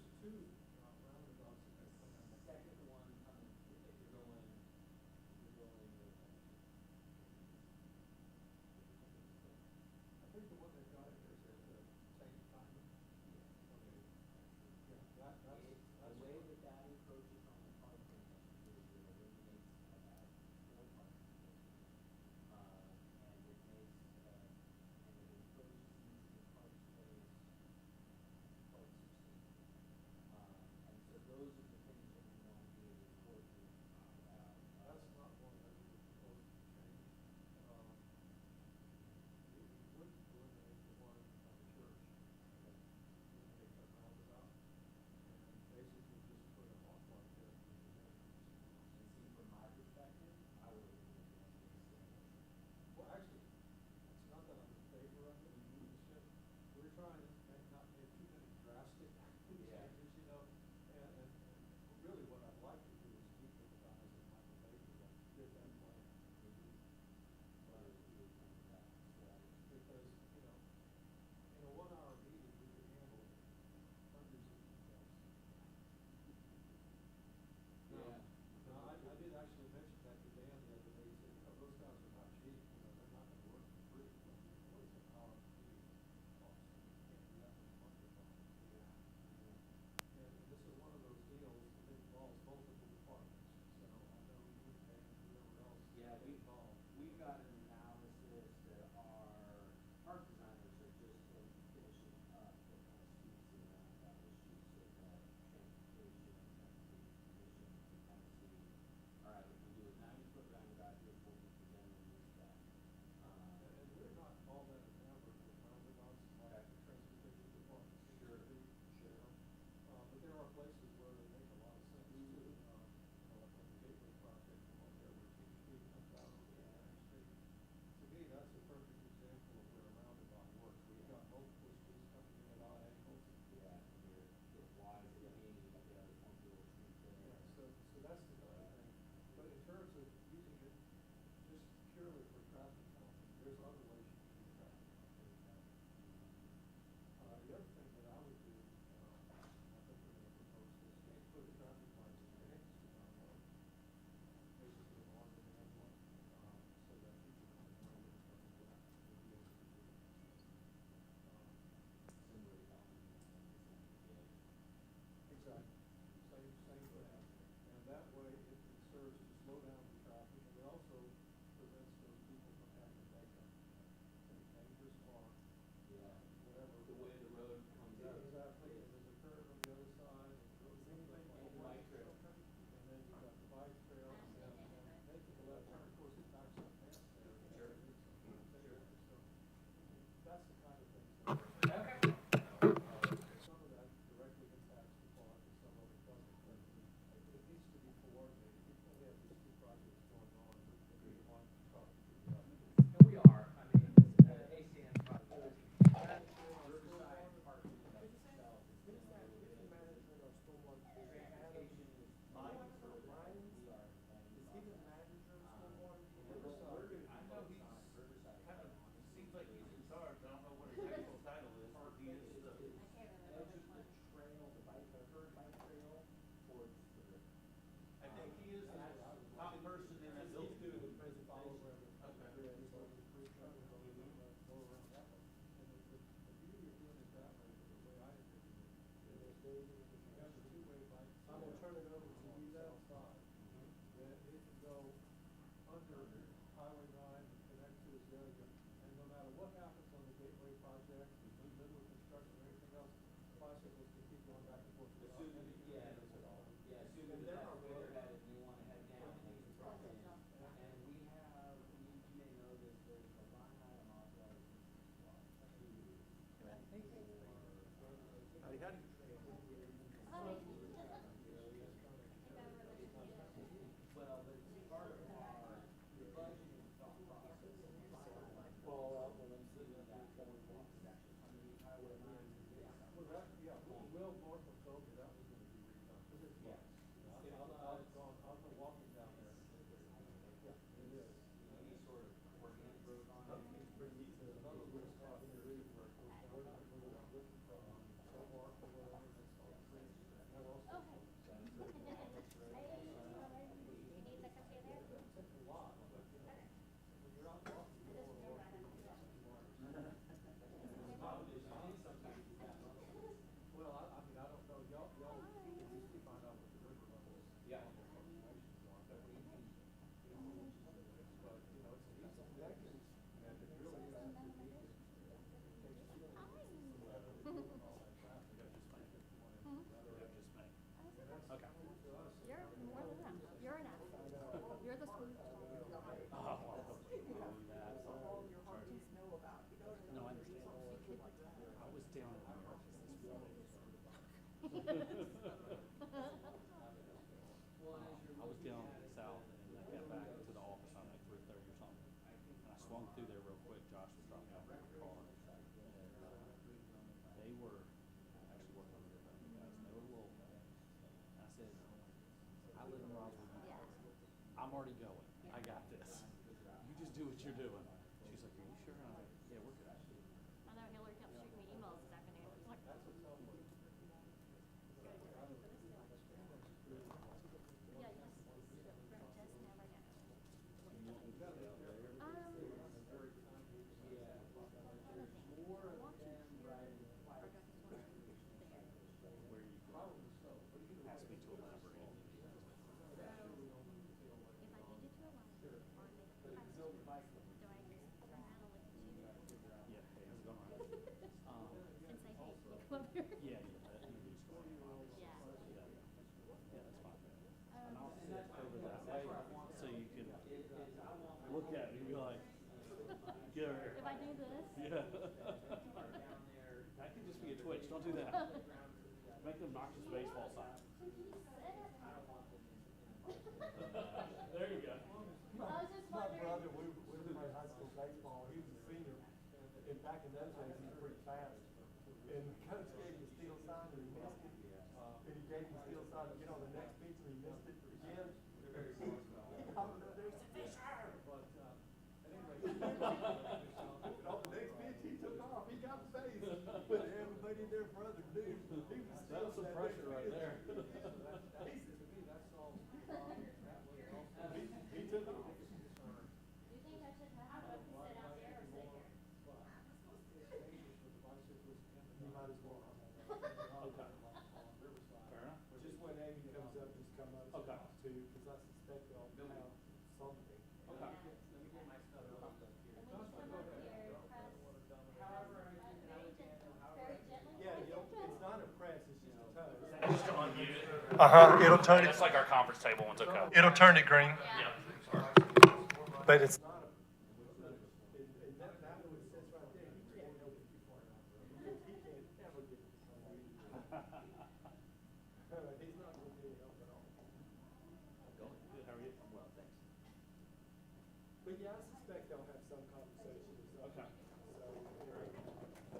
there's two roundabouts that come down. Second one coming, if you're going, I think the one that got it there is at the same time. Okay. Yeah, that's the way that encroaches on the parking is it eliminates about 4 parking spaces. And it makes, and it encroaches into the park space quite substantially. And so those are the things that we want to be able to work with. That's not one that we would propose to change. We would eliminate the one on the church, eliminate the roundabout, and basically just put a hot mark there for the pedestrians. And see, from my perspective, I would have been Well, actually, it's not that I'm in favor of it, it's just, we're trying to not make too many drastic changes, you know, and really what I'd like to do is meet with the guys in Michael Baker that did that plan. Because, in a 1-hour meeting, we could handle hundreds of emails. Now, I did actually mention that to Dan the other day. He said, those guys are not cheap, they're not gonna work for free. What is an hour meeting cost? You can't do that much money at all. And this is one of those deals that involves multiple departments, so I know you and Dan and whoever else get involved. We've got an analysis that our park designers are just finishing up that kind of speaks to that issues of transportation and transportation commission to kind of see, all right, if we do a 90-foot roundabout, here's what we can generally use that. And we're not all that enamored with roundabouts like the transportation department seems to be. But there are places where they make a lot of sense too. Like on the Gateway project, over there where King Street comes out over to Main Street. To me, that's a perfect example of where a roundabout works, where you've got multiple streets coming in at odd angles. Yeah, and you're wide at the beginning, you've got the other one little street there. Yeah, so that's the kind of thing. But in terms of using it just purely for traffic calming, there's other ways you can do traffic calming. The other thing that I would do, I think we're gonna propose this, is put the traffic lights in the exit down low. Basically an on-demand one, so that people can know when it's coming back, to be able to do it. Similar to California, Exactly, same thing. And that way it serves to slow down the traffic, and it also prevents those people from having to make a dangerous mark. Whatever. The way the road comes up. Exactly, and there's a curve on the other side, and the road comes up like And the bike trail. and then you've got the bike trail, and then making the left turn, of course, it backs up fast there. Sure. So, that's the kind of things that. Okay. Some of that directly impacts the park, and some of it doesn't, but it needs to be coordinated. You can't have these two projects going on, but neither one talking to the other. And we are, I mean, ACM project, Riverside parking itself is been a little bit. Transportation is mine for we are. I know he's kind of, seems like he's in charge, I don't know what his actual title is, but he is the. Edge of the trail, the current bike trail towards the river. I think he is the top person in that building. He's doing the follow where the. Okay. Yeah, he's over the creek, trying to go around that one. And the beauty of doing it that way, the way I envision it, is you have the two-way bike. I'm gonna turn it over to you now. Side, then it can go under Highway 9 and connect to his area. And no matter what happens on the Gateway project, in the middle of construction or anything else, bicycles can keep going back and forth without any inconvenience at all. Assuming that's where they're headed, and they wanna head down, and they can drop in. And we have, you may know this, there's a line item authorized in 6 Well, but it's part of our budgeting thought process. Well, that forward block section underneath Highway 9. Well, well north of Kobe, that was gonna be redone, because it's Yeah. nice. I'll go walking down there. Yeah, it is. Any sort of organic growth on it. There's another little spot here too, where it goes down, looking from Hobart or whatever, and it's all green. I was down south and I got back to the office around like 3:30 or something. And I swung through there real quick. Josh was dropping me off in the car. And they were actually working on the guys. And they were a little. I said, I live in Roswell. I'm already going. I got this. You just do what you're doing. She's like, are you sure? And I was like, yeah, we're good. I know Hillary kept shooting me emails this afternoon. Like, That's a tough one. yeah, yes. Test never know. You gotta be careful. Um, On a very concrete basis. More of them riding the or bike. do I just want to there? Where you Probably so. What do you ask me to elaborate. If I needed to align or make a But if you build a bike, do I just turn around and look at you Yeah, hey, how's it going? and say, hey, can you come up here? Yeah, that interview's going on. Yeah. Yeah, that's fine. And I'll sit over that way so you can look at me and be like, get over here. If I do this, Yeah. down there. That could just be a twitch. Don't do that. Make an obnoxious baseball sign. I don't want them in the bike. There you go. I was just My wondering. brother, we played high school baseball. He was a senior, and back in those days, he was pretty fast. And coach gave him a steal sign, and he missed it. And he gave him a steal sign to get on the next pitch, and he missed it again. I don't know, there's a fish there. But anyway, on the next pitch, he took off. He got the base. But everybody in there, brother, dude, he was still. That was some pressure right there. He said to me, that's all. He took off. Do you think I should have a sit out there or sit here? You might as well. Okay. Fair enough. Just when Amy comes up, just come up Okay. to, because I suspect they'll have something. Okay. Let me get my stuff up here. And when you come up here, press However I can, very gently. Yeah, you don't, it's not a press, it's just a toe. Just to unmute it. It'll turn It's like our conference table one's okay. it'll turn it green. Yeah. But it's not a. And that one sits right there, you can't help it too far enough. He can't ever get it. He's not going to be help at all. Good. How are you? I'm well, thanks. But yeah, I suspect they'll have some conversation or something. Okay. So,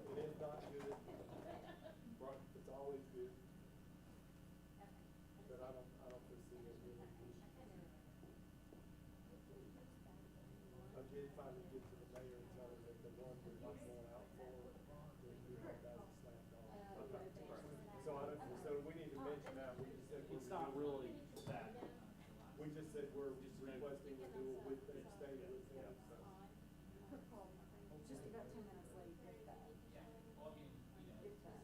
it is not good. It's always good. But I don't foresee it really. I'm getting, finally get to the mayor and tell him that the one we're not going out for, we're moving on down to slam dunk. So I don't, so we need to mention that, we just said. It's not really that. We just said we're requesting renewal with them, stay with them, so. Just about 10 minutes late, if that. If that.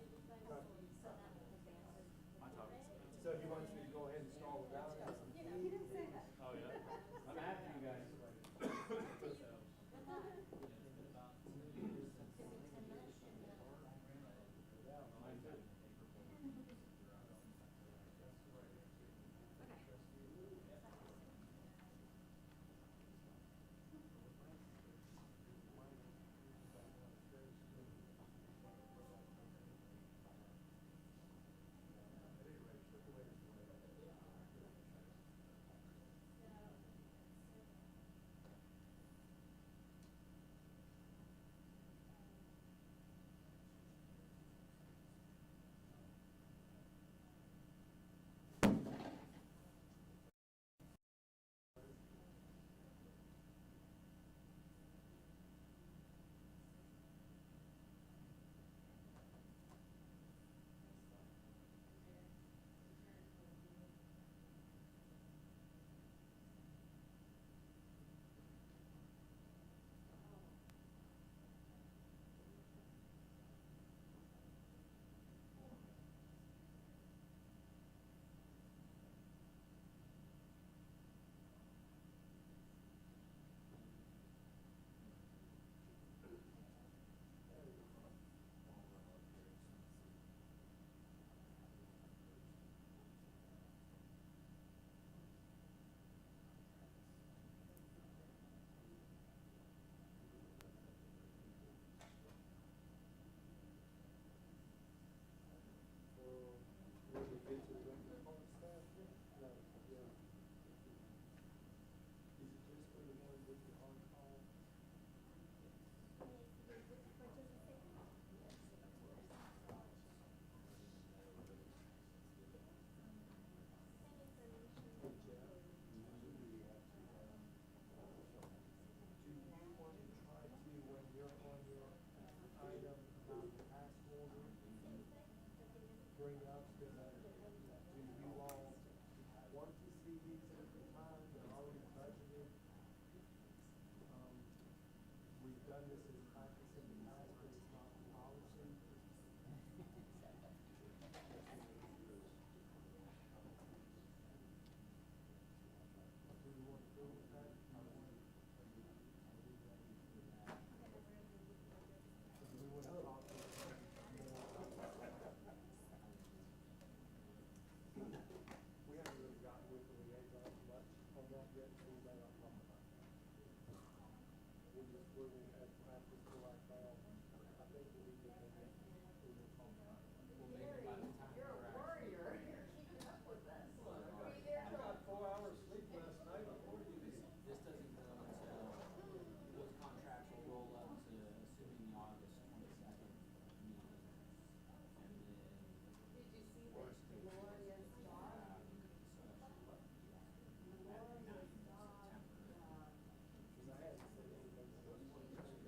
My talk is. So he wants me to go ahead and stall without us? He didn't say that. Oh, yeah? I'm after you guys. bring up, because do you all want to see these every time? They're already budgeted. We've done this as practice in the past, but it's not policy. Do you want to go with that? Do we want to talk more about we haven't really gotten with the liaison much on that yet, so we may not talk about that. We're going to have practice for right now. I think we need to we will talk about it. Well, maybe by the time You're a we're warrior, you're keeping up with us. Well, Were you there I till? got 4 hours sleep last night. I told you this. This doesn't go until those contracts will roll up to assuming the August 22nd meeting. And then Did you see the worst case glorious is star? Glorious star. Because I hadn't said anything to this one. I haven't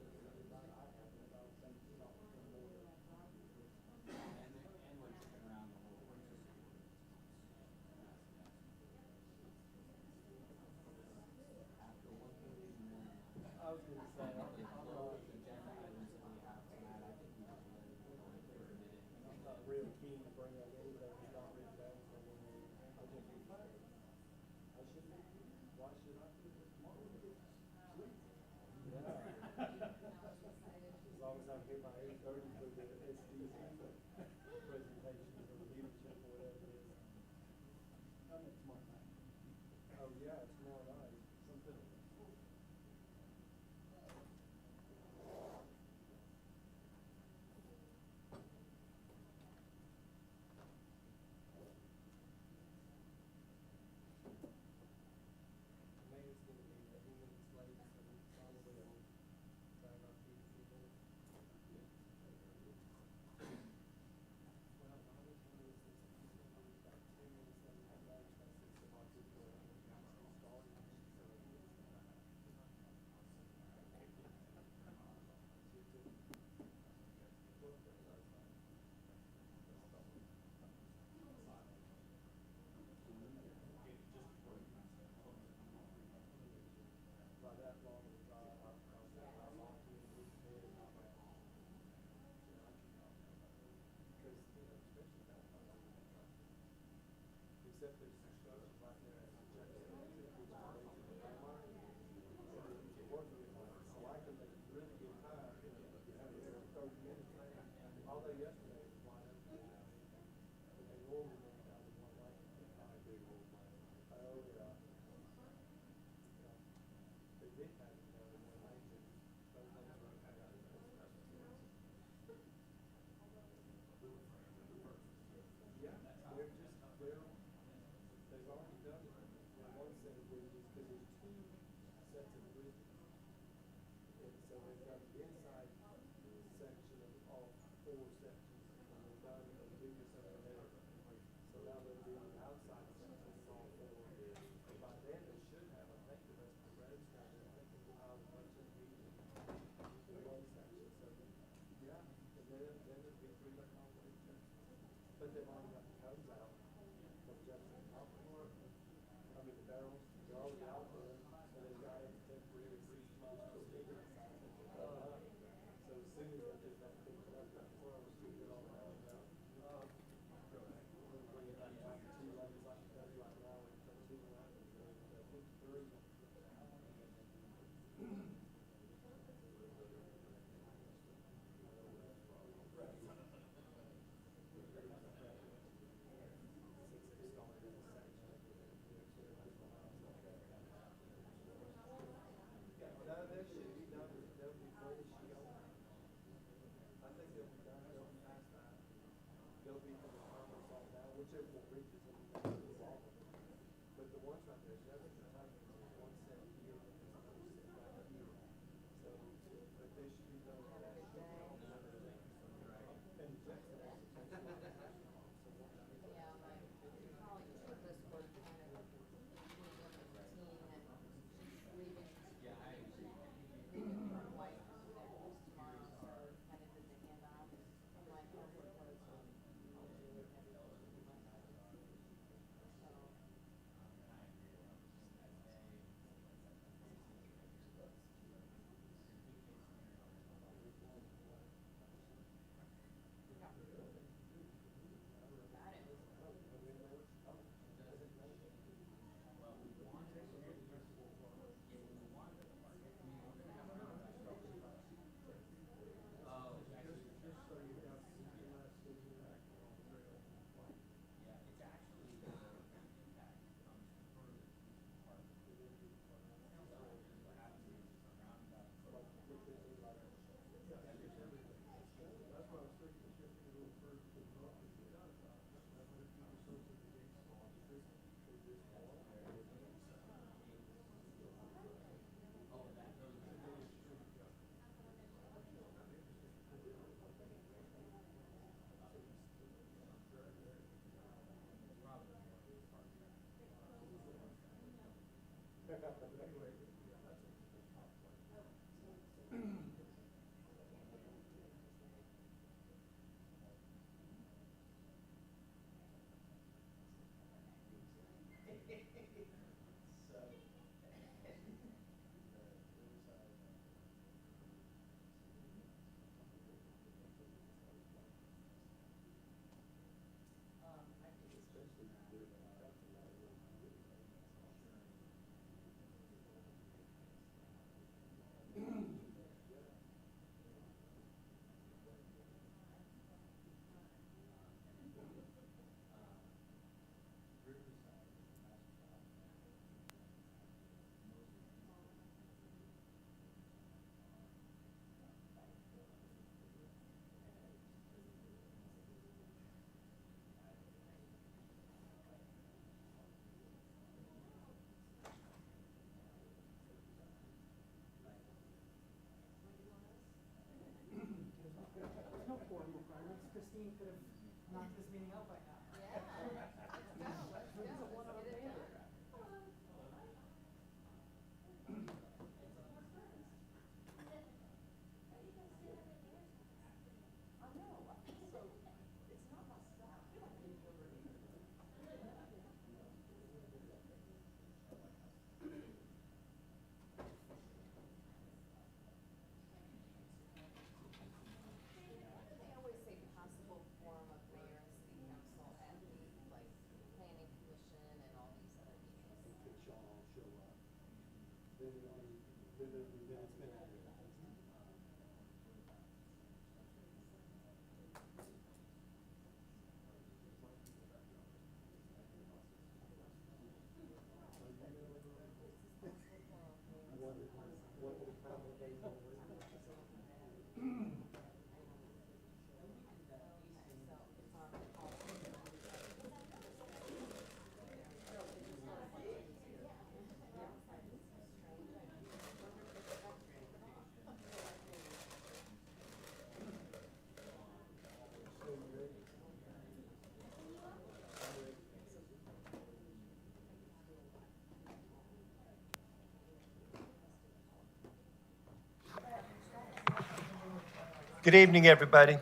about 17 off the board. And we're kicking around the whole purchase agreement. After one meeting, I was going to say, the agenda items that we have tonight, I think we just let it go on for a minute. I'm not real keen to bring up anything that's not written down somewhere. I will be fine. I should be. Why should I do this tomorrow? Sleep. Yeah. As long as I'm here by 8:30 for the SDC presentation or leadership or whatever it is. Tomorrow night. Oh, yeah, it's tomorrow night. Something. Maybe it's gonna be a few minutes late, so we probably will try not to be a few minutes. Well, I was wondering if it's about 10 minutes that we have left, I see some other people are starting. By that long, I'll lock you in with bed. Because, especially that time. Except there's some stuff right there as a check. Which is amazing. So it's working with mine. So I can make really good time. You have it every 30 minutes. All day yesterday was wide open. But they normally make it out of one light. Oh, yeah. They did have it down in one lane, but those lanes were okay. Yeah, they've already done it. One set of bridges, because there's 2 sets of bridges. And so they've got the inside section of all 4 sections, and they've done the biggest over there. So now they're doing the outside section of all 4. And by then they should have, I think, the rest of the roads done. I think they piled a bunch of these in one section. So, yeah, and then it'd be 300 miles away from Jefferson. But they've already got the cones out from Jefferson Proper. I mean, the barrels, they're already out there, and they've got it temporary 60 miles per meter. So as soon as they get that thing up, that's where I was doing it all around now. We'll bring it back to 2 lanes like it does right now, and 2 lanes, and I think 3. No, they should be done, they'll be finished, I think they'll be done, they'll be past that. They'll be from the farmer's all down, whichever the bridges will be done, is all of them. But the ones right there, Jefferson Highway is 1 set here, and there's another set right here. So, but they should be done. And Jackson has to take a lot of time. So once you get Yeah, like, probably 2 of us were kind of routine and she's leaving. Yeah, I agree. Leaving her wife tomorrow, so kind of did the handoff. I'm like, oh, we're close. Anyway, yeah, that's a top place. There's no quorum requirements. Christine could have knocked this meeting out by now. Yeah, let's go, let's go, let's get it done. I know, so, it's not my stuff. I need to go over here. They always say possible form of mayor and city council at the, like, planning commission and all these other meetings. If it's y'all show up, then it'll be, then it's been added. What would it complicate more? Good evening, everybody.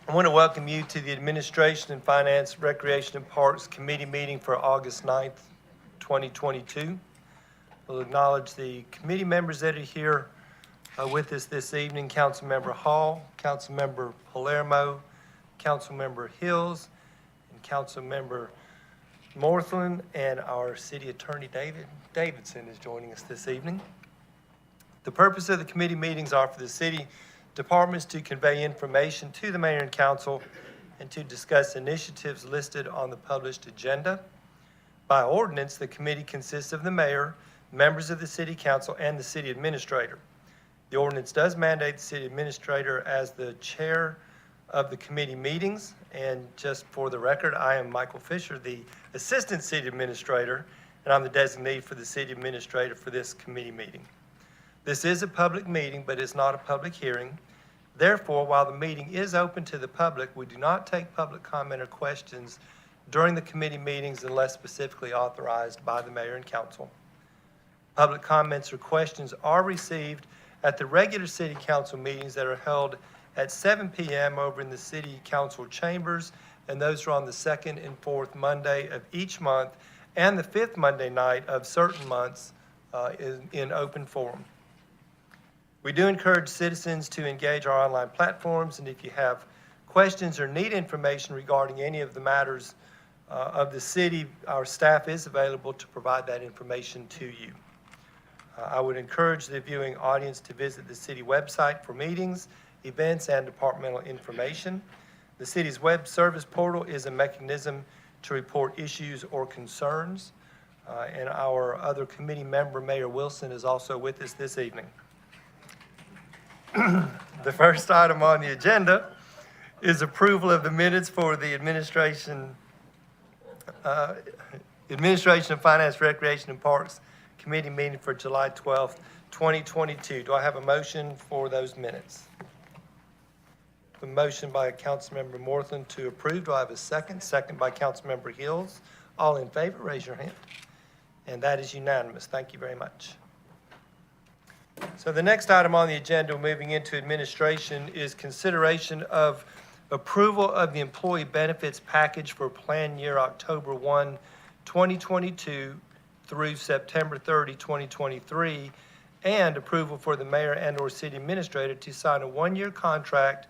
I want to welcome you to the Administration and Finance, Recreation and Parks Committee meeting for August 9th, 2022. We'll acknowledge the committee members that are here with us this evening: Councilmember Hall, Councilmember Palermo, Councilmember Hills, and Councilmember Morthland, and our City Attorney Davidson is joining us this evening. The purpose of the committee meetings are for the city departments to convey information to the mayor and council and to discuss initiatives listed on the published agenda. By ordinance, the committee consists of the mayor, members of the city council, and the city administrator. The ordinance does mandate the city administrator as the chair of the committee meetings. And just for the record, I am Michael Fisher, the assistant city administrator, and I'm the designee for the city administrator for this committee meeting. This is a public meeting, but it's not a public hearing. Therefore, while the meeting is open to the public, we do not take public comment or questions during the committee meetings unless specifically authorized by the mayor and council. Public comments or questions are received at the regular city council meetings that are held at 7 p.m. over in the city council chambers, and those are on the second and fourth Monday of each month and the fifth Monday night of certain months in open forum. We do encourage citizens to engage our online platforms, and if you have questions or need information regarding any of the matters of the city, our staff is available to provide that information to you. I would encourage the viewing audience to visit the city website for meetings, events, and departmental information. The city's web service portal is a mechanism to report issues or concerns, and our other committee member, Mayor Wilson, is also with us this evening. The first item on the agenda is approval of the minutes for the Administration of Finance, Recreation, and Parks Committee meeting for July 12th, 2022. Do I have a motion for those minutes? A motion by Councilmember Morthland to approve. Do I have a second? Second by Councilmember Hills. All in favor, raise your hand. And that is unanimous. Thank you very much. So the next item on the agenda, moving into administration, is consideration of approval of the employee benefits package for plan year October 1, 2022 through September 30, 2023, and approval for the mayor and/or city administrator to sign a one-year contract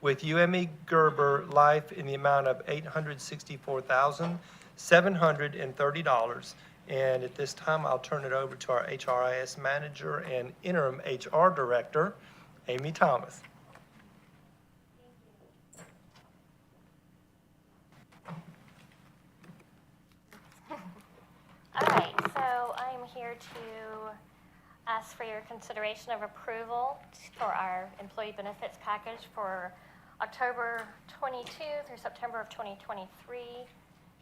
with UME Gerber Life in the amount of $864,730. And at this time, I'll turn it over to our HRIS manager and interim HR director, Amy Thomas. All right, so I'm here to ask for your consideration of approval for our employee benefits package for October 22 through September of 2023,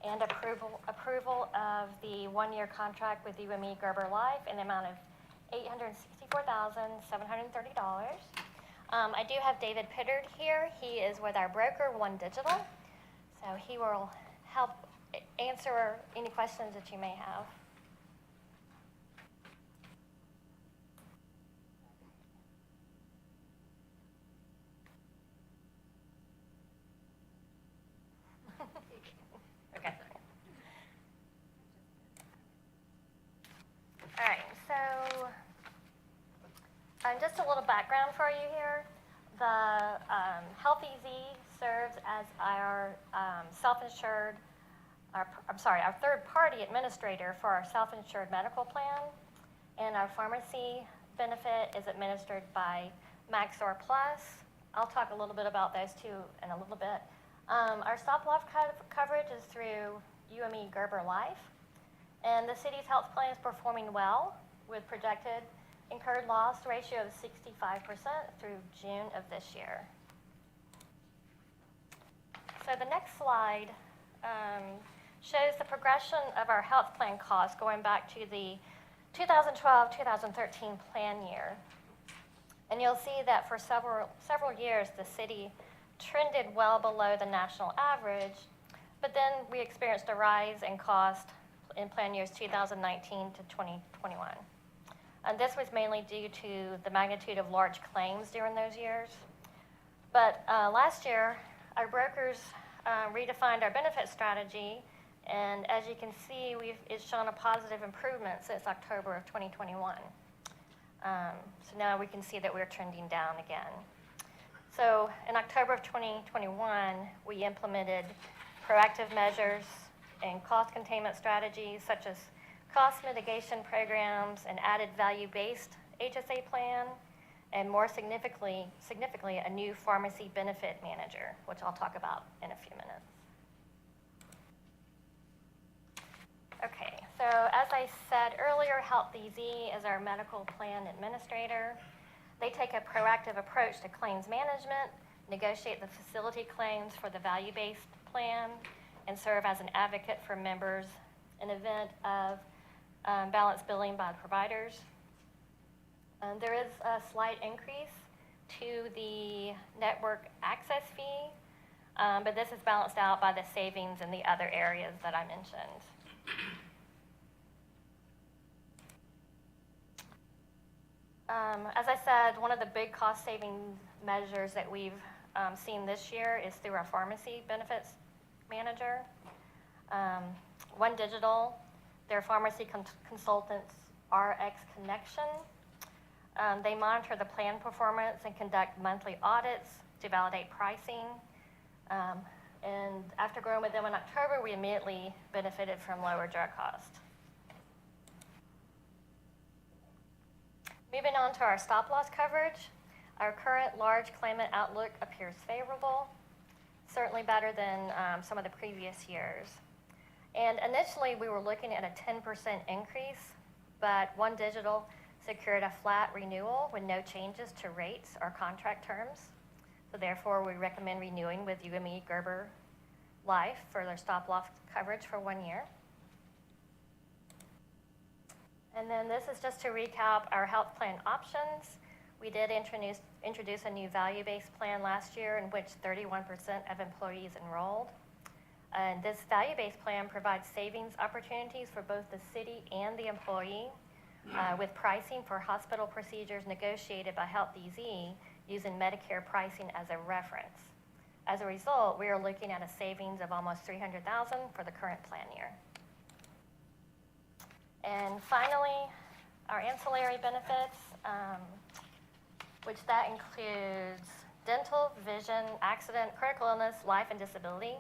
and approval of the one-year contract with UME Gerber Life in the amount of $864,730. I do have David Pittard here. He is with our broker, One Digital, so he will help answer any questions that you may have. Okay. All right, so just a little background for you here. The Health EZ serves as our self-insured, our third-party administrator for our self-insured medical plan, and our pharmacy benefit is administered by Maxor Plus. I'll talk a little bit about those two in a little bit. Our stop-loss coverage is through UME Gerber Life, and the city's health plan is performing well with projected incurred loss ratio of 65% through June of this year. So the next slide shows the progression of our health plan costs going back to the 2012-2013 plan year. And you'll see that for several years, the city trended well below the national average, but then we experienced a rise in cost in plan years 2019 to 2021. And this was mainly due to the magnitude of large claims during those years. But last year, our brokers redefined our benefit strategy, and as you can see, it's shown a positive improvement since October of 2021. So now we can see that we're trending down again. So in October of 2021, we implemented proactive measures and cost containment strategies such as cost mitigation programs and added value-based HSA plan, and more significantly, a new pharmacy benefit manager, which I'll talk about in a few minutes. Okay, so as I said earlier, Health EZ is our medical plan administrator. They take a proactive approach to claims management, negotiate the facility claims for the value-based plan, and serve as an advocate for members in event of balanced billing by providers. There is a slight increase to the network access fee, but this is balanced out by the savings in the other areas that I mentioned. As I said, one of the big cost-saving measures that we've seen this year is through our pharmacy benefits manager. One Digital, their pharmacy consultants, RX Connection. They monitor the plan performance and conduct monthly audits to validate pricing. And after growing with them in October, we immediately benefited from lower drug costs. Moving on to our stop-loss coverage, our current large claimant outlook appears favorable, certainly better than some of the previous years. And initially, we were looking at a 10% increase, but One Digital secured a flat renewal with no changes to rates or contract terms. So therefore, we recommend renewing with UME Gerber Life for their stop-loss coverage for 1 year. And then this is just to recap our health plan options. We did introduce a new value-based plan last year in which 31% of employees enrolled. And this value-based plan provides savings opportunities for both the city and the employee, with pricing for hospital procedures negotiated by HealthEZ using Medicare pricing as a reference. As a result, we are looking at a savings of almost $300,000 for the current plan year. And finally, our ancillary benefits, which that includes dental, vision, accident, critical illness, life, and disability.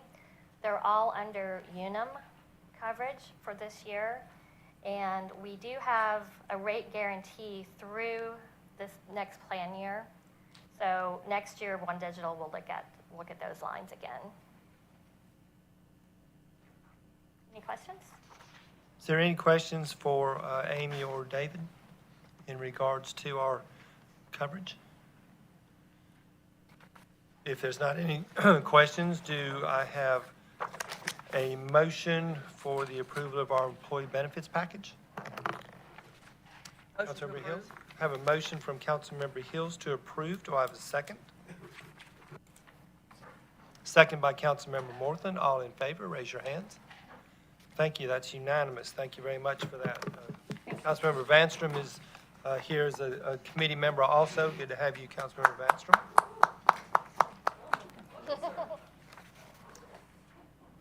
They're all under Unum coverage for this year. And we do have a rate guarantee through this next plan year. So next year, One Digital will look at those lines again. Any questions? Is there any questions for Amy or David in regards to our coverage? If there's not any questions, do I have a motion for the approval of our employee benefits package? Councilmember Hills? I have a motion from Councilmember Hills to approve. Do I have a second? Second by Councilmember Morton. All in favor, raise your hands. Thank you. That's unanimous. Thank you very much for that. Councilmember Vanstrom is here as a committee member also. Good to have you, Councilmember Vanstrom.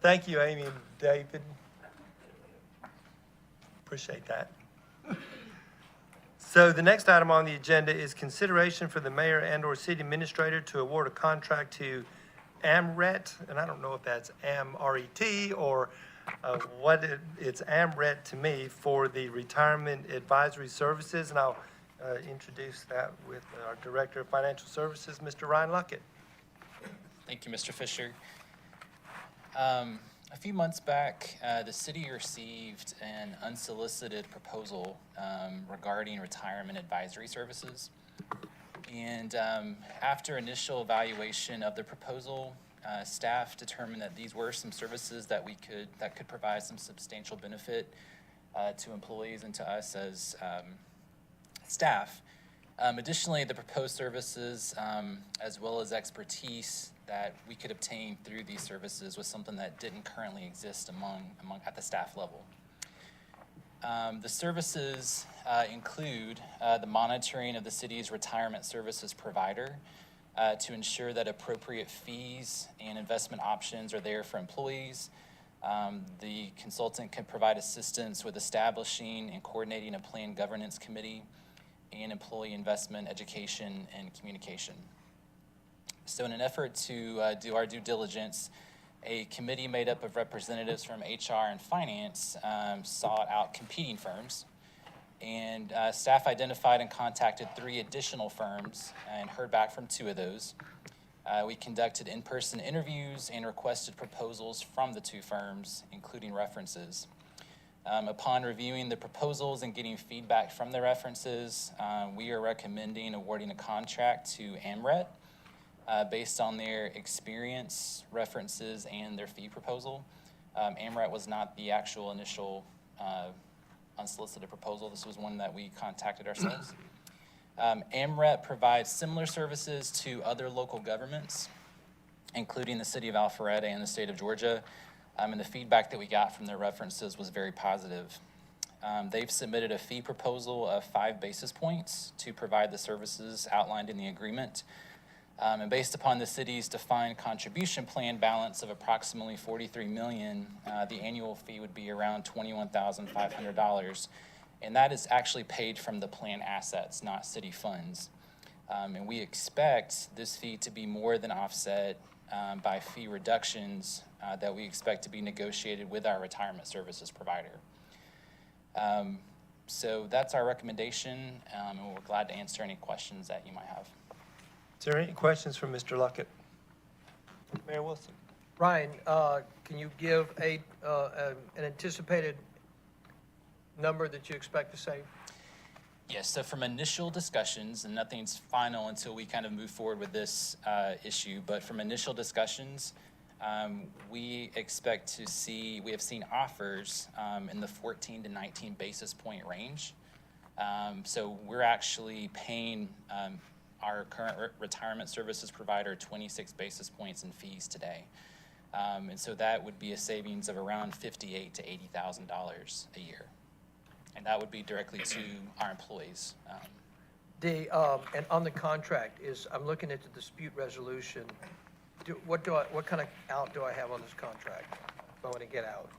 Thank you, Amy and David. Appreciate that. So the next item on the agenda is consideration for the mayor and/or city administrator to award a contract to AMRET, and I don't know if that's AMRET or it's AMRET to me, for the Retirement Advisory Services, and I'll introduce that with our Director of Financial Services, Mr. Ryan Luckett. Thank you, Mr. Fisher. A few months back, the city received an unsolicited proposal regarding retirement advisory services. And after initial evaluation of the proposal, staff determined that these were some services that could provide some substantial benefit to employees and to us as staff. Additionally, the proposed services, as well as expertise that we could obtain through these services, was something that didn't currently exist at the staff level. The services include the monitoring of the city's retirement services provider to ensure that appropriate fees and investment options are there for employees. The consultant can provide assistance with establishing and coordinating a plan governance committee and employee investment education and communication. So in an effort to do our due diligence, a committee made up of representatives from HR and finance sought out competing firms, and staff identified and contacted 3 additional firms and heard back from 2 of those. We conducted in-person interviews and requested proposals from the 2 firms, including references. Upon reviewing the proposals and getting feedback from the references, we are recommending awarding a contract to AMRET based on their experience, references, and their fee proposal. AMRET was not the actual initial unsolicited proposal. This was one that we contacted ourselves. AMRET provides similar services to other local governments, including the city of Alpharetta and the state of Georgia. And the feedback that we got from their references was very positive. They've submitted a fee proposal of 5 basis points to provide the services outlined in the agreement. And based upon the city's defined contribution plan balance of approximately $43 million, the annual fee would be around $21,500. And that is actually paid from the plan assets, not city funds. And we expect this fee to be more than offset by fee reductions that we expect to be negotiated with our retirement services provider. So that's our recommendation, and we're glad to answer any questions that you might have. Is there any questions for Mr. Luckett? Mayor Wilson? Ryan, can you give an anticipated number that you expect to save? Yes, so from initial discussions, and nothing's final until we kind of move forward with this issue, but from initial discussions, we expect to see, we have seen offers in the 14 to 19 basis point range. So we're actually paying our current retirement services provider 26 basis points in fees today. And so that would be a savings of around $58,000 to $80,000 a year. And that would be directly to our employees. And on the contract is, I'm looking at the dispute resolution. What kind of out do I have on this contract? If I want to get out?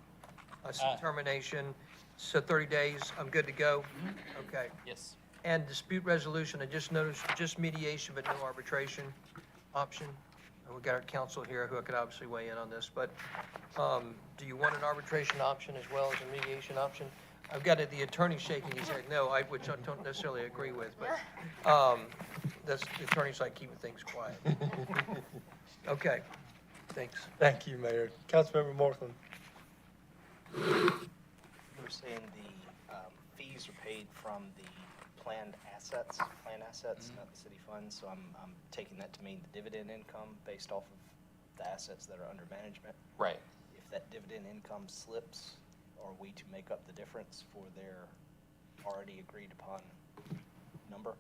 I see termination, so 30 days, I'm good to go? Okay. Yes. And dispute resolution, I just noticed just mediation but no arbitration option. And we've got our counsel here who could obviously weigh in on this, but do you want an arbitration option as well as a mediation option? I've got the attorney shaking his head no, which I don't necessarily agree with, but the attorney's like keeping things quiet. Okay, thanks. Thank you, Mayor. Councilmember Morthland. You were saying the fees are paid from the planned assets, not the city funds, so I'm taking that to mean the dividend income based off of the assets that are under management. Right. If that dividend income slips, are we to make up the difference for their already agreed upon number?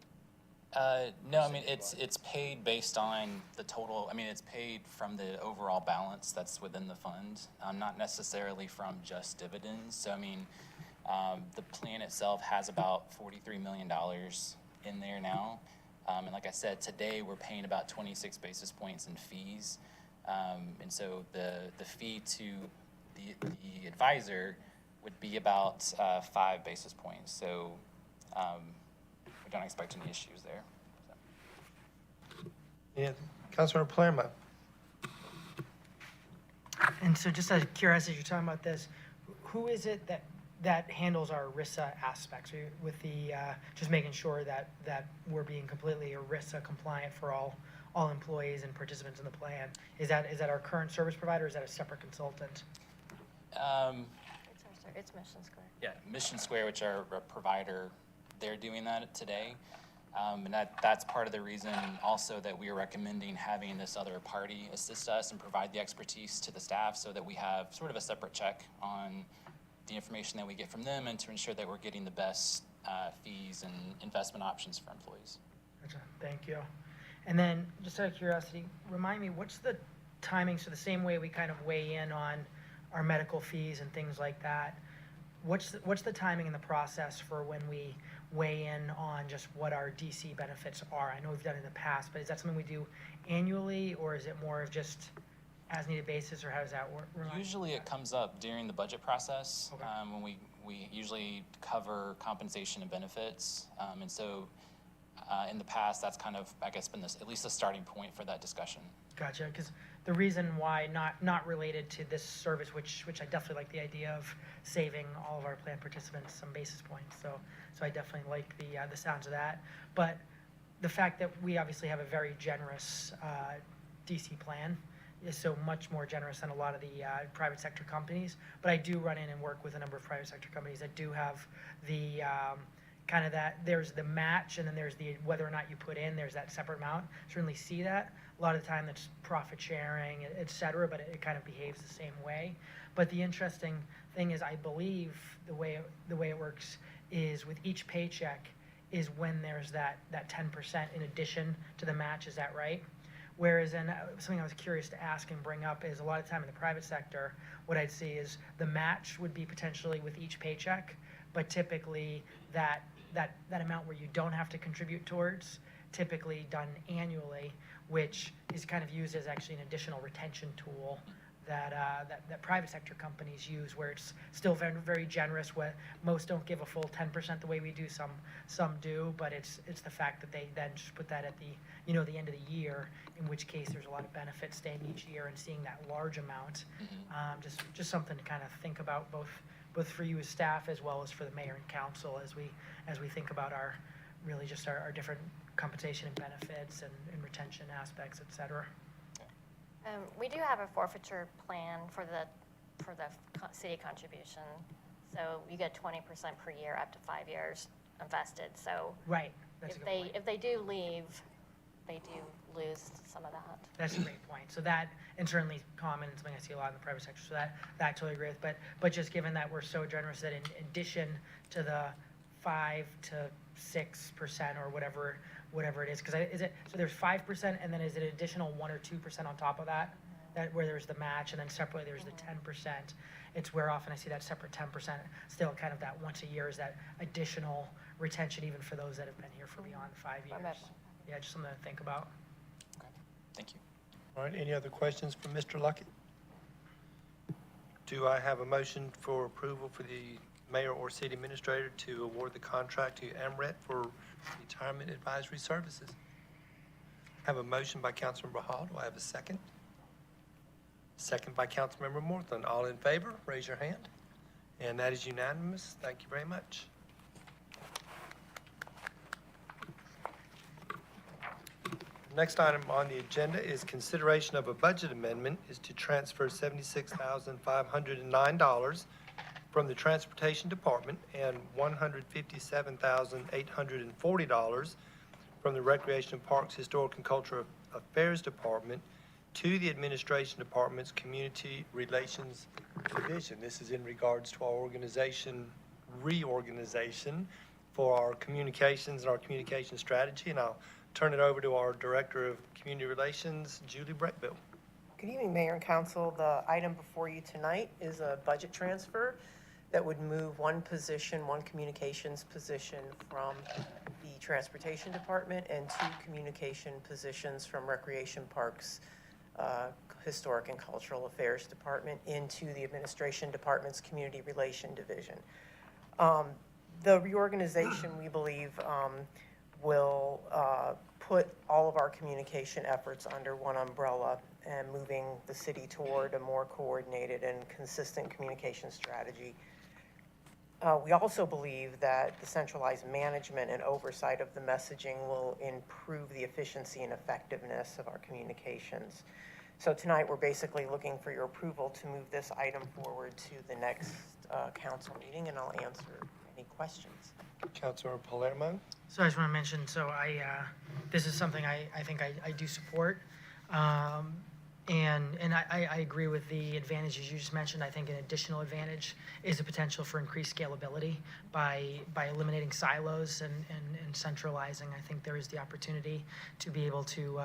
No, I mean, it's paid based on the total, I mean, it's paid from the overall balance that's within the fund, not necessarily from just dividends. So, I mean, the plan itself has about $43 million in there now. And like I said, today we're paying about 26 basis points in fees. And so the fee to the advisor would be about 5 basis points. So we don't expect any issues there. Yeah, Councilmember Palermo. And so just out of curiosity, you're talking about this, who is it that handles our ERISA aspects with the, just making sure that we're being completely ERISA compliant for all employees and participants in the plan? Is that our current service provider, or is that a separate consultant? It's Mission Square. Yeah, Mission Square, which are a provider, they're doing that today. And that's part of the reason also that we are recommending having this other party assist us and provide the expertise to the staff so that we have sort of a separate check on the information that we get from them and to ensure that we're getting the best fees and investment options for employees. Gotcha. Thank you. And then, just out of curiosity, remind me, what's the timing? So the same way we kind of weigh in on our medical fees and things like that, what's the timing in the process for when we weigh in on just what our DC benefits are? I know we've done it in the past, but is that something we do annually, or is it more of just as needed basis, or how does that work? Usually it comes up during the budget process. Okay. When we usually cover compensation and benefits. And so in the past, that's kind of, I guess, been at least a starting point for that discussion. Gotcha, because the reason why, not related to this service, which I definitely like the idea of saving all of our plan participants some basis points, so I definitely like the sounds of that. But the fact that we obviously have a very generous DC plan is so much more generous than a lot of the private sector companies. But I do run in and work with a number of private sector companies that do have the kind of that, there's the match, and then there's the whether or not you put in, there's that separate amount. Certainly see that. A lot of the time that's profit sharing, et cetera, but it kind of behaves the same way. But the interesting thing is, I believe the way it works is with each paycheck is when there's that 10% in addition to the match. Is that right? Whereas, and something I was curious to ask and bring up is, a lot of time in the private sector, what I'd see is the match would be potentially with each paycheck, but typically that amount where you don't have to contribute towards, typically done annually, which is kind of used as actually an additional retention tool that private sector companies use, where it's still very, very generous. Where most don't give a full 10% the way we do. Some do, but it's the fact that they then just put that at the the end of the year, in which case there's a lot of benefit staying each year and seeing that large amount. Just something to kind of think about, both for you as staff as well as for the mayor and council as we think about our different compensation and benefits and retention aspects, et cetera. We do have a forfeiture plan for the city contribution. So you get 20% per year up to 5 years invested. So right, that's a good point. If they do leave, they do lose some of that. That's a great point. So that, and certainly common, and something I see a lot in the private sector. So that I totally agree with. But just given that we're so generous that in addition to the 5 to 6% or whatever it is, because so there's 5%, and then is it additional 1 or 2% on top of that that where there's the match, and then separately there's the 10%. It's where often I see that separate 10%, still kind of that once a year is that additional retention even for those that have been here for beyond 5 years. Yeah, just something to think about. Okay, thank you. All right, any other questions for Mr. Luckett? Do I have a motion for approval for the mayor or city administrator to award the contract to AMRET for retirement advisory services? I have a motion by Councilmember Hall. Do I have a second? Second by Councilmember Morthland. All in favor, raise your hand. And that is unanimous. Thank you very much. Next item on the agenda is consideration of a budget amendment is to transfer $76,509 from the Transportation Department and $157,840 from the Recreation and Parks, Historic and Cultural Affairs Department to the Administration Department's Community Relations Division. This is in regards to our reorganization for our communications and our communication strategy, and I'll turn it over to our Director of Community Relations, Julie Breckville. Good evening, Mayor and Council. The item before you tonight is a budget transfer that would move one position, one communications position from the Transportation Department and 2 communication positions from Recreation Parks, Historic and Cultural Affairs Department into the Administration Department's Community Relation Division. The reorganization, we believe, will put all of our communication efforts under one umbrella and moving the city toward a more coordinated and consistent communication strategy. We also believe that the centralized management and oversight of the messaging will improve the efficiency and effectiveness of our communications. So tonight, we're basically looking for your approval to move this item forward to the next council meeting, and I'll answer any questions. Councilor Palermo. So I just want to mention, this is something I think I do support. And I agree with the advantages you just mentioned. I think an additional advantage is the potential for increased scalability by eliminating silos and centralizing. I think there is the opportunity to be able to,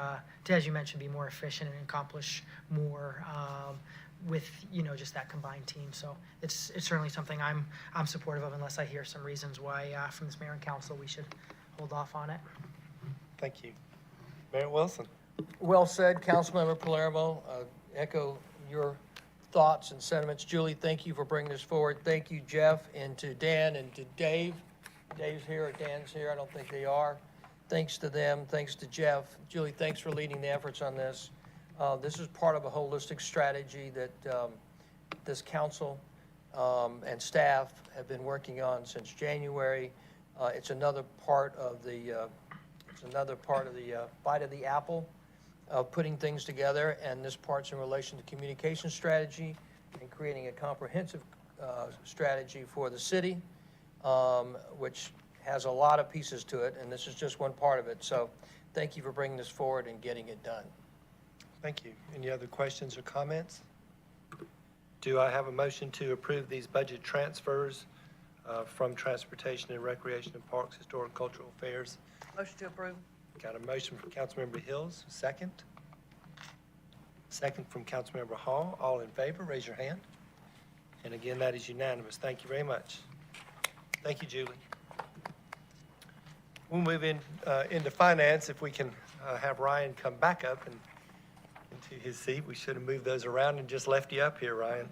as you mentioned, be more efficient and accomplish more with just that combined team. So it's certainly something I'm supportive of, unless I hear some reasons why from this mayor and council we should hold off on it. Thank you. Mayor Wilson. Well said, Councilmember Palermo. Echo your thoughts and sentiments. Julie, thank you for bringing this forward. Thank you, Jeff, and to Dan and to Dave. Dave's here or Dan's here. I don't think they are. Thanks to them. Thanks to Jeff. Julie, thanks for leading the efforts on this. This is part of a holistic strategy that this council and staff have been working on since January. It's another part of the bite of the apple of putting things together, and this part's in relation to communication strategy and creating a comprehensive strategy for the city, which has a lot of pieces to it, and this is just one part of it. So thank you for bringing this forward and getting it done. Thank you. Any other questions or comments? Do I have a motion to approve these budget transfers from Transportation and Recreation and Parks, Historic and Cultural Affairs? Motion to approve. Got a motion from Councilmember Hills, second. Second from Councilmember Hall. All in favor, raise your hand. And again, that is unanimous. Thank you very much. Thank you, Julie. We'll move into finance. If we can have Ryan come back up and into his seat. We should have moved those around and just left you up here, Ryan.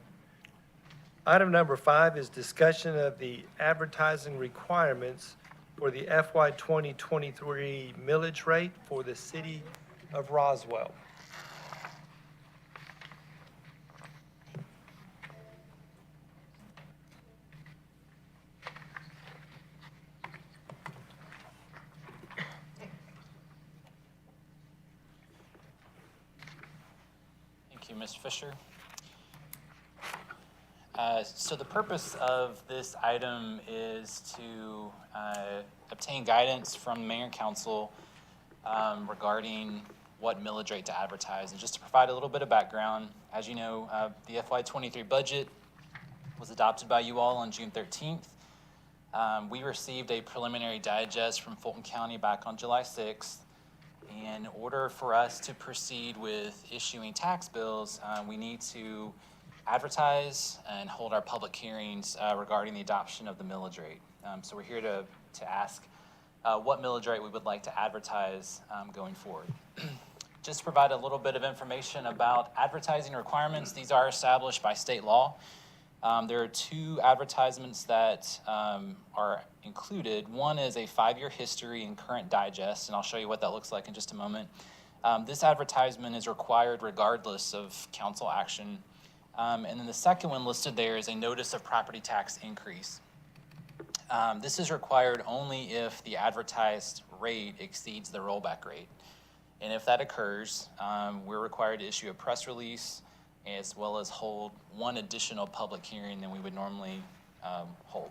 Item number 5 is discussion of the advertising requirements for the FY 2023 millage rate for the city of Roswell. Thank you, Ms. Fisher. So the purpose of this item is to obtain guidance from the mayor and council regarding what millage rate to advertise. And just to provide a little bit of background, as you know, the FY23 budget was adopted by you all on June 13th. We received a preliminary digest from Fulton County back on July 6th. In order for us to proceed with issuing tax bills, we need to advertise and hold our public hearings regarding the adoption of the millage rate. So we're here to ask what millage rate we would like to advertise going forward. Just to provide a little bit of information about advertising requirements. These are established by state law. There are two advertisements that are included. One is a 5-year history and current digest, and I'll show you what that looks like in just a moment. This advertisement is required regardless of council action. And then the second one listed there is a notice of property tax increase. This is required only if the advertised rate exceeds the rollback rate. And if that occurs, we're required to issue a press release as well as hold one additional public hearing than we would normally hold.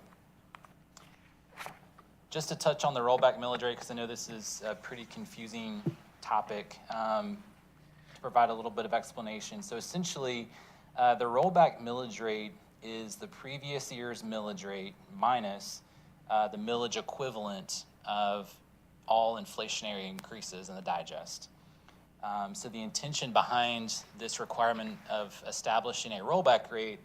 Just to touch on the rollback millage rate, because I know this is a pretty confusing topic, to provide a little bit of explanation. So essentially, the rollback millage rate is the previous year's millage rate minus the millage equivalent of all inflationary increases in the digest. So the intention behind this requirement of establishing a rollback rate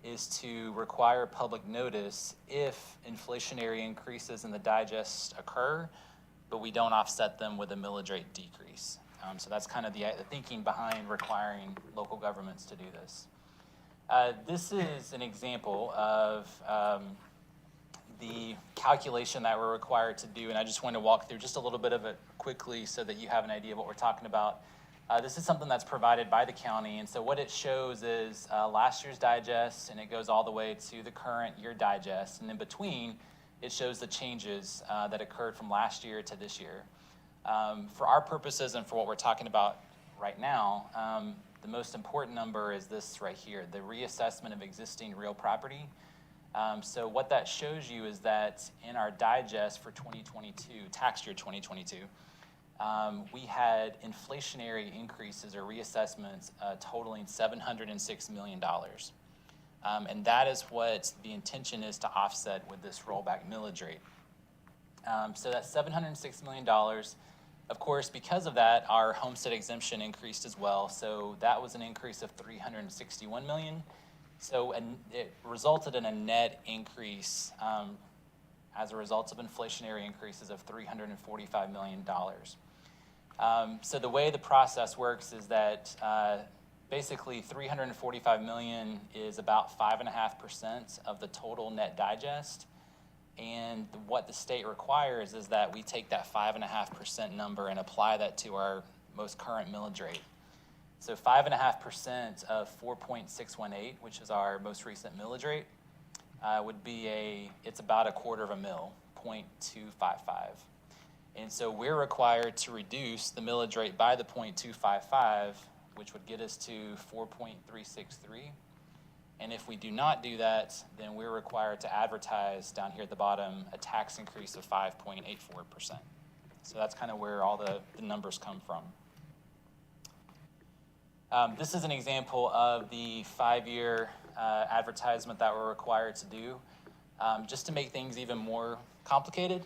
is to require public notice if inflationary increases in the digest occur, but we don't offset them with a millage rate decrease. So that's kind of the thinking behind requiring local governments to do this. This is an example of the calculation that we're required to do, and I just want to walk through just a little bit of it quickly so that you have an idea of what we're talking about. This is something that's provided by the county, and so what it shows is last year's digest, and it goes all the way to the current year digest, and in between, it shows the changes that occurred from last year to this year. For our purposes and for what we're talking about right now, the most important number is this right here, the reassessment of existing real property. So what that shows you is that in our digest for 2022, tax year 2022, we had inflationary increases or reassessments totaling $706 million. And that is what the intention is to offset with this rollback millage rate. So that's $706 million. Of course, because of that, our homestead exemption increased as well. So that was an increase of $361 million. So it resulted in a net increase as a result of inflationary increases of $345 million. So the way the process works is that basically $345 million is about 5.5% of the total net digest. And what the state requires is that we take that 5.5% number and apply that to our most current millage rate. So 5.5% of 4.618, which is our most recent millage rate, would be it's about a quarter of a mil, 0.255. And so we're required to reduce the millage rate by the 0.255, which would get us to 4.363. And if we do not do that, then we're required to advertise down here at the bottom a tax increase of 5.84%. So that's kind of where all the numbers come from. This is an example of the 5-year advertisement that we're required to do. Just to make things even more complicated,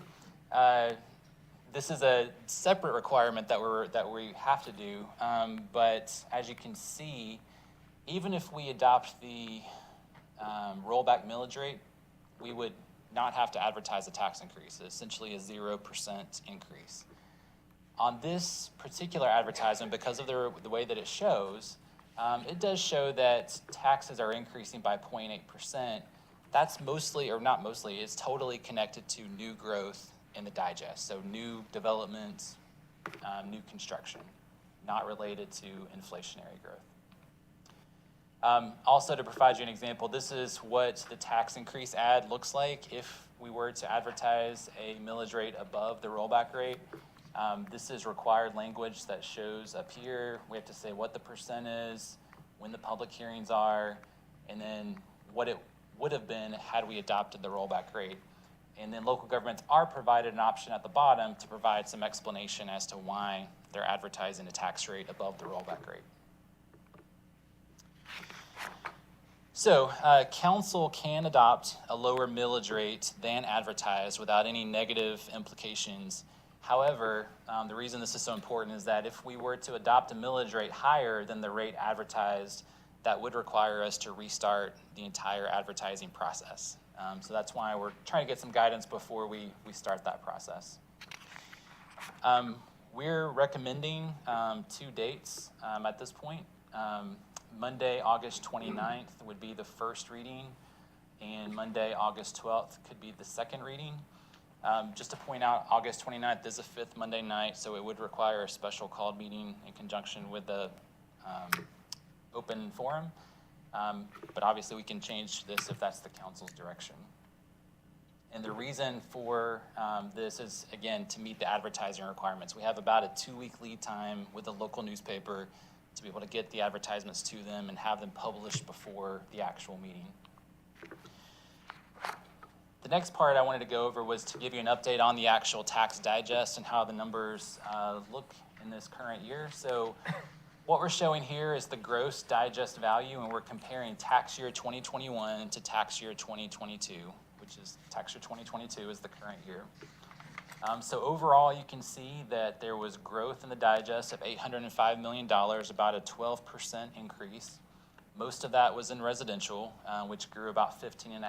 this is a separate requirement that we have to do. But as you can see, even if we adopt the rollback millage rate, we would not have to advertise a tax increase. It's essentially a 0% increase. On this particular advertisement, because of the way that it shows, it does show that taxes are increasing by 0.8%. That's mostly, or not mostly, it's totally connected to new growth in the digest. So new development, new construction, not related to inflationary growth. Also, to provide you an example, this is what the tax increase ad looks like if we were to advertise a millage rate above the rollback rate. This is required language that shows up here. We have to say what the percent is, when the public hearings are, and then what it would have been had we adopted the rollback rate. And then local governments are provided an option at the bottom to provide some explanation as to why they're advertising a tax rate above the rollback rate. So, council can adopt a lower millage rate than advertised without any negative implications However, the reason this is so important is that if we were to adopt a millage rate higher than the rate advertised, that would require us to restart the entire advertising process. So that's why we're trying to get some guidance before we start that process. We're recommending 2 dates at this point. Monday, August 29th would be the first reading, and Monday, August 12th could be the second reading. Just to point out, August 29th is a 5th Monday night, so it would require a special called meeting in conjunction with the open forum. But obviously we can change this if that's the council's direction. And the reason for this is, again, to meet the advertising requirements. We have about a 2-week lead time with the local newspaper to be able to get the advertisements to them and have them published before the actual meeting. The next part I wanted to go over was to give you an update on the actual tax digest and how the numbers look in this current year. So what we're showing here is the gross digest value, and we're comparing tax year 2021 to tax year 2022, which is tax year 2022 is the current year. So overall, you can see that there was growth in the digest of $805 million, about a 12% increase. Most of that was in residential, which grew about 15.5%.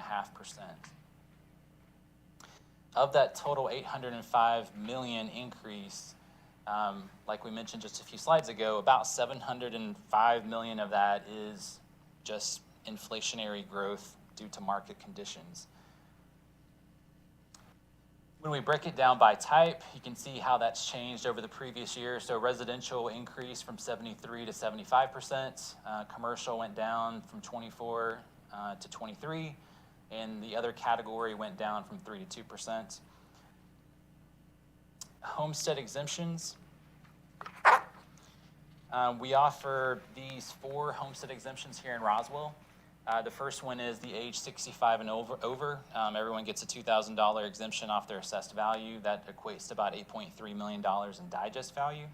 Of that total $805 million increase, like we mentioned just a few slides ago, about $705 million of that is just inflationary growth due to market conditions. When we break it down by type, you can see how that's changed over the previous year. So residential increased from 73 to 75%. Commercial went down from 24 to 23. And the other category went down from 3 to 2%. Homestead exemptions. We offer these 4 homestead exemptions here in Roswell. The first one is the age 65 and over. Everyone gets a $2,000 exemption off their assessed value. That equates to about $8.3 million in digest value.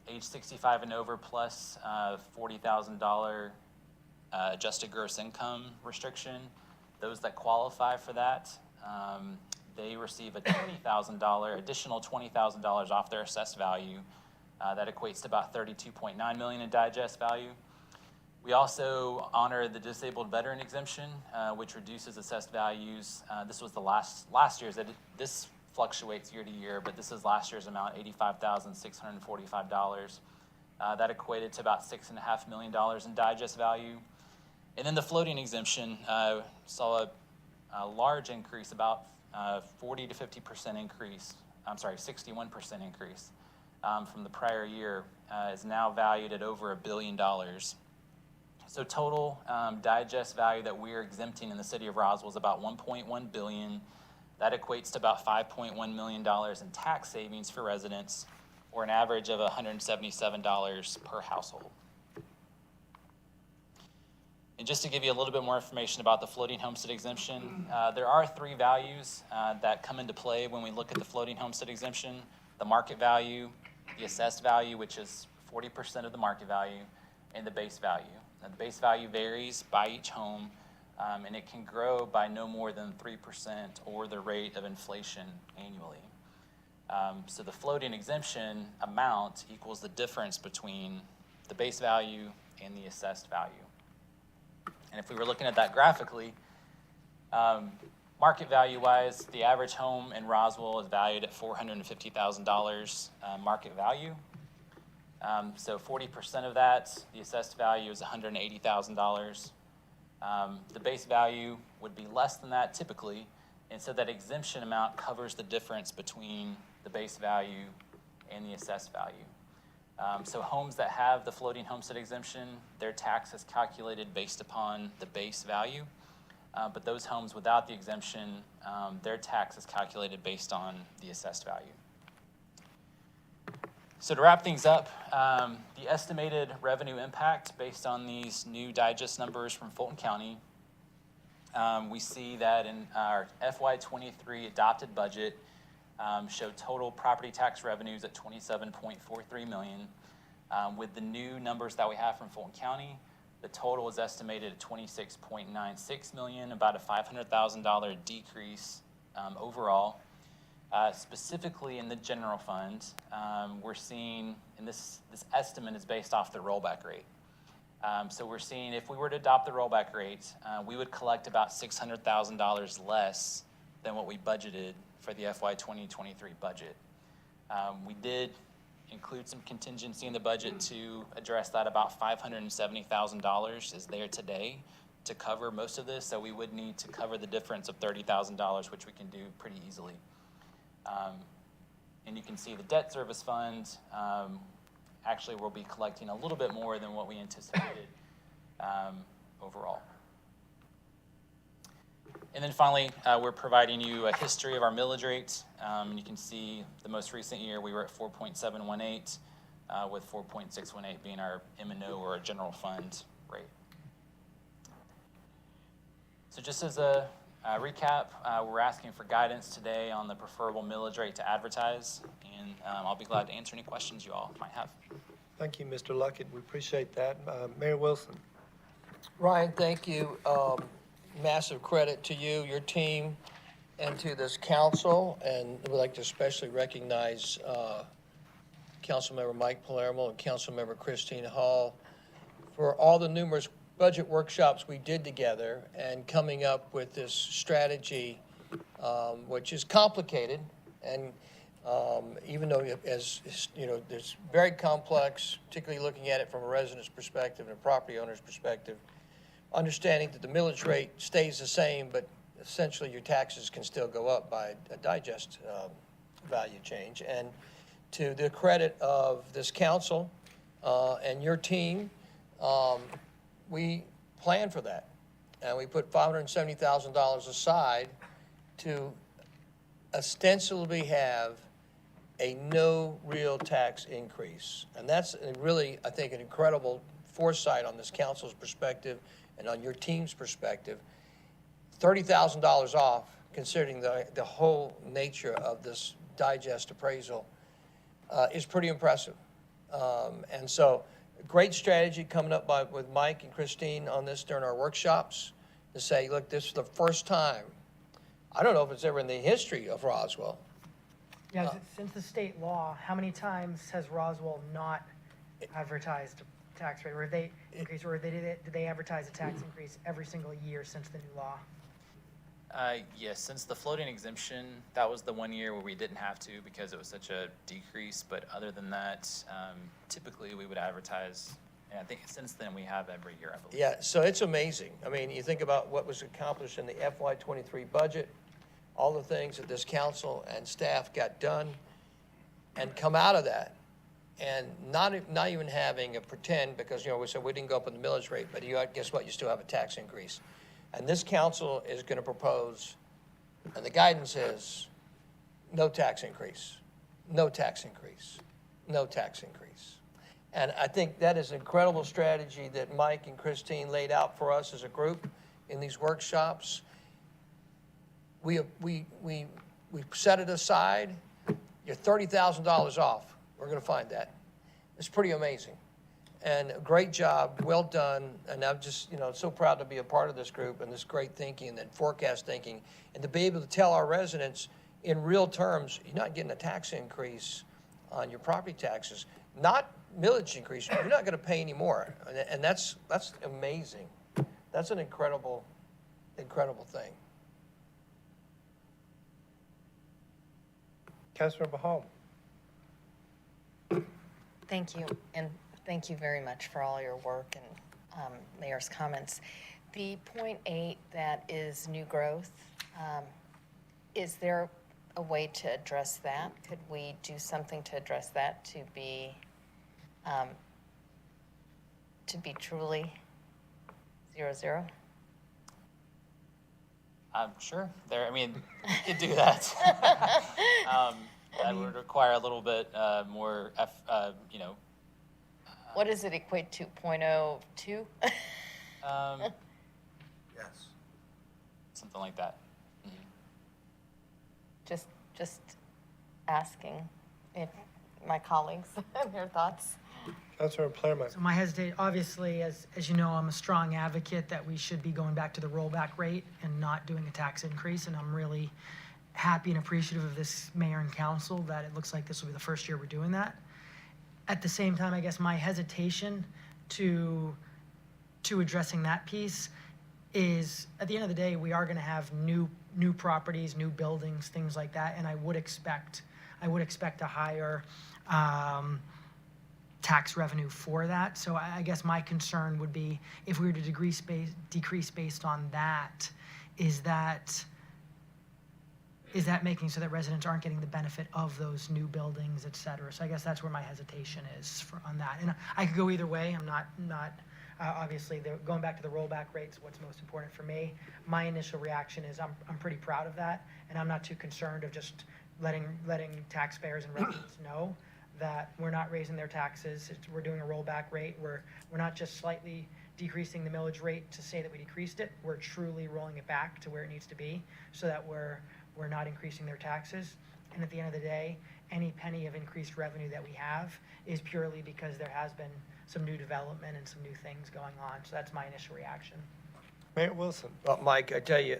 Age 65 and over plus $40,000 adjusted gross income restriction. Those that qualify for that, they receive a additional $20,000 off their assessed value. That equates to about $32.9 million in digest value. We also honor the disabled veteran exemption, which reduces assessed values. This was the last year's. This fluctuates year to year, but this is last year's amount, $85,645. That equated to about $6.5 million in digest value. And then the floating exemption saw a large increase, about 40 to 50% increase. 61% increase from the prior year. Is now valued at over $1 billion. So total digest value that we're exempting in the city of Roswell is about $1.1 billion. That equates to about $5.1 million in tax savings for residents, or an average of $177 per household. And just to give you a little bit more information about the floating homestead exemption, there are 3 values that come into play when we look at the floating homestead exemption: the market value, the assessed value, which is 40% of the market value, and the base value. Now, the base value varies by each home, and it can grow by no more than 3% or the rate of inflation annually. So the floating exemption amount equals the difference between the base value and the assessed value. And if we were looking at that graphically, market value-wise, the average home in Roswell is valued at $450,000 market value. So 40% of that, the assessed value is $180,000. The base value would be less than that typically, and so that exemption amount covers the difference between the base value and the assessed value. So homes that have the floating homestead exemption, their tax is calculated based upon the base value. But those homes without the exemption, their tax is calculated based on the assessed value. So to wrap things up, the estimated revenue impact based on these new digest numbers from Fulton County, we see that in our FY23 adopted budget showed total property tax revenues at $27.43 million. With the new numbers that we have from Fulton County, the total is estimated at $26.96 million, about a $500,000 decrease overall. Specifically in the general fund, we're seeing, and this estimate is based off the rollback rate. So we're seeing if we were to adopt the rollback rate, we would collect about $600,000 less than what we budgeted for the FY 2023 budget. We did include some contingency in the budget to address that. About $570,000 is there today to cover most of this, so we would need to cover the difference of $30,000, which we can do pretty easily. And you can see the debt service fund actually will be collecting a little bit more than what we anticipated overall. And then finally, we're providing you a history of our millage rate. You can see the most recent year we were at 4.718, with 4.618 being our M&O or our general fund rate. So just as a recap, we're asking for guidance today on the preferable millage rate to advertise, and I'll be glad to answer any questions you all might have. Thank you, Mr. Luckett. We appreciate that. Mayor Wilson. Ryan, thank you. Massive credit to you, your team, and to this council. And we'd like to especially recognize Councilmember Mike Palermo and Councilmember Christine Hall for all the numerous budget workshops we did together and coming up with this strategy, which is complicated. And even though, as you know, it's very complex, particularly looking at it from a resident's perspective and a property owner's perspective, understanding that the millage rate stays the same, but essentially your taxes can still go up by a digest value change. And to the credit of this council and your team, we planned for that. And we put $570,000 aside to ostensibly have a no real tax increase. And that's really, I think, an incredible foresight on this council's perspective and on your team's perspective. $30,000 off, considering the whole nature of this digest appraisal, is pretty impressive. And so, great strategy coming up with Mike and Christine on this during our workshops to say, look, this is the first time. I don't know if it's ever in the history of Roswell. Yeah, since the state law, how many times has Roswell not advertised a tax rate? Or they increase, or did they advertise a tax increase every single year since the new law? Yes, since the floating exemption, that was the 1 year where we didn't have to because it was such a decrease. But other than that, typically we would advertise, and I think since then we have every year, I believe. Yeah, so it's amazing. I mean, you think about what was accomplished in the FY23 budget, all the things that this council and staff got done and come out of that, and not even having a pretend, because, you know, we said we didn't go up on the millage rate, but guess what? You still have a tax increase. And this council is going to propose, and the guidance is no tax increase, no tax increase, no tax increase. And I think that is an incredible strategy that Mike and Christine laid out for us as a group in these workshops. We set it aside. You're $30,000 off. We're going to find that. It's pretty amazing. And a great job, well done, and I'm just, you know, so proud to be a part of this group and this great thinking and forecast thinking, and to be able to tell our residents in real terms, you're not getting a tax increase on your property taxes, not millage increase, you're not going to pay any more, and that's amazing. That's an incredible thing. Councilmember Hall. Thank you, and thank you very much for all your work and Mayor's comments. The 0.8 that is new growth, is there a way to address that? Could we do something to address that to be truly 0-0? Sure. I mean, we could do that. That would require a little bit more, you know. What does it equate to, 0.02? Yes. Something like that. Mm-hmm. Just asking if my colleagues have their thoughts. Councilmember Palermo. So my hesitation, obviously, as you know, I'm a strong advocate that we should be going back to the rollback rate and not doing a tax increase, and I'm really happy and appreciative of this mayor and council that it looks like this will be the first year we're doing that. At the same time, I guess my hesitation to addressing that piece is, at the end of the day, we are going to have new properties, new buildings, things like that, and I would expect a higher tax revenue for that. So I guess my concern would be, if we were to decrease based on that, is that making so that residents aren't getting the benefit of those new buildings, et cetera? So I guess that's where my hesitation is on that. And I could go either way. I'm not obviously, going back to the rollback rates, what's most important for me. My initial reaction is I'm pretty proud of that, and I'm not too concerned of just letting taxpayers and residents know that we're not raising their taxes. We're doing a rollback rate. We're not just slightly decreasing the millage rate to say that we decreased it. We're truly rolling it back to where it needs to be, so that we're not increasing their taxes. And at the end of the day, any penny of increased revenue that we have is purely because there has been some new development and some new things going on. So that's my initial reaction. Mayor Wilson. Mike, I tell you,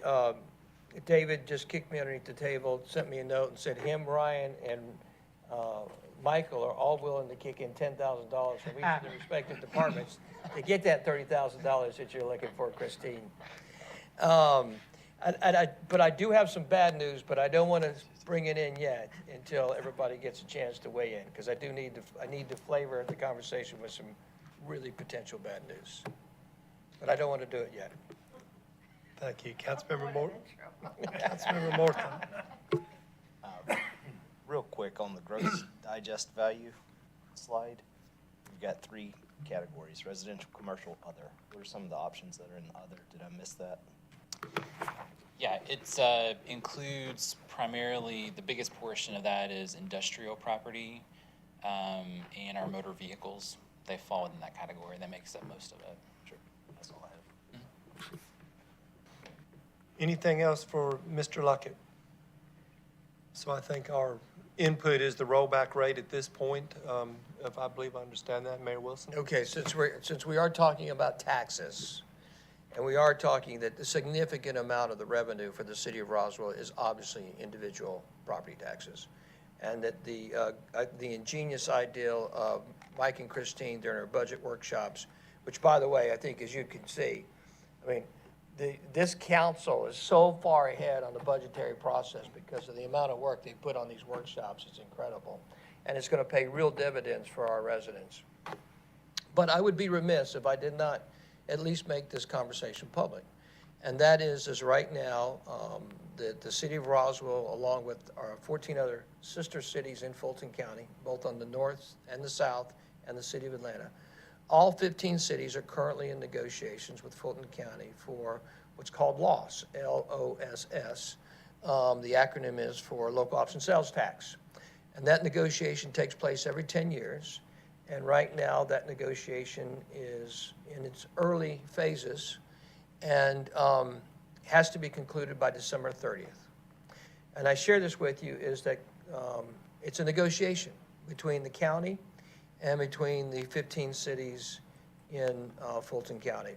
David just kicked me underneath the table, sent me a note and said him, Ryan, and Michael are all willing to kick in $10,000 from each of the respective departments to get that $30,000 that you're looking for, Christine. But I do have some bad news, but I don't want to bring it in yet until everybody gets a chance to weigh in, because I need to flavor the conversation with some really potential bad news. But I don't want to do it yet. Thank you. Councilmember Morton. Councilmember Morton. Real quick on the gross digest value slide, we've got 3 categories: residential, commercial, other. What are some of the options that are in other? Did I miss that? Yeah, it includes primarily, the biggest portion of that is industrial property and our motor vehicles. They fall within that category. That makes up most of it. Sure. That's all I have. Anything else for Mr. Luckett? So I think our input is the rollback rate at this point, if I believe I understand that, Mayor Wilson? Okay, since we are talking about taxes, and we are talking that the significant amount of the revenue for the city of Roswell is obviously individual property taxes, and that the ingenious idea of Mike and Christine during our budget workshops, which, by the way, I think, as you can see, I mean, this council is so far ahead on the budgetary process because of the amount of work they put on these workshops. It's incredible, and it's going to pay real dividends for our residents. But I would be remiss if I did not at least make this conversation public. And that is right now, the city of Roswell, along with our 14 other sister cities in Fulton County, both on the north and the south, and the city of Atlanta, all 15 cities are currently in negotiations with Fulton County for what's called LOSS, L-O-S-S. The acronym is for Local Option Sales Tax. And that negotiation takes place every 10 years. And right now, that negotiation is in its early phases and has to be concluded by December 30th. And I share this with you is that it's a negotiation between the county and between the 15 cities in Fulton County.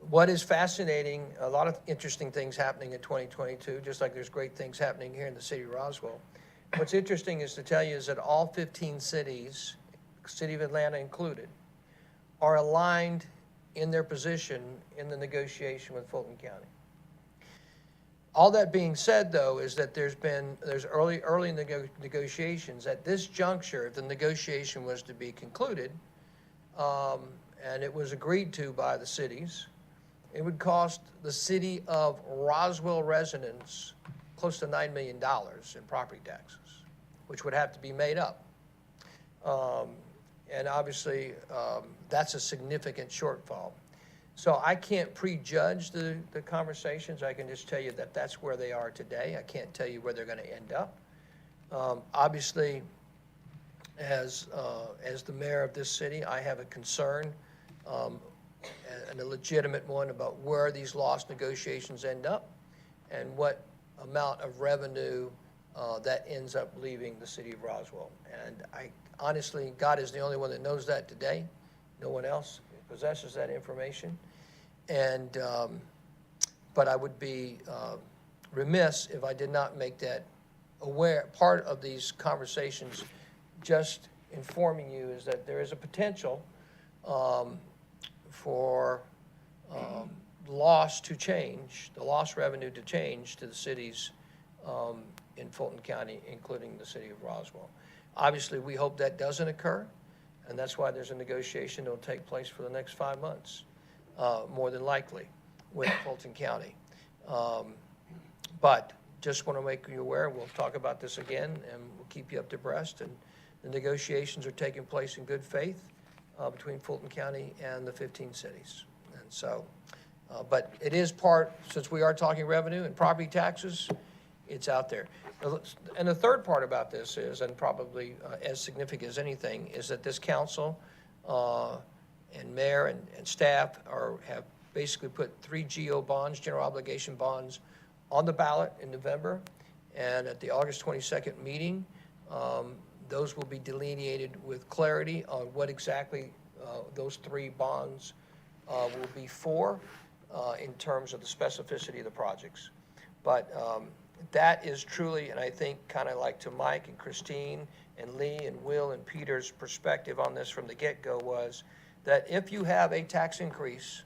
What is fascinating, a lot of interesting things happening in 2022, just like there's great things happening here in the city of Roswell. What's interesting is to tell you is that all 15 cities, city of Atlanta included, are aligned in their position in the negotiation with Fulton County. All that being said, though, is that there's early negotiations. At this juncture, if the negotiation was to be concluded, and it was agreed to by the cities, it would cost the city of Roswell residents close to $9 million in property taxes, which would have to be made up. And obviously, that's a significant shortfall. So I can't prejudge the conversations. I can just tell you that that's where they are today. I can't tell you where they're going to end up. Obviously, as the mayor of this city, I have a concern, and a legitimate one, about where these lost negotiations end up and what amount of revenue that ends up leaving the city of Roswell. And honestly, God is the only one that knows that today. No one else possesses that information. And but I would be remiss if I did not make that aware, part of these conversations, just informing you is that there is a potential for loss to change, the lost revenue to change to the cities in Fulton County, including the city of Roswell. Obviously, we hope that doesn't occur, and that's why there's a negotiation that will take place for the next 5 months, more than likely, with Fulton County. But just want to make you aware, we'll talk about this again, and we'll keep you up to abreast. And the negotiations are taking place in good faith between Fulton County and the 15 cities. And so, but it is part, since we are talking revenue and property taxes, it's out there. And the third part about this is, and probably as significant as anything, is that this council and mayor and staff have basically put 3 GO bonds, general obligation bonds, on the ballot in November. And at the August 22nd meeting, those will be delineated with clarity on what exactly those 3 bonds will be for in terms of the specificity of the projects. But that is truly, and I think kind of like to Mike and Christine and Lee and Will and Peter's perspective on this from the get-go was that if you have a tax increase,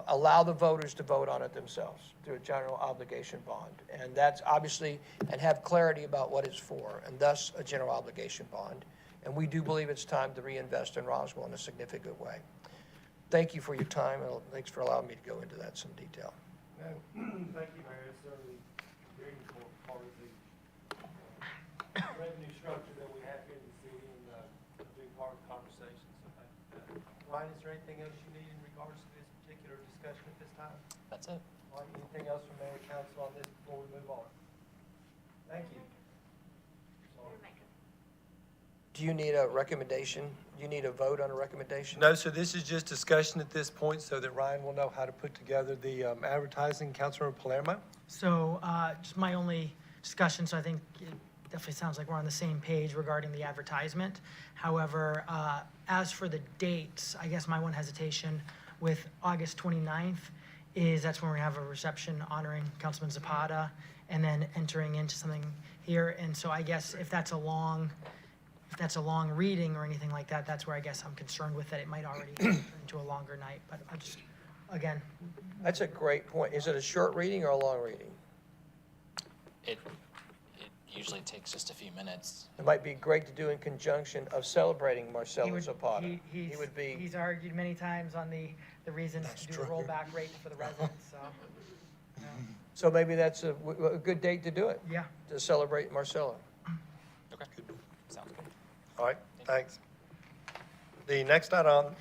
allow the voters to vote on it themselves through a general obligation bond. And that's obviously, and have clarity about what it's for, and thus a general obligation bond. And we do believe it's time to reinvest in Roswell in a significant way. Thank you for your time, and thanks for allowing me to go into that in some detail. Thank you, Mayor. It's certainly very important part of the revenue structure that we have here in the city, and a big part of the conversation, so thank you for that. Ryan, is there anything else you need in regards to this particular discussion at this time? That's it. All right, anything else from Mayor and Council on this before we move on? Thank you. Do you need a recommendation? Do you need a vote on a recommendation? No, so this is just discussion at this point so that Ryan will know how to put together the advertising. Councilmember Palermo? So just my only discussion, so I think it definitely sounds like we're on the same page regarding the advertisement. However, as for the dates, I guess my one hesitation with August 29th is that's when we're gonna have a reception honoring Councilman Zapata and then entering into something here. And so I guess if that's a long reading or anything like that, that's where I guess I'm concerned with that. It might already turn into a longer night, but I just, again. That's a great point. Is it a short reading or a long reading? It usually takes just a few minutes. It might be great to do in conjunction of celebrating Marcelo Zapata. He's would be. He's argued many times on the reasons to do the rollback rate for the residents, so. you know. So maybe that's a good date to do it. Yeah. To celebrate Marcelo. Okay. Sounds good. All right, thanks. The next item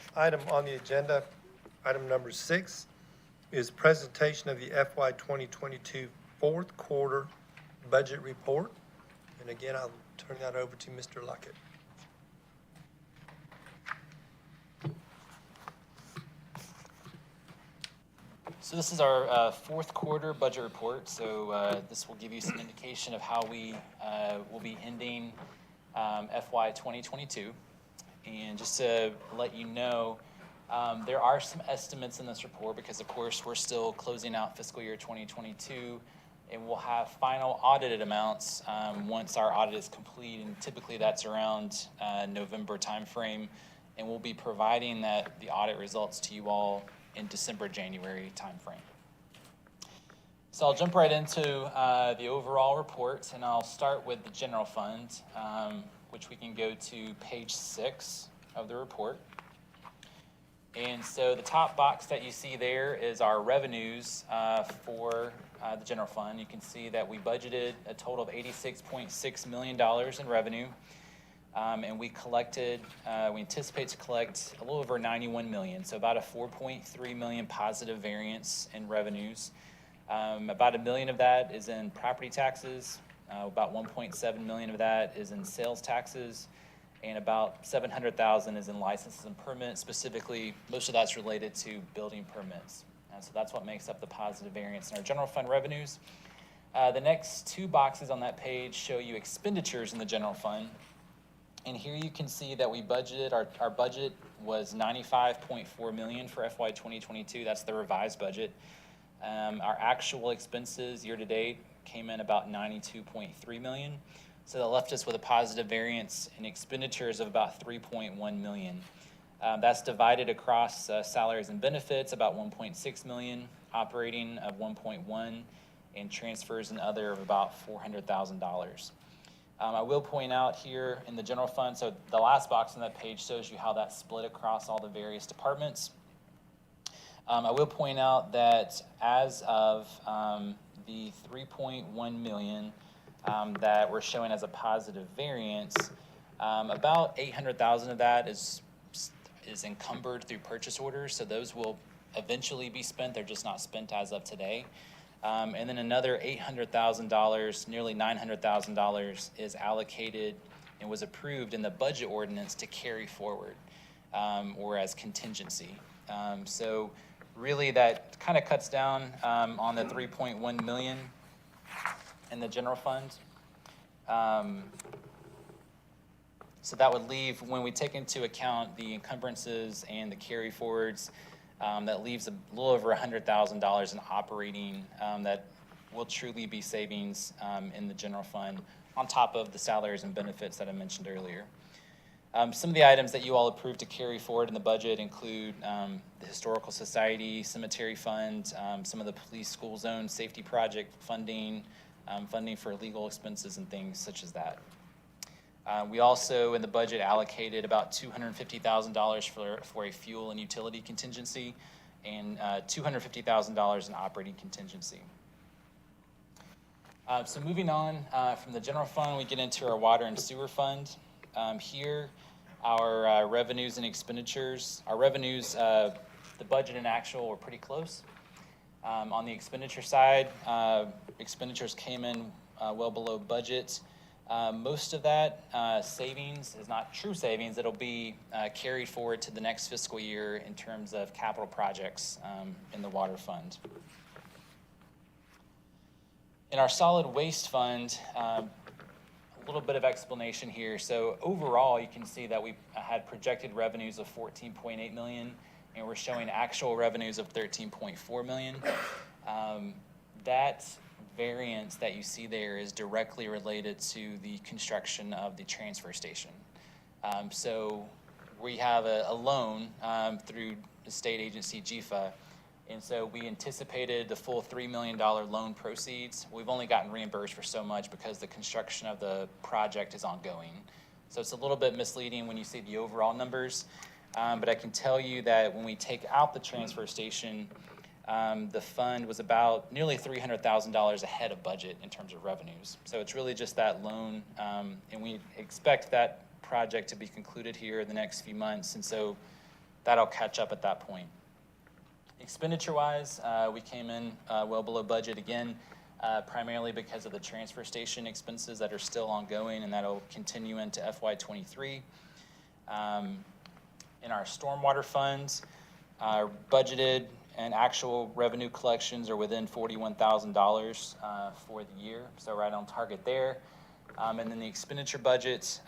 on the agenda, item number 6, is presentation of the FY 2022 fourth quarter budget report. And again, I'll turn that over to Mr. Luckett. So this is our fourth quarter budget report. So this will give you some indication of how we will be ending FY 2022. And just to let you know, there are some estimates in this report because, of course, we're still closing out fiscal year 2022, and we'll have final audited amounts once our audit is complete, and typically that's around November timeframe, and we'll be providing the audit results to you all in December, January timeframe. So I'll jump right into the overall report, and I'll start with the general fund, which we can go to page 6 of the report. And so the top box that you see there is our revenues for the general fund. You can see that we budgeted a total of $86.6 million in revenue, and we anticipate to collect a little over 91 million, so about a 4.3 million positive variance in revenues. About $1 million of that is in property taxes, about 1.7 million of that is in sales taxes, and about 700,000 is in licenses and permits. Specifically, most of that's related to building permits. So that's what makes up the positive variance in our general fund revenues. The next 2 boxes on that page show you expenditures in the general fund. And here you can see that we budgeted, our budget was $95.4 million for FY 2022. That's the revised budget. Our actual expenses year-to-date came in about $92.3 million. So that left us with a positive variance in expenditures of about $3.1 million. That's divided across salaries and benefits, about $1.6 million, operating of $1.1, and transfers and other of about $400,000. I will point out here in the general fund, so the last box on that page shows you how that's split across all the various departments. I will point out that as of the $3.1 million that we're showing as a positive variance, about $800,000 of that is encumbered through purchase orders, so those will eventually be spent. They're just not spent as of today. And then another $800,000, nearly $900,000, is allocated and was approved in the budget ordinance to carry forward or as contingency. So really that kind of cuts down on the $3.1 million in the general fund. So that would leave, when we take into account the encumbrances and the carry forwards, that leaves a little over $100,000 in operating that will truly be savings in the general fund on top of the salaries and benefits that I mentioned earlier. Some of the items that you all approved to carry forward in the budget include the Historical Society, Cemetery Fund, some of the police school zone safety project funding, funding for legal expenses and things such as that. We also, in the budget, allocated about $250,000 for a fuel and utility contingency and $250,000 in operating contingency. So moving on from the general fund, we get into our water and sewer fund. Here, our revenues and expenditures. Our revenues, the budget and actual were pretty close. On the expenditure side, expenditures came in well below budget. Most of that savings is not true savings. It'll be carried forward to the next fiscal year in terms of capital projects in the water fund. In our solid waste fund, a little bit of explanation here. So overall, you can see that we had projected revenues of $14.8 million, and we're showing actual revenues of $13.4 million. That variance that you see there is directly related to the construction of the transfer station. So we have a loan through the state agency GFA, and so we anticipated the full $3 million loan proceeds. We've only gotten reimbursed for so much because the construction of the project is ongoing. So it's a little bit misleading when you see the overall numbers, but I can tell you that when we take out the transfer station, the fund was about nearly $300,000 ahead of budget in terms of revenues. So it's really just that loan, and we expect that project to be concluded here in the next few months, and so that'll catch up at that point. Expenditure-wise, we came in well below budget again, primarily because of the transfer station expenses that are still ongoing, and that'll continue into FY23. In our stormwater funds, our budgeted and actual revenue collections are within $41,000 for the year, so right on target there. And then the expenditure budget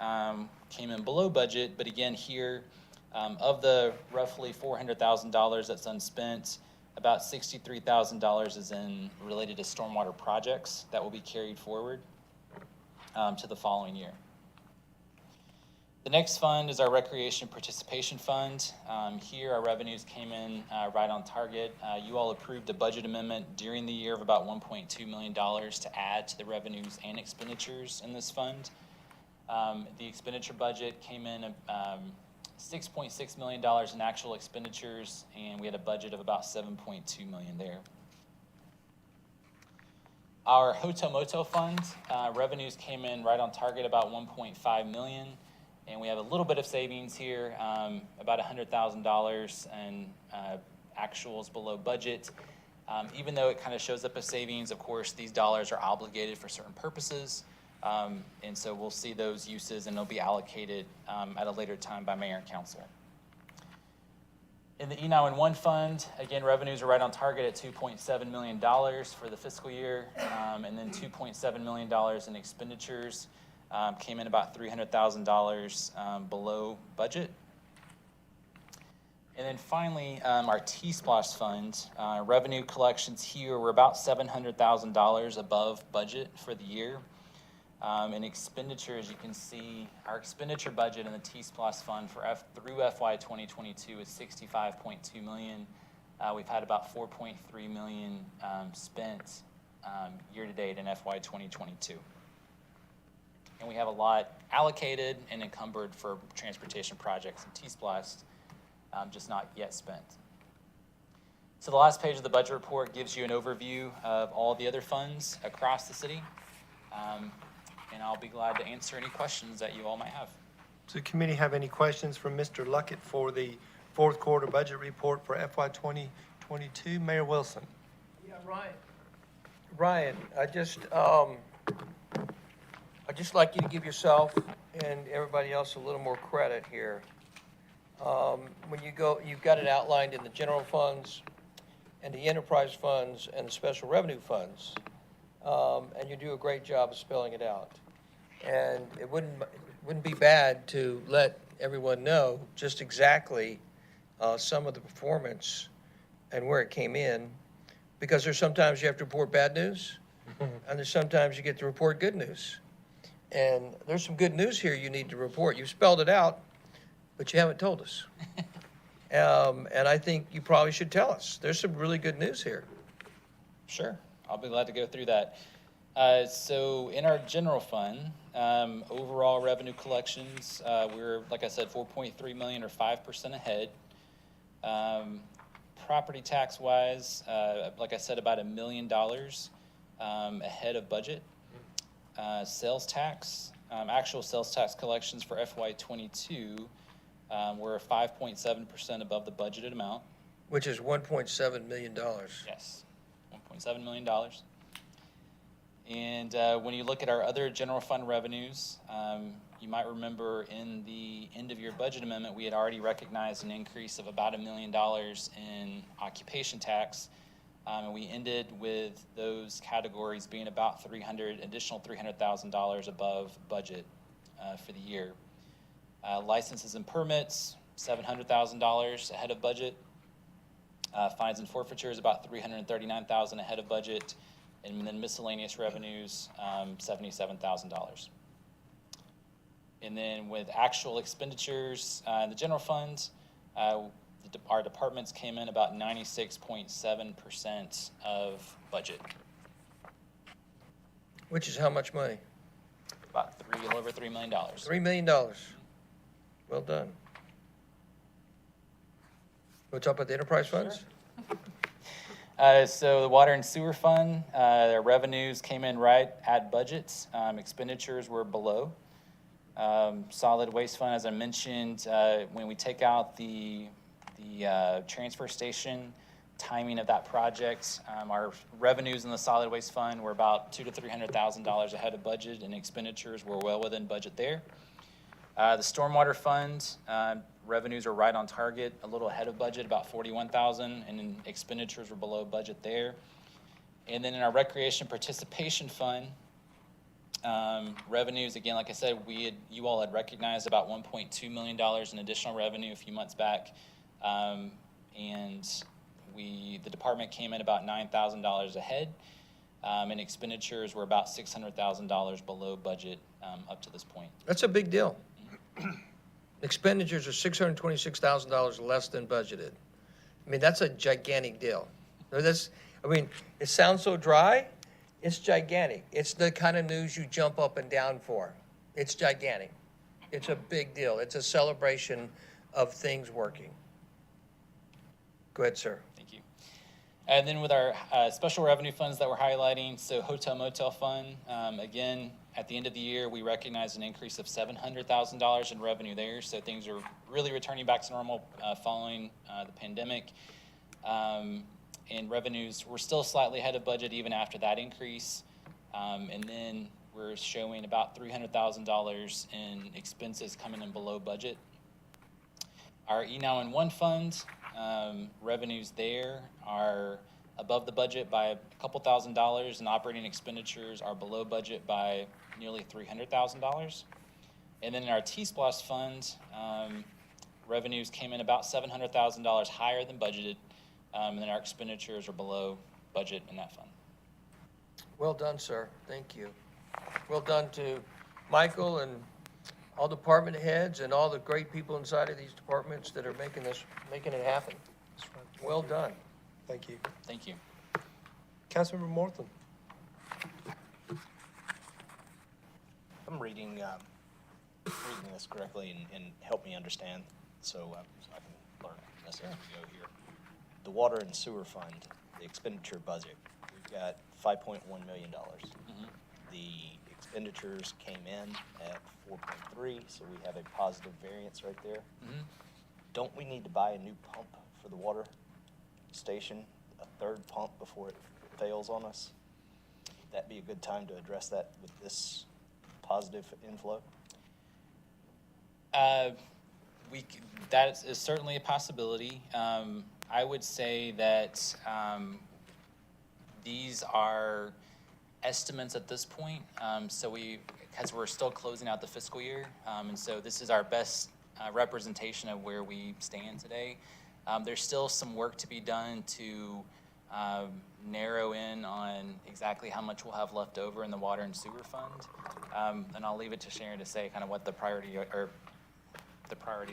came in below budget, but again here, of the roughly $400,000 that's unspent, about $63,000 is related to stormwater projects that will be carried forward to the following year. The next fund is our Recreation Participation Fund. Here, our revenues came in right on target. You all approved a budget amendment during the year of about $1.2 million to add to the revenues and expenditures in this fund. The expenditure budget came in $6.6 million in actual expenditures, and we had a budget of about $7.2 million there. Our Hotomoto Fund, revenues came in right on target, about $1.5 million. And we have a little bit of savings here, about $100,000 and actuals below budget. Even though it kind of shows up as savings, of course, these dollars are obligated for certain purposes. And so we'll see those uses, and they'll be allocated at a later time by Mayor and Council. In the E911 fund, again, revenues are right on target at $2.7 million for the fiscal year, and then $2.7 million in expenditures. Came in about $300,000 below budget. And then finally, our T-Splosh fund, revenue collections here were about $700,000 above budget for the year. And expenditures, you can see our expenditure budget in the T-Splosh fund through FY 2022 is $65.2 million. We've had about $4.3 million spent year-to-date in FY 2022. And we have a lot allocated and encumbered for transportation projects in T-Splosh, just not yet spent. So the last page of the budget report gives you an overview of all the other funds across the city. And I'll be glad to answer any questions that you all might have. Does the committee have any questions from Mr. Luckett for the fourth quarter budget report for FY 2022? Mayor Wilson. Yeah, Ryan, I'd just like you to give yourself and everybody else a little more credit here. When you go, you've got it outlined in the general funds and the enterprise funds and the special revenue funds. And you do a great job of spelling it out. And it wouldn't be bad to let everyone know just exactly some of the performance and where it came in, because there's sometimes you have to report bad news, and there's sometimes you get to report good news. And there's some good news here you need to report. You've spelled it out, but you haven't told us. And I think you probably should tell us. There's some really good news here. Sure, I'll be glad to go through that. So in our general fund, overall revenue collections, we're, like I said, 4.3 million or 5% ahead. Property tax wise, like I said, about $1 million ahead of budget. Sales tax, actual sales tax collections for FY 22 were 5.7% above the budgeted amount. Which is $1.7 million. Yes, $1.7 million. And when you look at our other general fund revenues, you might remember in the end of year budget amendment, we had already recognized an increase of about $1 million in occupation tax. And we ended with those categories being about additional $300,000 above budget for the year. Licenses and permits, $700,000 ahead of budget. Fines and forfeitures, about $339,000 ahead of budget. And then miscellaneous revenues, $77,000. And then with actual expenditures in the general fund, our departments came in about 96.7% of budget. Which is how much money? About a little over $3 million. $3 million. Well done. What's up with the enterprise funds? So the water and sewer fund, their revenues came in right at budgets. Expenditures were below. Solid waste fund, as I mentioned, when we take out the transfer station timing of that project, our revenues in the solid waste fund were about $200,000 to $300,000 ahead of budget, and expenditures were well within budget there. The stormwater fund, revenues are right on target, a little ahead of budget, about $41,000, and then expenditures were below budget there. And then in our recreation participation fund, revenues, again, like I said, you all had recognized about $1.2 million in additional revenue a few months back, and the department came in about $9,000 ahead, and expenditures were about $600,000 below budget up to this point. That's a big deal. Expenditures are $626,000 less than budgeted. I mean, that's a gigantic deal. It sounds so dry. It's gigantic. It's the kind of news you jump up and down for. It's gigantic. It's a big deal. It's a celebration of things working. Go ahead, sir. Thank you. And then with our special revenue funds that we're highlighting, so hotel motel fund, again, at the end of the year, we recognized an increase of $700,000 in revenue there. So things are really returning back to normal following the pandemic. And revenues were still slightly ahead of budget even after that increase. And then we're showing about $300,000 in expenses coming in below budget. Our E911 fund, revenues there are above the budget by a couple $1,000s, and operating expenditures are below budget by nearly $300,000. And then in our T-Splosh fund, revenues came in about $700,000 higher than budgeted, and then our expenditures are below budget in that fund. Well done, sir. Thank you. Well done to Michael and all department heads and all the great people inside of these departments that are making it happen. That's right. Well done. Thank you. Thank you. Councilmember Morton. I'm reading this correctly and help me understand so I can learn as we go here. The water and sewer fund, the expenditure budget, we've got $5.1 million. Mhm. The expenditures came in at 4.3, so we have a positive variance right there. Mhm. Don't we need to buy a new pump for the water station, a third pump before it fails on us? Would that be a good time to address that with this positive inflow? That is certainly a possibility. I would say that these are estimates at this point. Because we're still closing out the fiscal year, and so this is our best representation of where we stand today. There's still some work to be done to narrow in on exactly how much we'll have left over in the water and sewer fund. And I'll leave it to Sharon to say kind of what the priorities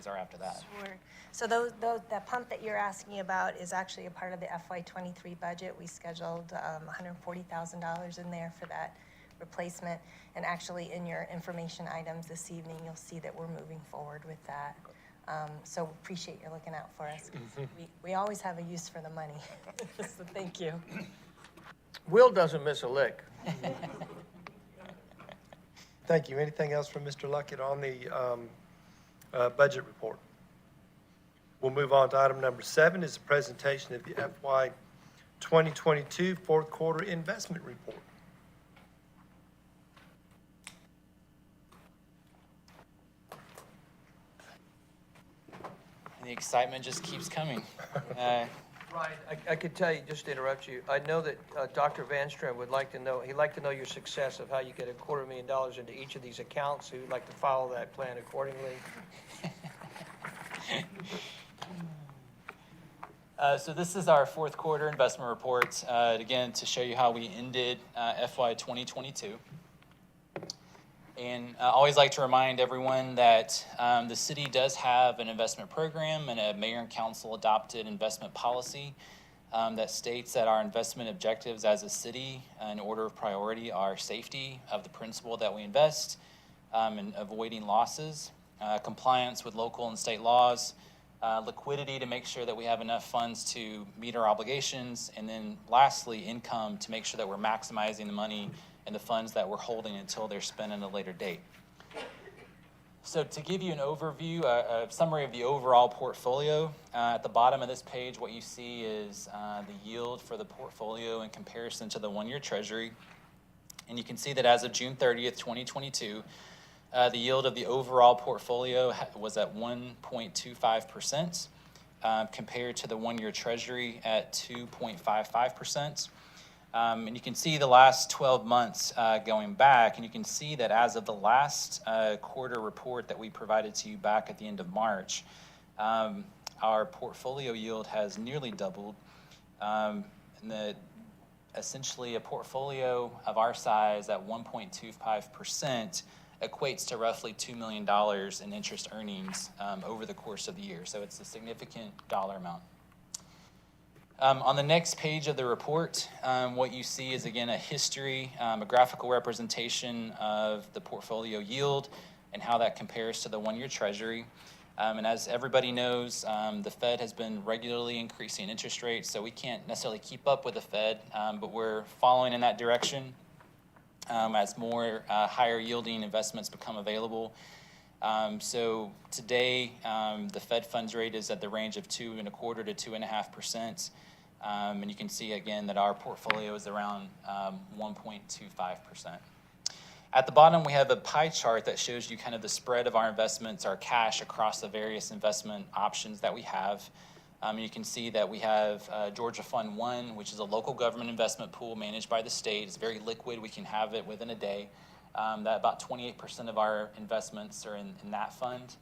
are after that. Sure. So that pump that you're asking about is actually a part of the FY23 budget. We scheduled $140,000 in there for that replacement. And actually in your information items this evening, you'll see that we're moving forward with that. So appreciate you looking out for us. We always have a use for the money. So thank you. Will doesn't miss a lick. Thank you. Anything else from Mr. Luckett on the budget report? We'll move on to item number 7 is a presentation of the FY 2022 fourth quarter investment report. The excitement just keeps coming. Ryan, I could tell you, just to interrupt you, I know that Dr. Vanstrom would like to know, he'd like to know your success of how you get $250,000 into each of these accounts. So he'd like to follow that plan accordingly. So this is our fourth quarter investment report, again, to show you how we ended FY 2022. And I always like to remind everyone that the city does have an investment program and a mayor and council adopted investment policy that states that our investment objectives as a city in order of priority are safety of the principal that we invest and avoiding losses, compliance with local and state laws, liquidity to make sure that we have enough funds to meet our obligations, and then lastly, income to make sure that we're maximizing the money and the funds that we're holding until they're spent at a later date. So to give you an overview, a summary of the overall portfolio, at the bottom of this page, what you see is the yield for the portfolio in comparison to the one-year treasury. And you can see that as of June 30th, 2022, the yield of the overall portfolio was at 1.25%, compared to the one-year treasury at 2.55%. And you can see the last 12 months going back, and you can see that as of the last quarter report that we provided to you back at the end of March, our portfolio yield has nearly doubled. Essentially, a portfolio of our size at 1.25% equates to roughly $2 million in interest earnings over the course of the year. So it's a significant dollar amount. On the next page of the report, what you see is, again, a history, a graphical representation of the portfolio yield and how that compares to the one-year treasury. And as everybody knows, the Fed has been regularly increasing interest rates, so we can't necessarily keep up with the Fed, but we're following in that direction as more higher yielding investments become available. So today, the Fed funds rate is at the range of 2.25% to 2.5%. And you can see again that our portfolio is around 1.25%. At the bottom, we have a pie chart that shows you kind of the spread of our investments, our cash across the various investment options that we have. You can see that we have Georgia Fund 1, which is a local government investment pool managed by the state. It's very liquid. We can have it within a day. That about 28% of our investments are in that fund.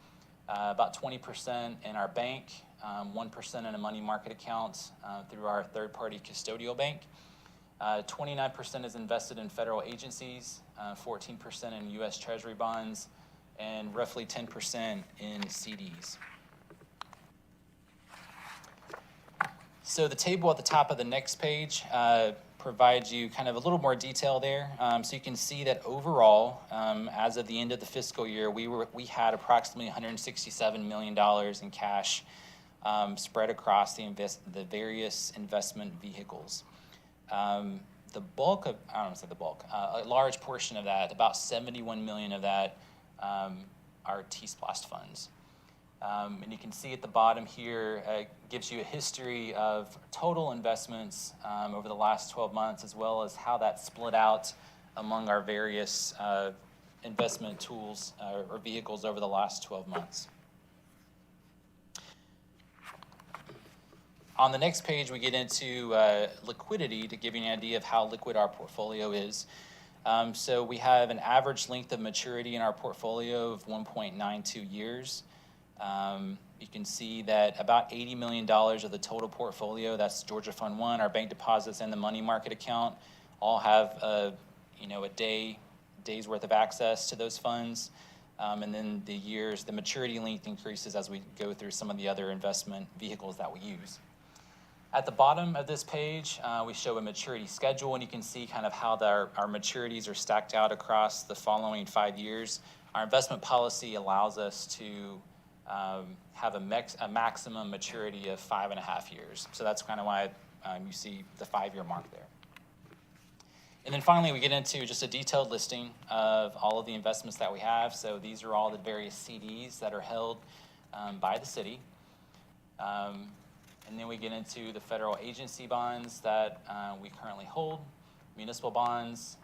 about 20% in our bank, 1% in a money market account through our third-party custodial bank. 29% is invested in federal agencies, 14% in U.S. Treasury bonds, and roughly 10% in CDs. So the table at the top of the next page provides you kind of a little more detail there. So you can see that overall, as of the end of the fiscal year, we had approximately $167 million in cash spread across the various investment vehicles. The bulk of, I don't want to say the bulk, a large portion of that, about $71 million of that, are T-SPLOST funds. And you can see at the bottom here, gives you a history of total investments over the last 12 months, as well as how that's split out among our various investment tools or vehicles over the last 12 months. On the next page, we get into liquidity to give you an idea of how liquid our portfolio is. So we have an average length of maturity in our portfolio of 1.92 years. You can see that about $80 million of the total portfolio, that's Georgia Fund 1, our bank deposits, and the money market account, all have a day's worth of access to those funds. And then the maturity length increases as we go through some of the other investment vehicles that we use. At the bottom of this page, we show a maturity schedule, and you can see kind of how our maturities are stacked out across the following 5 years. Our investment policy allows us to have a maximum maturity of 5.5 years. So that's kind of why you see the 5-year mark there. And then finally, we get into just a detailed listing of all of the investments that we have. So these are all the various CDs that are held by the city. And then we get into the federal agency bonds that we currently hold, municipal bonds,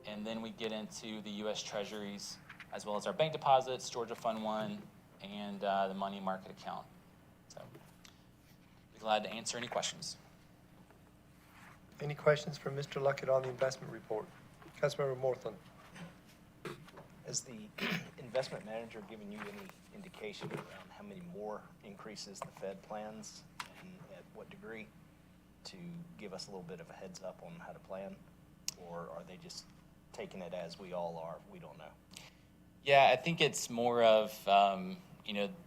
and then we get into the U.S. Treasuries, as well as our bank deposits, Georgia Fund 1, and the money market account. So be glad to answer any questions. Any questions for Mr. Luckett on the investment report? Councilmember Morthland. Has the investment manager given you any indication around how many more increases the Fed plans and at what degree to give us a little bit of a heads up on how to plan? Or are they just taking it as we all are? We don't know. Yeah, I think it's more of,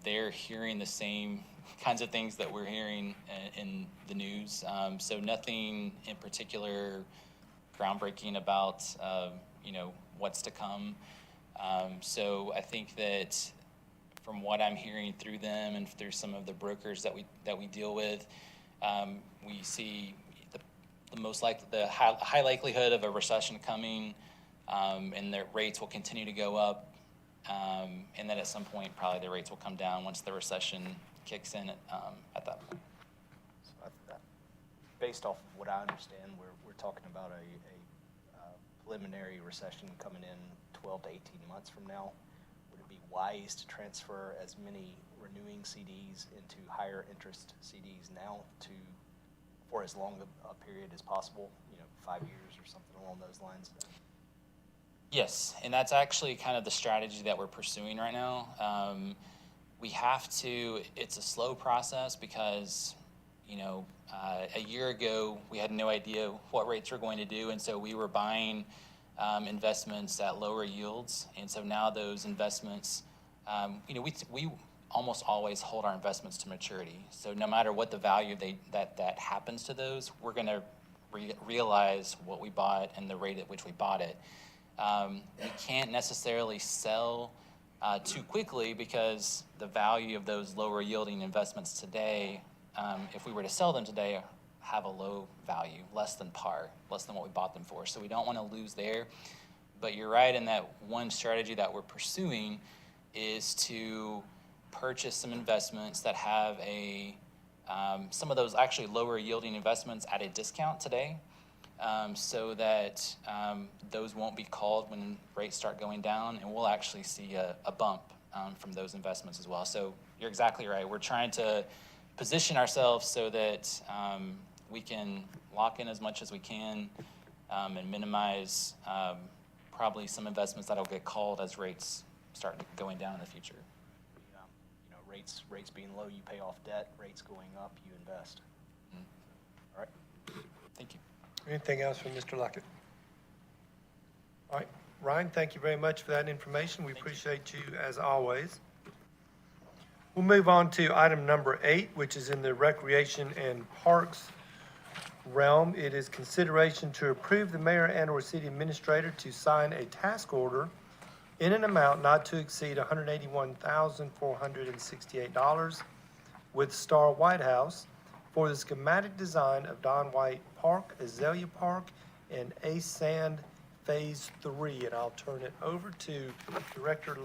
they're hearing the same kinds of things that we're hearing in the news. So nothing in particular groundbreaking about, what's to come. So I think that from what I'm hearing through them and through some of the brokers that we deal with, we see the high likelihood of a recession coming, and the rates will continue to go up, and then at some point probably the rates will come down once the recession kicks in at that point. So based off of what I understand, we're talking about a preliminary recession coming in 12 to 18 months from now. Would it be wise to transfer as many renewing CDs into higher interest CDs now for as long a period as possible, 5 years or something along those lines? Yes, and that's actually kind of the strategy that we're pursuing right now. It's a slow process because, a year ago we had no idea what rates were going to do, and so we were buying investments at lower yields. And so now those investments, we almost always hold our investments to maturity. So no matter what the value that happens to those, we're going to realize what we bought and the rate at which we bought it. We can't necessarily sell too quickly because the value of those lower yielding investments today, if we were to sell them today, have a low value, less than par, less than what we bought them for. So we don't want to lose there. But you're right in that one strategy that we're pursuing is to purchase some investments that have some of those actually lower yielding investments at a discount today, so that those won't be called when rates start going down, and we'll actually see a bump from those investments as well. So you're exactly right. We're trying to position ourselves so that we can lock in as much as we can and minimize probably some investments that'll get called as rates start going down in the future. Rates being low, you pay off debt. Rates going up, you invest. All right. Thank you. Anything else from Mr. Luckett? All right, Ryan, thank you very much for that information. We appreciate you as always. We'll move on to item number 8, which is in the Recreation and Parks realm. It is consideration to approve the mayor and/or city administrator to sign a task order in an amount not to exceed $181,468 with Star White House for the schematic design of Don White Park, Azalea Park, and Ace Sand Phase 3. And I'll turn it over to Director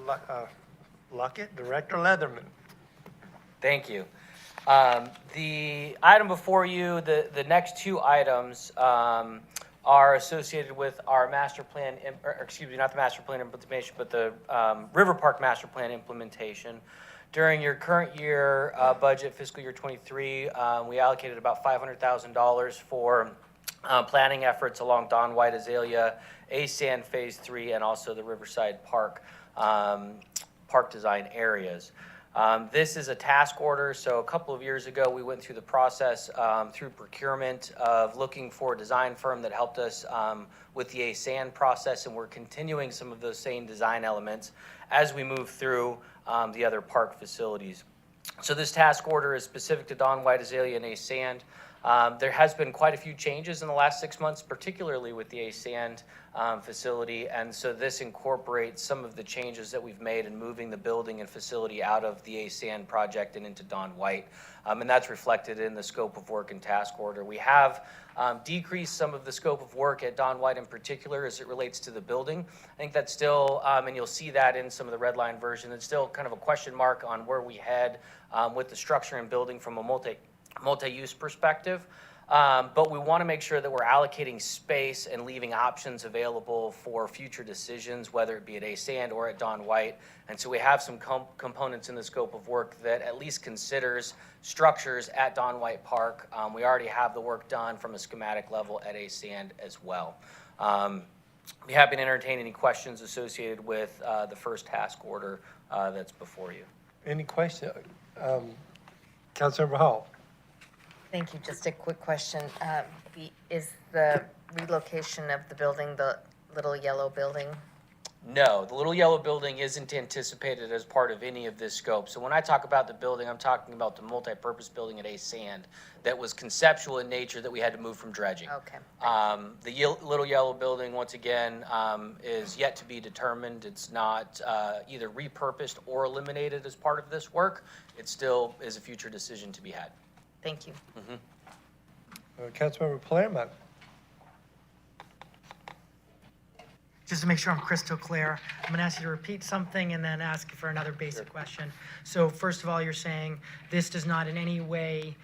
Luckett, Director Leatherman. Thank you. The item before you, the next two items are associated with our master plan, excuse me, not the master plan implementation, but the River Park master plan implementation. During your current year budget, fiscal year 23, we allocated about $500,000 for planning efforts along Don White, Azalea, Ace Sand Phase 3, and also the Riverside Park park design areas. This is a task order, so a couple of years ago we went through the process through procurement of looking for a design firm that helped us with the ASAN process, and we're continuing some of those same design elements as we move through the other park facilities. So this task order is specific to Don White, Azalea, and ASAN. There has been quite a few changes in the last 6 months, particularly with the ASAN facility, and so this incorporates some of the changes that we've made in moving the building and facility out of the ASAN project and into Don White, and that's reflected in the scope of work and task order. We have decreased some of the scope of work at Don White in particular as it relates to the building. I think that's still, and you'll see that in some of the red line version, it's still kind of a question mark on where we head with the structure and building from a multi-use perspective. But we want to make sure that we're allocating space and leaving options available for future decisions, whether it be at ASAN or at Don White. And so we have some components in the scope of work that at least considers structures at Don White Park. We already have the work done from a schematic level at ASAN as well. Be happy to entertain any questions associated with the first task order that's before you. Any question? Councilmember Hall. Thank you. Just a quick question. Is the relocation of the building the little yellow building? No, the little yellow building isn't anticipated as part of any of this scope. So when I talk about the building, I'm talking about the multi-purpose building at ASAN that was conceptual in nature that we had to move from dredging. Okay. The little yellow building, once again, is yet to be determined. It's not either repurposed or eliminated as part of this work. It still is a future decision to be had. Thank you. Councilmember Palermo. Just to make sure I'm crystal clear, I'm going to ask you to repeat something and then ask for another basic question. So first of all, you're saying this does not in any way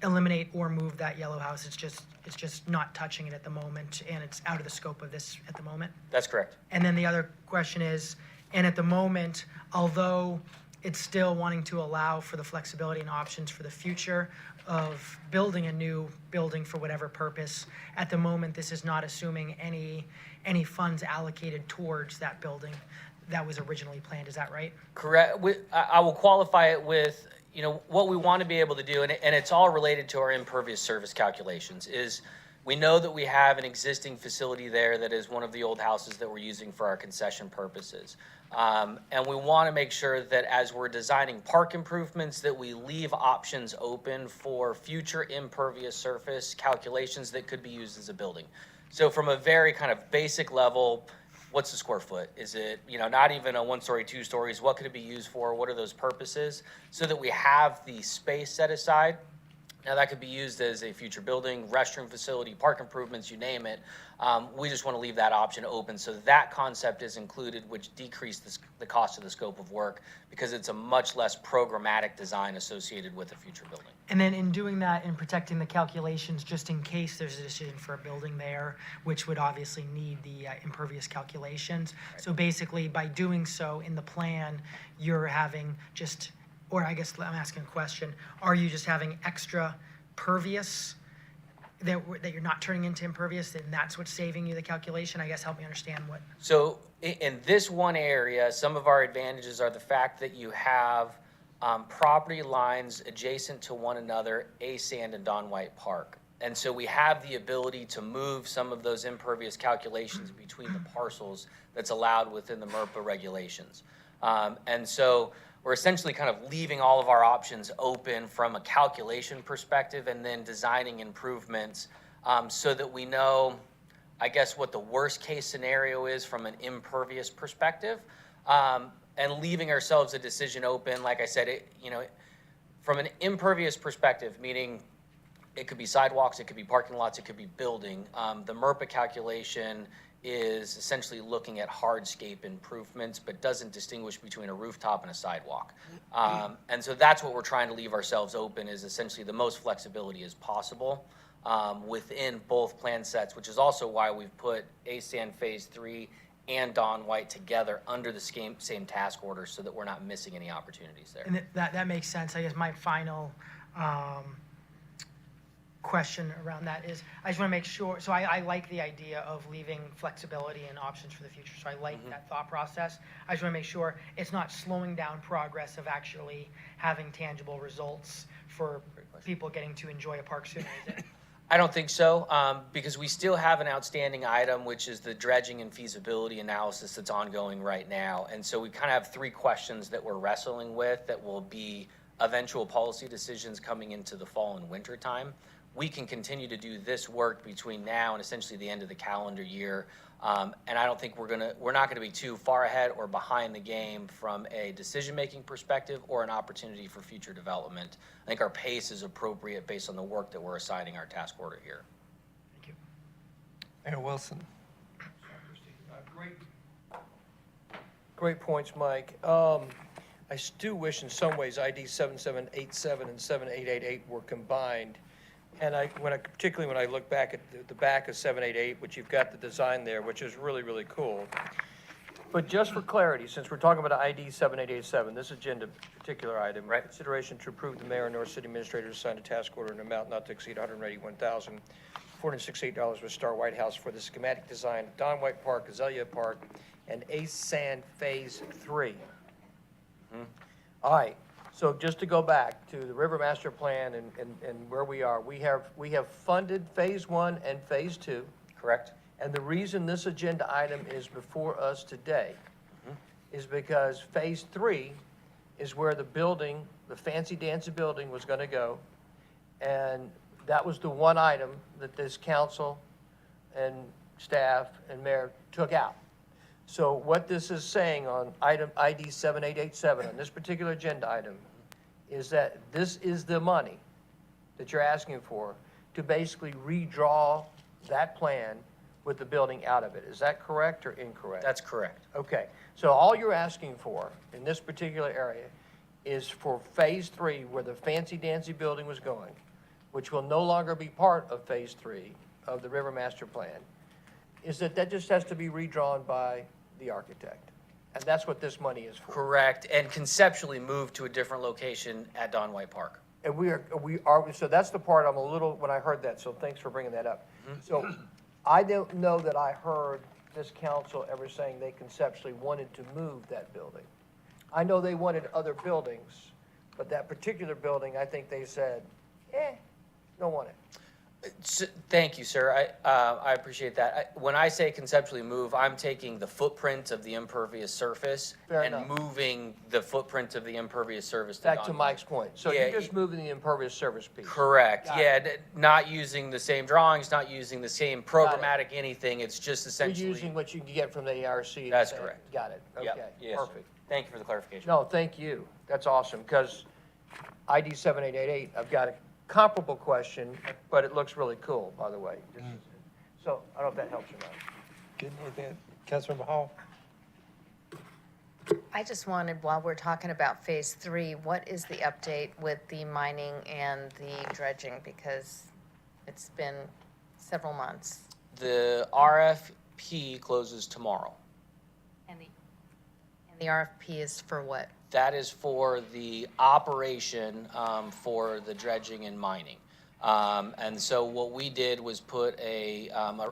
eliminate or move that yellow house. It's just not touching it at the moment, and it's out of the scope of this at the moment? That's correct. And then the other question is, and at the moment, although it's still wanting to allow for the flexibility and options for the future of building a new building for whatever purpose, at the moment, this is not assuming any funds allocated towards that building that was originally planned. Is that right? Correct. I will qualify it with, what we want to be able to do, and it's all related to our impervious surface calculations, is we know that we have an existing facility there that is one of the old houses that we're using for our concession purposes. And we want to make sure that as we're designing park improvements, that we leave options open for future impervious surface calculations that could be used as a building. So from a very kind of basic level, what's the square foot? Is it, not even a 1-story, 2 stories? What could it be used for? What are those purposes? So that we have the space set aside. Now, that could be used as a future building, restroom facility, park improvements, you name it. We just want to leave that option open so that concept is included, which decreases the cost of the scope of work because it's a much less programmatic design associated with a future building. And then in doing that and protecting the calculations, just in case there's a decision for a building there, which would obviously need the impervious calculations. Right. So basically, by doing so in the plan, you're having just, or I guess I'm asking a question, are you just having extra pervious that you're not turning into impervious, and that's what's saving you the calculation? I guess help me understand what. So in this one area, some of our advantages are the fact that you have property lines adjacent to one another, A Sand and Don White Park. And so we have the ability to move some of those impervious calculations between the parcels that's allowed within the MERPA regulations. And so we're essentially kind of leaving all of our options open from a calculation perspective and then designing improvements so that we know, I guess, what the worst case scenario is from an impervious perspective, and leaving ourselves a decision open. Like I said, from an impervious perspective, meaning it could be sidewalks, it could be parking lots, it could be building. The MERPA calculation is essentially looking at hardscape improvements, but doesn't distinguish between a rooftop and a sidewalk. And so that's what we're trying to leave ourselves open, is essentially the most flexibility as possible within both plan sets, which is also why we've put ASAN Phase 3 and Don White together under the same task order so that we're not missing any opportunities there. And that makes sense. I guess my final question around that is, I just want to make sure, so I like the idea of leaving flexibility and options for the future, so I like that thought process. I just want to make sure it's not slowing down progress of actually having tangible results for people getting to enjoy a park sooner, is it? I don't think so, because we still have an outstanding item, which is the dredging and feasibility analysis that's ongoing right now. And so we kind of have three questions that we're wrestling with that will be eventual policy decisions coming into the fall and winter time. We can continue to do this work between now and essentially the end of the calendar year. And I don't think we're not gonna be too far ahead or behind the game from a decision-making perspective or an opportunity for future development. I think our pace is appropriate based on the work that we're assigning our task order here. Thank you. Mayor Wilson. Great points, Mike. I still wish in some ways ID 7787 and 7888 were combined. And particularly when I look back at the back of 788, which you've got the design there, which is really, really cool. But just for clarity, since we're talking about ID 7887, this agenda particular item, right? Consideration to approve the mayor and North City administrator to sign a task order in an amount not to exceed $181,468 with Star White House for the schematic design of Don White Park, Azalea Park, and ASAN Phase 3. All right. So just to go back to the River Master Plan and where we are, we have funded Phase 1 and Phase 2. Correct. And the reason this agenda item is before us today is because Phase 3 is where the building, the fancy dancy building, was going to go. And that was the one item that this council and staff and mayor took out. So what this is saying on item ID 7887, on this particular agenda item, is that this is the money that you're asking for to basically redraw that plan with the building out of it. Is that correct or incorrect? That's correct. Okay, so all you're asking for in this particular area is for Phase 3, where the fancy dancy building was going, which will no longer be part of Phase 3 of the River Master Plan, is that just has to be redrawn by the architect. And that's what this money is for. Correct, and conceptually moved to a different location at Don White Park. And we are, so that's the part I'm a little, when I heard that, so thanks for bringing that up. So I don't know that I heard this council ever saying they conceptually wanted to move that building. I know they wanted other buildings, but that particular building, I think they said, don't want it. Thank you, sir. I appreciate that. When I say conceptually move, I'm taking the footprint of the impervious surface moving the footprint of the impervious surface to Back to Mike's point. So you're just moving the impervious surface piece. Correct. Not using the same drawings, not using the same programmatic anything. It's just essentially You're using what you can get from the ARC. That's correct. Got it. Okay. Yes, Perfect. Thank you for the clarification. No, thank you. That's awesome, because ID 7888, I've got a comparable question, but it looks really cool, by the way. So I don't know if that helps or not. Good, anything, Councilmember Hall? I just wanted, while we're talking about Phase 3, what is the update with the mining and the dredging? Because it's been several months. The RFP closes tomorrow. And the RFP is for what? That is for the operation for the dredging and mining. And so what we did was put a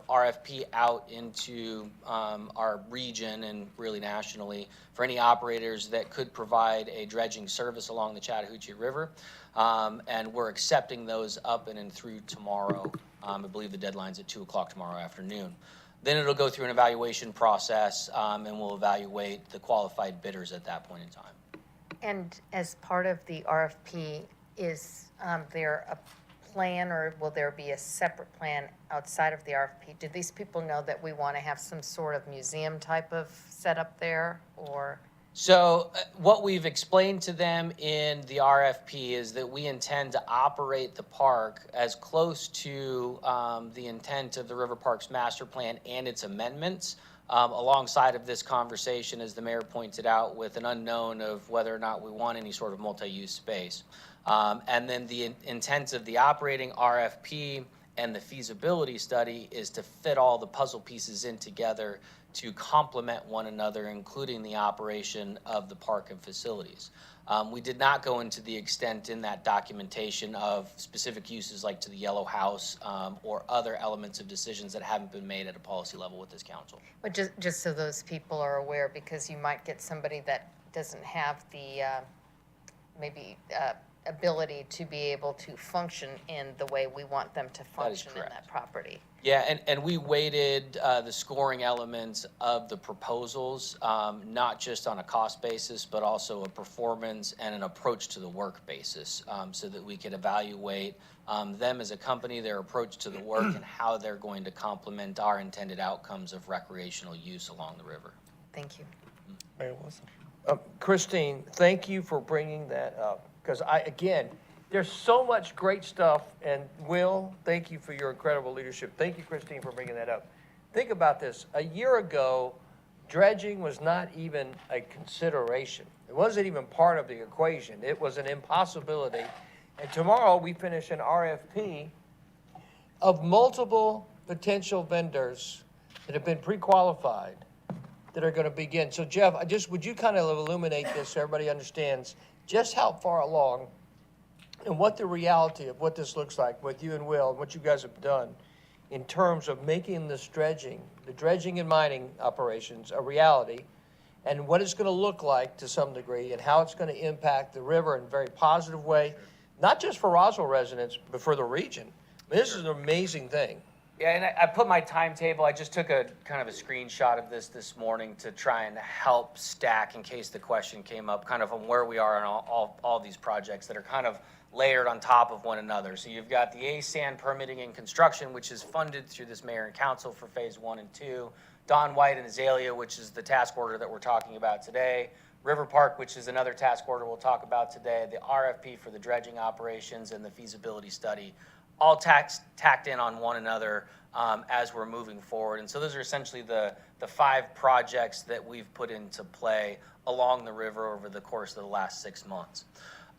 RFP out into our region and really nationally for any operators that could provide a dredging service along the Chattahoochee River. And we're accepting those up and through tomorrow. I believe the deadline's at 2 o'clock tomorrow afternoon. Then it'll go through an evaluation process, and we'll evaluate the qualified bidders at that point in time. And as part of the RFP, is there a plan, or will there be a separate plan outside of the RFP? Do these people know that we want to have some sort of museum type of setup there, or? So what we've explained to them in the RFP is that we intend to operate the park as close to the intent of the River Parks Master Plan and its amendments, alongside of this conversation, as the mayor pointed out, with an unknown of whether or not we want any sort of multi-use space. And then the intent of the operating RFP and the feasibility study is to fit all the puzzle pieces in together to complement one another, including the operation of the park and facilities. We did not go into the extent in that documentation of specific uses like to the Yellow House or other elements of decisions that haven't been made at a policy level with this council. But just so those people are aware, because you might get somebody that doesn't have the ability to be able to function in the way we want them to function in that property. Yeah, and we weighted the scoring elements of the proposals, not just on a cost basis, but also a performance and an approach to the work basis, so that we could evaluate them as a company, their approach to the work, and how they're going to complement our intended outcomes of recreational use along the river. Thank you. Mayor Wilson. Christine, thank you for bringing that up, because again, there's so much great stuff, and Will, thank you for your incredible leadership. Thank you, Christine, for bringing that up. Think about this. A year ago, dredging was not even a consideration. It wasn't even part of the equation. It was an impossibility. And tomorrow, we finish an RFP of multiple potential vendors that have been pre-qualified that are going to begin. So, Jeff, would you kind of illuminate this so everybody understands just how far along and what the reality of what this looks like with you and Will and what you guys have done in terms of making this dredging, the dredging and mining operations, a reality, and what it's going to look like to some degree, and how it's going to impact the river in a very positive way, not just for Roswell residents, but for the region. I mean, this is an amazing thing. Yeah, and I put my timetable, I just took a kind of a screenshot of this morning to try and help stack, in case the question came up, kind of on where we are on all these projects that are kind of layered on top of one another. So you've got the ASAN permitting and construction, which is funded through this mayor and council for phase 1 and 2. Don White and Azalea, which is the task order that we're talking about today. River Park, which is another task order we'll talk about today. The RFP for the dredging operations and the feasibility study, all tacked in on one another as we're moving forward. And so those are essentially the 5 projects that we've put into play along the river over the course of the last 6 months.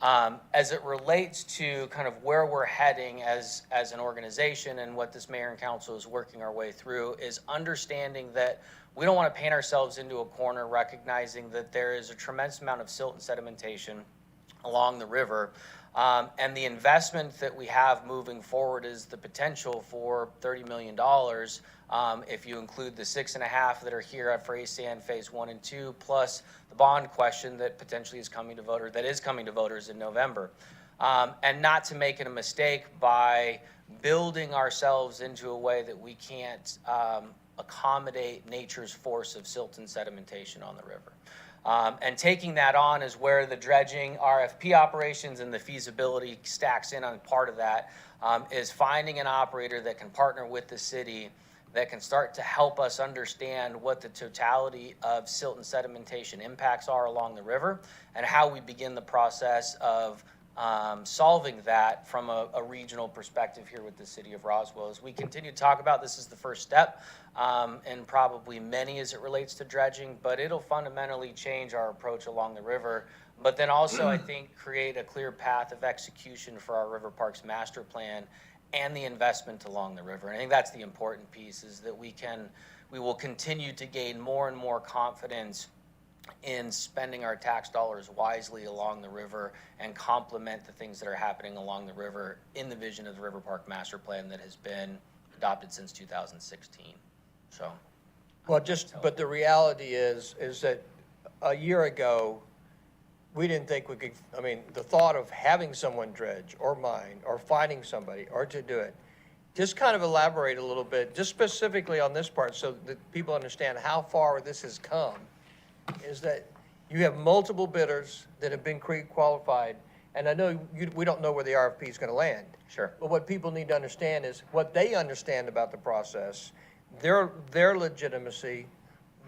As it relates to kind of where we're heading as an organization and what this mayor and council is working our way through is understanding that we don't want to paint ourselves into a corner, recognizing that there is a tremendous amount of silt and sedimentation along the river. And the investment that we have moving forward is the potential for $30 million if you include the 6.5 that are here for ASAN phase 1 and 2, plus the bond question that potentially is coming to voters in November. And not to make it a mistake by building ourselves into a way that we can't accommodate nature's force of silt and sedimentation on the river. And taking that on is where the dredging RFP operations and the feasibility stacks in on part of that, is finding an operator that can partner with the city that can start to help us understand what the totality of silt and sedimentation impacts are along the river and how we begin the process of solving that from a regional perspective here with the city of Roswell. As we continue to talk about, this is the first step, and probably many as it relates to dredging, but it'll fundamentally change our approach along the river. But then also, I think, create a clear path of execution for our River Parks Master Plan and the investment along the river. And I think that's the important piece, is that we will continue to gain more and more confidence in spending our tax dollars wisely along the river and complement the things that are happening along the river in the vision of the River Park Master Plan that has been adopted since 2016. So, Well, but the reality is that a year ago, we didn't think we could, I mean, the thought of having someone dredge or mine or finding somebody or to do it, just kind of elaborate a little bit, just specifically on this part so that people understand how far this has come, is that you have multiple bidders that have been qualified, and I know we don't know where the RFP is going to land. Sure. But what people need to understand is what they understand about the process, their legitimacy,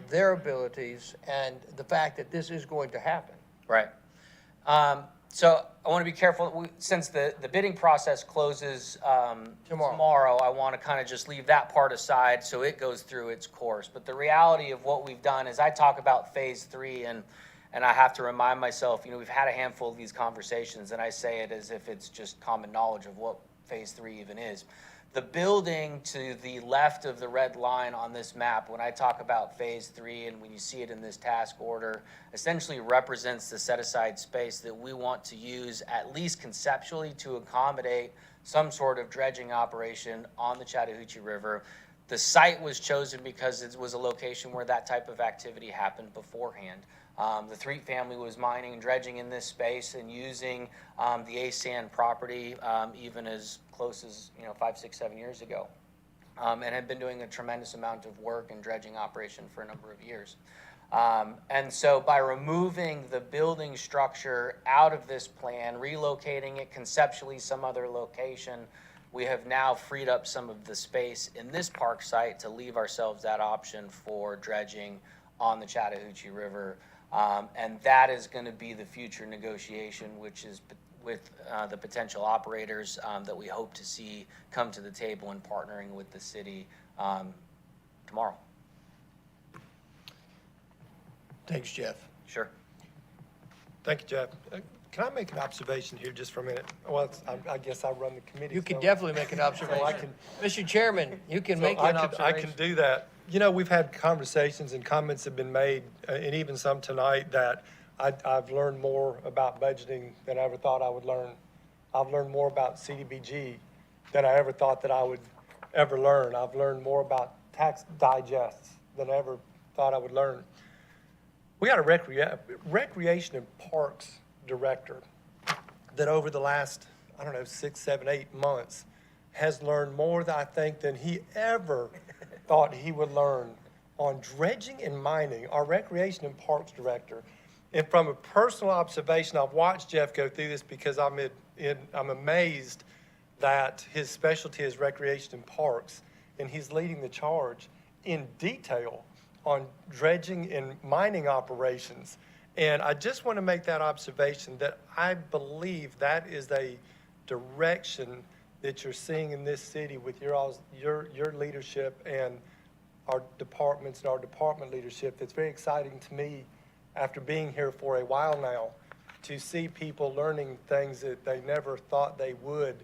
their abilities, and the fact that this is going to happen. Right. So I want to be careful, since the bidding process closes tomorrow, I want to kind of just leave that part aside so it goes through its course. But the reality of what we've done is I talk about phase 3, and I have to remind myself, we've had a handful of these conversations, and I say it as if it's just common knowledge of what phase 3 even is. The building to the left of the red line on this map, when I talk about phase 3 and when you see it in this task order, essentially represents the set-aside space that we want to use, at least conceptually, to accommodate some sort of dredging operation on the Chattahoochee River. The site was chosen because it was a location where that type of activity happened beforehand. The Threet family was mining and dredging in this space and using the ASAN property even as close as 5, 6, 7 years ago, and had been doing a tremendous amount of work and dredging operation for a number of years. And so by removing the building structure out of this plan, relocating it conceptually some other location, we have now freed up some of the space in this park site to leave ourselves that option for dredging on the Chattahoochee River. And that is going to be the future negotiation, which is with the potential operators that we hope to see come to the table and partnering with the city tomorrow. Thanks, Jeff. Sure. Thank you, Jeff. Can I make an observation here just for a minute? Well, I guess I run the committee. You can so- definitely make an observation. Mr. Chairman, you can make an observation. I can do that. We've had conversations and comments have been made, and even some tonight, that I've learned more about budgeting than I ever thought I would learn. I've learned more about CDBG than I ever thought that I would ever learn. I've learned more about tax digests than I ever thought I would learn. We got a recreation and parks director that over the last, 6, 7, 8 months has learned more than I think than he ever thought he would learn on dredging and mining. Our recreation and parks director. And from a personal observation, I've watched Jeff go through this because I'm amazed that his specialty is recreation and parks, and he's leading the charge in detail on dredging and mining operations. And I just want to make that observation that I believe that is a direction that you're seeing in this city with your leadership and our departments and our department leadership. That's very exciting to me after being here for a while now, to see people learning things that they never thought they would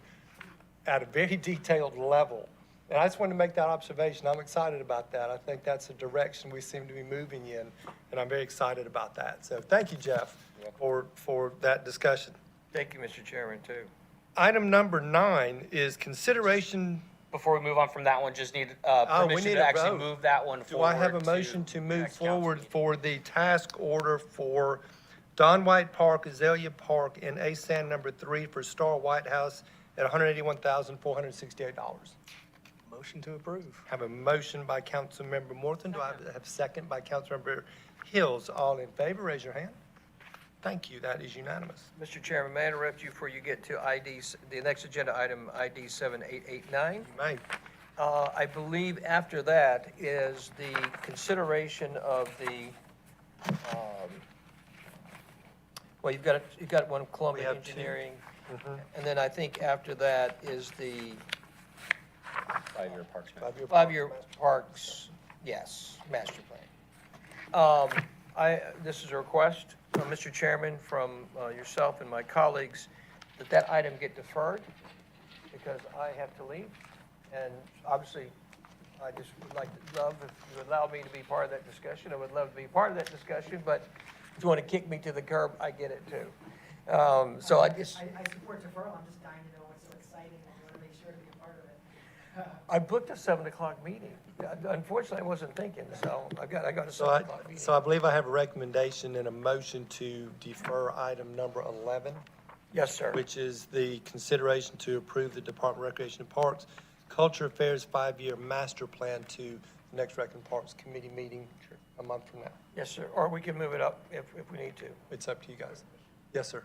at a very detailed level. And I just wanted to make that observation. I'm excited about that. I think that's a direction we seem to be moving in, and I'm very excited about that. So thank you, Jeff, for that discussion. Thank you, Mr. Chairman, too. Item number 9 is consideration. Before we move on from that one, just need we permission need to a actually vote. move that one Do forward. I have a motion to move next council forward meeting. for the task order for Don White Park, Azalea Park, and ASAN number 3 for Star White House at $181,468? Motion to approve. Have a motion by Councilmember Morton. Do I have a second by Councilmember Hills? All in favor, raise your hand. Thank you. That is unanimous. Mr. Chairman, may I interrupt you before you get to the next agenda item, ID 7889? You may. I believe after that is the consideration of the, well, you've got one Columbia have two. Engineering, and then I think after that is the 5-year parks. five-year parks, yes, master plan. This is a request, Mr. Chairman, from yourself and my colleagues, that item get deferred because I have to leave. And obviously, I just would like to love, if you allow me to be part of that discussion, I would love to be part of that discussion, but if you want to kick me to the curb, I get it too. So I just, I support deferral, I'm just dying to know what's so exciting, and I want to make sure to be a part of it. I booked a 7 o'clock meeting. Unfortunately, I wasn't thinking, so I got a So 7 o'clock meeting. so I believe I have a recommendation and a motion to defer item number 11, Yes, sir. which is the consideration to approve the Department of Recreation and Parks Culture Affairs 5-year master plan to the next Rec and Parks Committee meeting a month from now. Yes, sir. Or we can move it up if we need to. It's up to you guys. Yes, sir.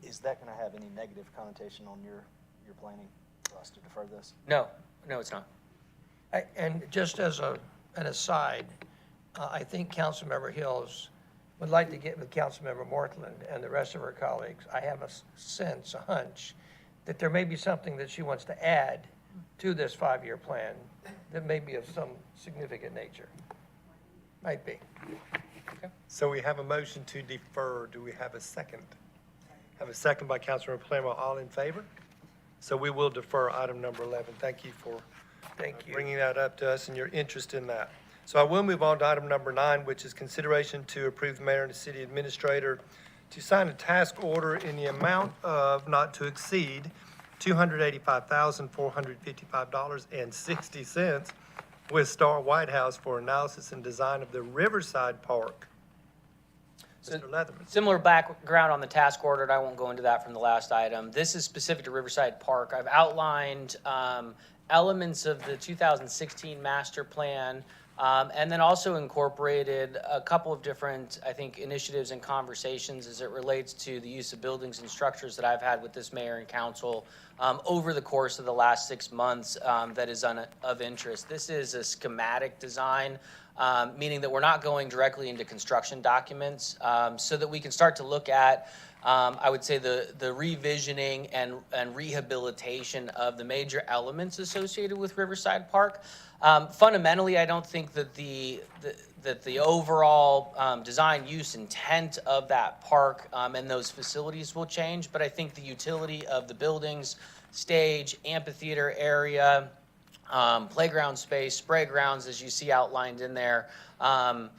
Is that going to have any negative connotation on your planning for us to defer this? No, it's not. And just as an aside, I think Councilmember Hills would like to get with Councilmember Mortland and the rest of her colleagues. I have a sense, a hunch, that there may be something that she wants to add to this 5-year plan that may be of some significant nature. Might be. So we have a motion to defer. Do we have a second? Have a second by Councilmember Palermo. All in favor? So we will defer item number 11. Thank you for bringing that up to us and your interest in that. So I will move on to item number 9, which is consideration to approve the mayor and the city administrator to sign a task order in the amount of not to exceed $285,455.60 with Star White House for analysis and design of the Riverside Park. Mr. Leatherman. Similar background on the task order, and I won't go into that from the last item. This is specific to Riverside Park. I've outlined elements of the 2016 master plan, and then also incorporated a couple of different, I think, initiatives and conversations as it relates to the use of buildings and structures that I've had with this mayor and council over the course of the last 6 months that is of interest. This is a schematic design, meaning that we're not going directly into construction documents, so that we can start to look at, I would say, the revisioning and rehabilitation of the major elements associated with Riverside Park. Fundamentally, I don't think that the overall design use intent of that park and those facilities will change, but I think the utility of the buildings, stage, amphitheater area, playground space, spray grounds, as you see outlined in there. And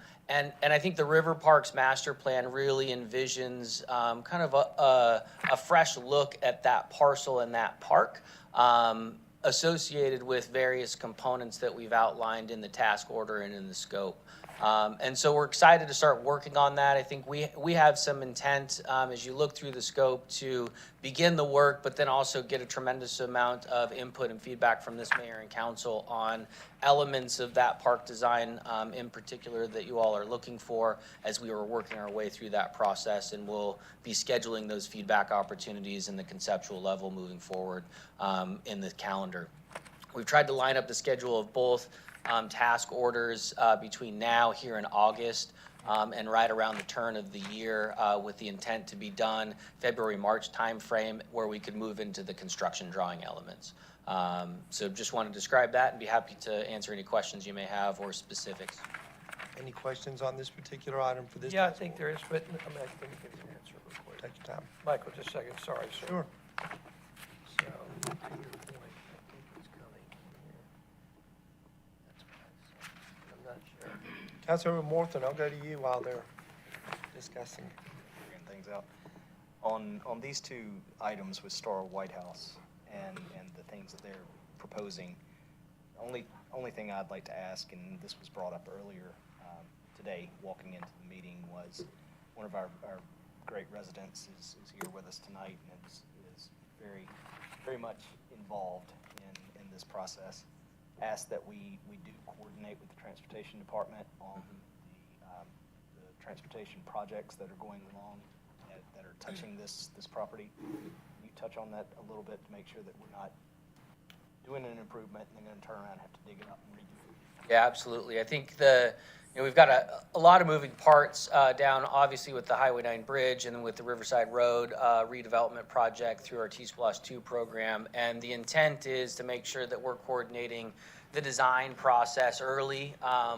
I think the River Parks Master Plan really envisions kind of a fresh look at that parcel and that park, associated with various components that we've outlined in the task order and in the scope. And so we're excited to start working on that. I think we have some intent, as you look through the scope, to begin the work, but then also get a tremendous amount of input and feedback from this mayor and council on elements of that park design in particular that you all are looking for as we were working our way through that process. And we'll be scheduling those feedback opportunities in the conceptual level moving forward in the calendar. We've tried to line up the schedule of both task orders between now, here in August, and right around the turn of the year, with the intent to be done February-March timeframe, where we could move into the construction drawing elements. So just want to describe that and be happy to answer any questions you may have or specifics. Any questions on this particular item for this? Yeah, I think there is, but let me get an answer real quick. Take your time. Michael, just a second, sorry, sir. Sure. So, to your point, I think it's coming here. That's what I said. I'm not sure. Councilmember Morton, I'll go to you while they're discussing. Figuring things out. On these two items with Star White House and the things that they're proposing, only thing I'd like to ask, and this was brought up earlier today, walking into the meeting, was one of our great residents is here with us tonight and is very much involved in this process. Asked that we do coordinate with the transportation department on the transportation projects that are going along that are touching this property. Can you touch on that a little bit to make sure that we're not doing an improvement and then going to turn around and have to dig it up and redo it? Yeah, absolutely. I think we've got a lot of moving parts down, obviously, with the Highway 9 bridge and with the Riverside Road redevelopment project through our T-Splosh 2 program. And the intent is to make sure that we're coordinating the design process early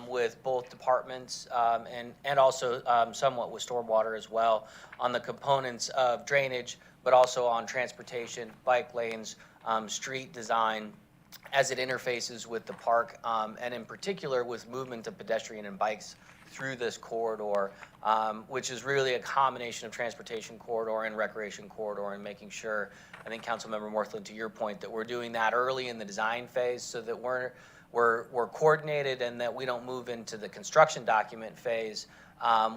with both departments and also somewhat with stormwater as well on the components of drainage, but also on transportation, bike lanes, street design, as it interfaces with the park, and in particular with movement of pedestrian and bikes through this corridor, which is really a combination of transportation corridor and recreation corridor, and making sure, I think Councilmember Morthland, to your point, that we're doing that early in the design phase so that we're coordinated and that we don't move into the construction document phase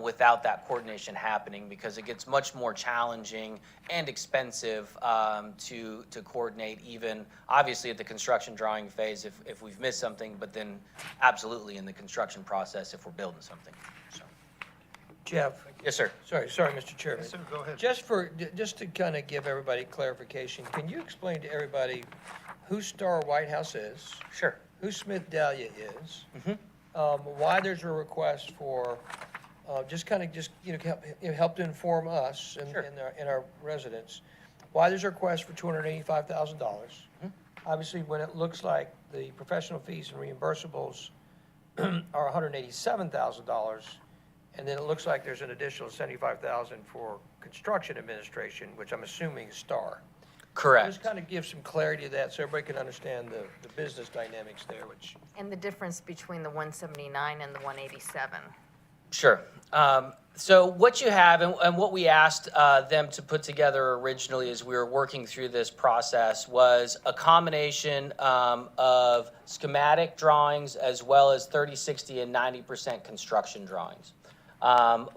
without that coordination happening, because it gets much more challenging and expensive to coordinate, even obviously at the construction drawing phase if we've missed something, but then absolutely in the construction process if we're building something. So. Jeff? Yes, sir. Sorry, Mr. Chairman. Yes, sir, go ahead. Just to kind of give everybody clarification, can you explain to everybody who Star White House is? Sure. Who Smith Dahlia is? Why there's a request for, help to inform us and our residents, why there's a request for $285,000. Obviously, when it looks like the professional fees and reimbursables are $187,000, and then it looks like there's an additional $75,000 for construction administration, which I'm assuming is Star. Correct. Just kind of give some clarity to that so everybody can understand the business dynamics there, which. And the difference between the 179 and the 187. Sure. So what you have and what we asked them to put together originally as we were working through this process was a combination of schematic drawings as well as 30, 60, and 90% construction drawings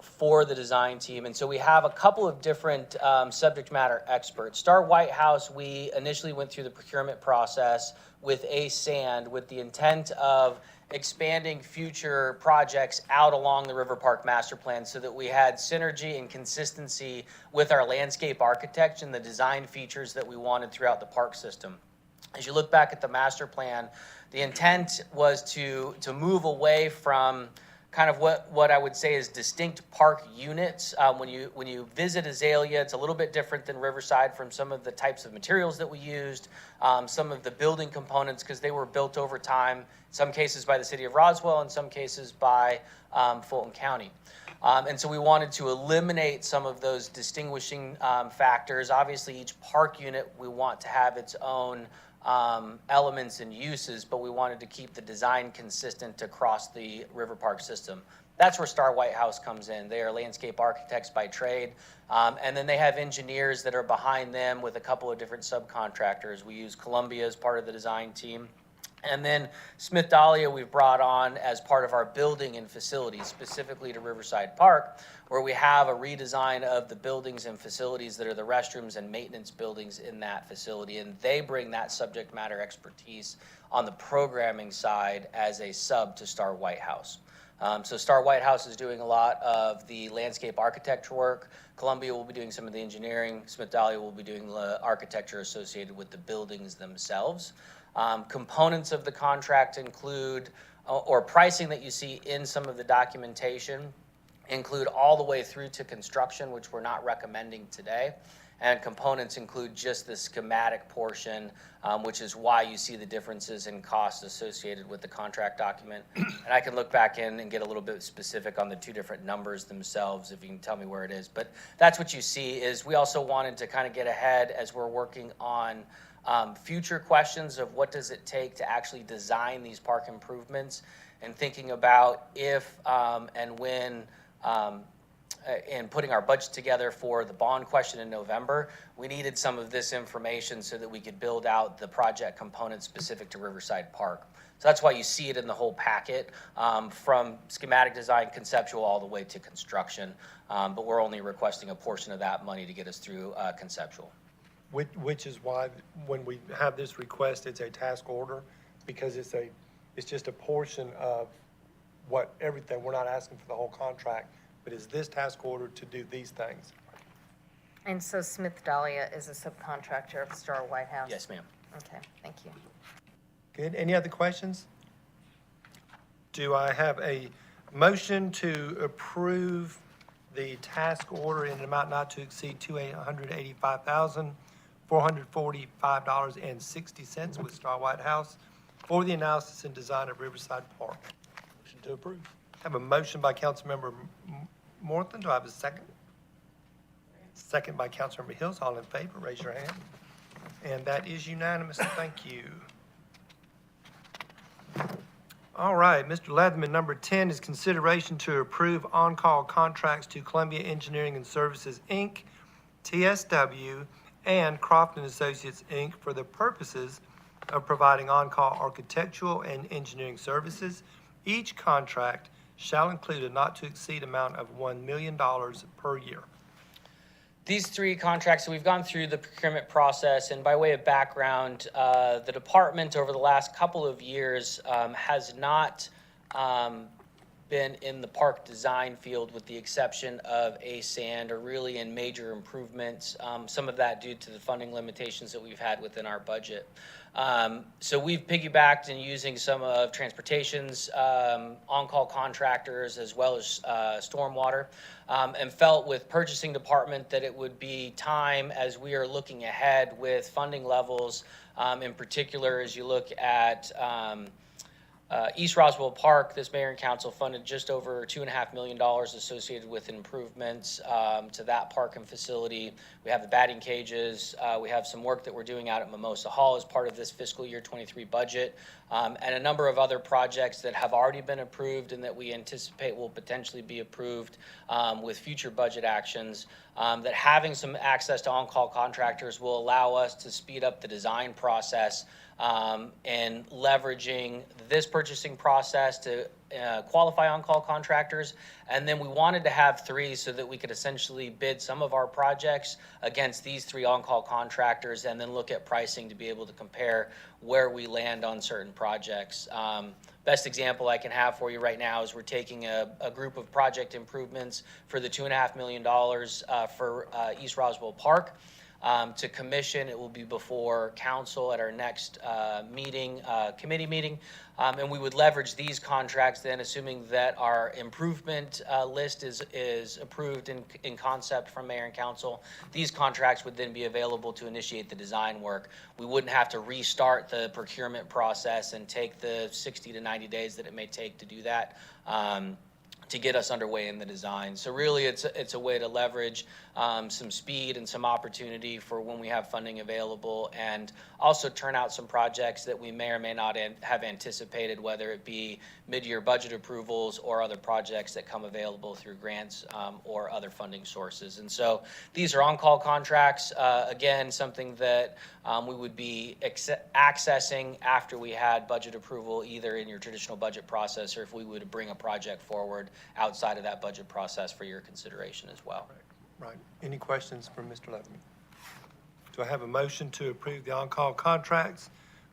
for the design team. And so we have a couple of different subject matter experts. Star White House, we initially went through the procurement process with Ace Sand with the intent of expanding future projects out along the River Park Master Plan so that we had synergy and consistency with our landscape architecture and the design features that we wanted throughout the park system. As you look back at the master plan, the intent was to move away from kind of what I would say is distinct park units. When you visit Azalea, it's a little bit different than Riverside from some of the types of materials that we used, some of the building components, because they were built over time, in some cases by the city of Roswell, in some cases by Fulton County. And so we wanted to eliminate some of those distinguishing factors. Obviously, each park unit, we want to have its own elements and uses, but we wanted to keep the design consistent across the River Park system. That's where Star White House comes in. They are landscape architects by trade, and then they have engineers that are behind them with a couple of different subcontractors. We use Columbia as part of the design team. And then Smith Dahlia we've brought on as part of our building and facilities, specifically to Riverside Park, where we have a redesign of the buildings and facilities that are the restrooms and maintenance buildings in that facility. And they bring that subject matter expertise on the programming side as a sub to Star White House. So Star White House is doing a lot of the landscape architecture work. Columbia will be doing some of the engineering. Smith Dahlia will be doing the architecture associated with the buildings themselves. Components of the contract include, or pricing that you see in some of the documentation, include all the way through to construction, which we're not recommending today. And components include just the schematic portion, which is why you see the differences in costs associated with the contract document. And I can look back in and get a little bit specific on the two different numbers themselves, if you can tell me where it is. But that's what you see. Is we also wanted to kind of get ahead as we're working on future questions of what does it take to actually design these park improvements, and thinking about if and when and putting our budget together for the bond question in November, we needed some of this information so that we could build out the project components specific to Riverside Park. So that's why you see it in the whole packet, from schematic design, conceptual, all the way to construction. But we're only requesting a portion of that money to get us through conceptual. Which is why when we have this request, it's a task order, because it's just a portion of everything. We're not asking for the whole contract, but is this task order to do these things? And so Smith Dahlia is a subcontractor of Star White House? Yes, ma'am. Okay, thank you. Good. Any other questions? Do I have a motion to approve the task order in an amount not to exceed $285,445.60 with Star White House for the analysis and design of Riverside Park? Motion to approve. I have a motion by Councilmember Morthland. Do I have a second? Second by Councilmember Hills. All in favor, raise your hand. And that is unanimous. Thank you. All right, Mr. Leatherman, number 10 is consideration to approve on-call contracts to Columbia Engineering and Services, Inc., TSW, and Crofton Associates, Inc. for the purposes of providing on-call architectural and engineering services. Each contract shall include a not-to-exceed amount of $1 million per year. These three contracts, so we've gone through the procurement process, and by way of background, the department over the last couple of years has not been in the park design field with the exception of a sand or really in major improvements, some of that due to the funding limitations that we've had within our budget. So we've piggybacked in using some of transportation's on-call contractors as well as stormwater, and felt with purchasing department that it would be time as we are looking ahead with funding levels, in particular as you look at East Roswell Park. This mayor and council funded just over $2.5 million associated with improvements to that park and facility. We have the batting cages. We have some work that we're doing out at Mimosa Hall as part of this fiscal year 23 budget, and a number of other projects that have already been approved and that we anticipate will potentially be approved with future budget actions. That having some access to on-call contractors will allow us to speed up the design process and leveraging this purchasing process to qualify on-call contractors. And then we wanted to have three so that we could essentially bid some of our projects against these three on-call contractors and then look at pricing to be able to compare where we land on certain projects. Best example I can have for you right now is we're taking a group of project improvements for the $2.5 million for East Roswell Park. To commission. It will be before council at our next committee meeting. And we would leverage these contracts then, assuming that our improvement list is approved in concept from mayor and council. These contracts would then be available to initiate the design work. We wouldn't have to restart the procurement process and take the 60 to 90 days that it may take to do that. To get us underway in the design. So really it's a way to leverage some speed and some opportunity for when we have funding available, and also turn out some projects that we may or may not have anticipated, whether it be mid-year budget approvals or other projects that come available through grants or other funding sources. And so these are on-call contracts, again, something that we would be accessing after we had budget approval, either in your traditional budget process or if we would bring a project forward outside of that budget process for your consideration as well. Right. Any questions for Mr. Leatherman? Do I have a motion to approve the on-call contracts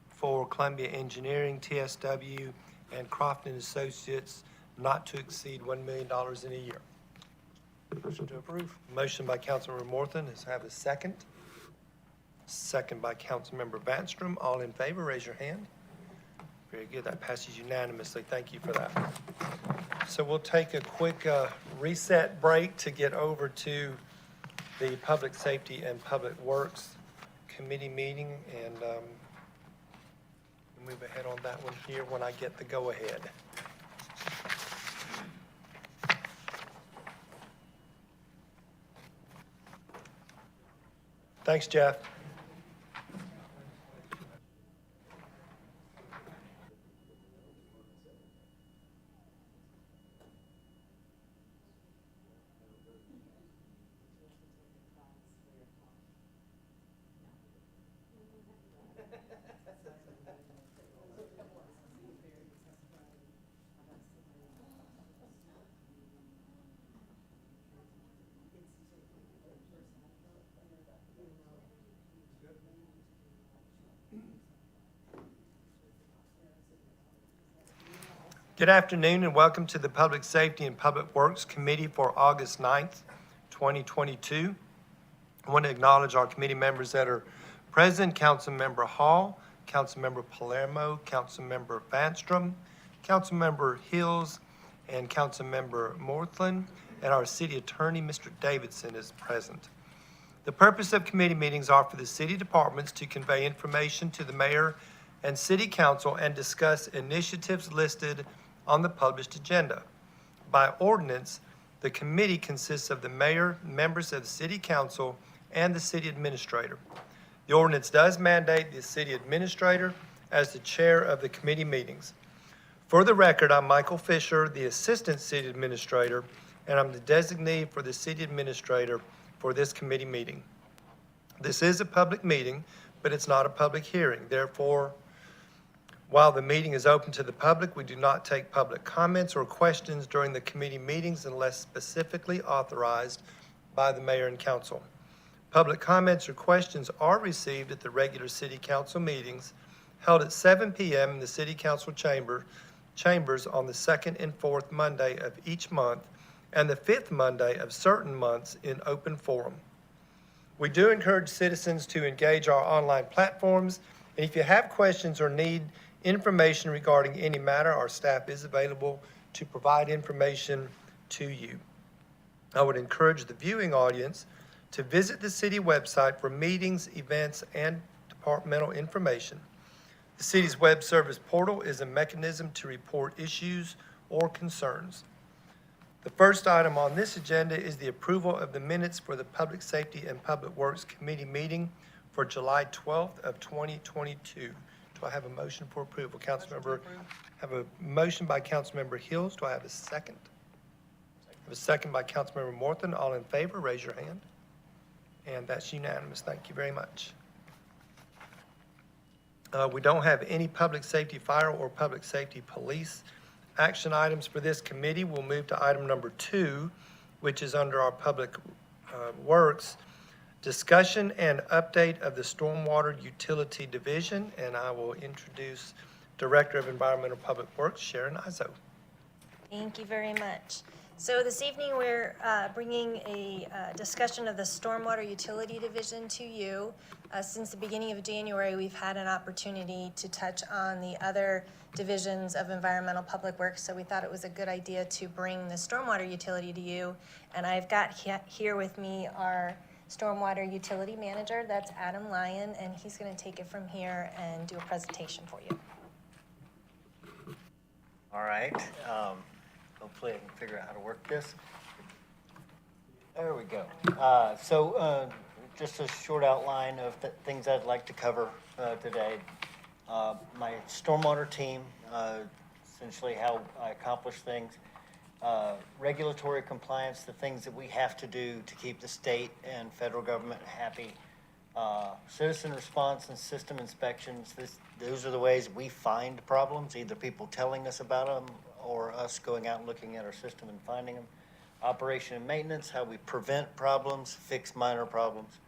for Columbia Engineering, TSW, and Crofton Associates not to exceed $1 million in a year? Motion to approve. Motion by Councilmember Morton. Does have a second? Second by Councilmember Vanstrom. All in favor, raise your hand. Very good. That passes unanimously. Thank you for that. So we'll take a quick reset break to get over to the Public Safety and Public Works Committee meeting, and move ahead on that one here when I get the go-ahead. Thanks, Jeff. Good afternoon and welcome to the Public Safety and Public Works Committee for August 9th, 2022. I want to acknowledge our committee members that are present: Councilmember Hall, Councilmember Palermo, Councilmember Vanstrom, Councilmember Hills, and Councilmember Morthland, and our city attorney, Mr. Davidson, is present. The purpose of committee meetings are for the city departments to convey information to the mayor and city council and discuss initiatives listed on the published agenda. By ordinance, the committee consists of the mayor, members of the city council, and the city administrator. The ordinance does mandate the city administrator as the chair of the committee meetings. For the record, I'm Michael Fisher, the Assistant City Administrator, and I'm the designee for the City Administrator for this committee meeting. This is a public meeting, but it's not a public hearing. Therefore, while the meeting is open to the public, we do not take public comments or questions during the committee meetings unless specifically authorized by the mayor and council. Public comments or questions are received at the regular city council meetings held at 7 p.m. in the city council chambers on the second and fourth Monday of each month and the fifth Monday of certain months in open forum. We do encourage citizens to engage our online platforms, and if you have questions or need information regarding any matter, our staff is available to provide information to you. I would encourage the viewing audience to visit the city website for meetings, events, and departmental information. The city's web service portal is a mechanism to report issues or concerns. The first item on this agenda is the approval of the minutes for the Public Safety and Public Works Committee meeting for July 12th of 2022. Do I have a motion for approval? Councilmember, have a motion by Councilmember Hills. Do I have a second? I have a second by Councilmember Morton. All in favor, raise your hand. And that's unanimous. Thank you very much. We don't have any public safety, fire, or public safety police action items for this committee. We'll move to item number 2, which is under our public works. Discussion and update of the Stormwater Utility Division, and I will introduce Director of Environmental Public Works, Sharon Izzo. Thank you very much. So this evening, we're bringing a discussion of the Stormwater Utility Division to you. Since the beginning of January, we've had an opportunity to touch on the other divisions of Environmental Public Works, so we thought it was a good idea to bring the Stormwater Utility to you. And I've got here with me our Stormwater Utility Manager, that's Adam Lyon, and he's going to take it from here and do a presentation for you. All right. Hopefully I can figure out how to work this. There we go. Just a short outline of the things I'd like to cover today. My stormwater team, essentially how I accomplish things. Regulatory compliance, the things that we have to do to keep the state and federal government happy. Citizen response and system inspections, those are the ways we find problems, either people telling us about them or us going out and looking at our system and finding them. Operation and maintenance, how we prevent problems, fix minor problems.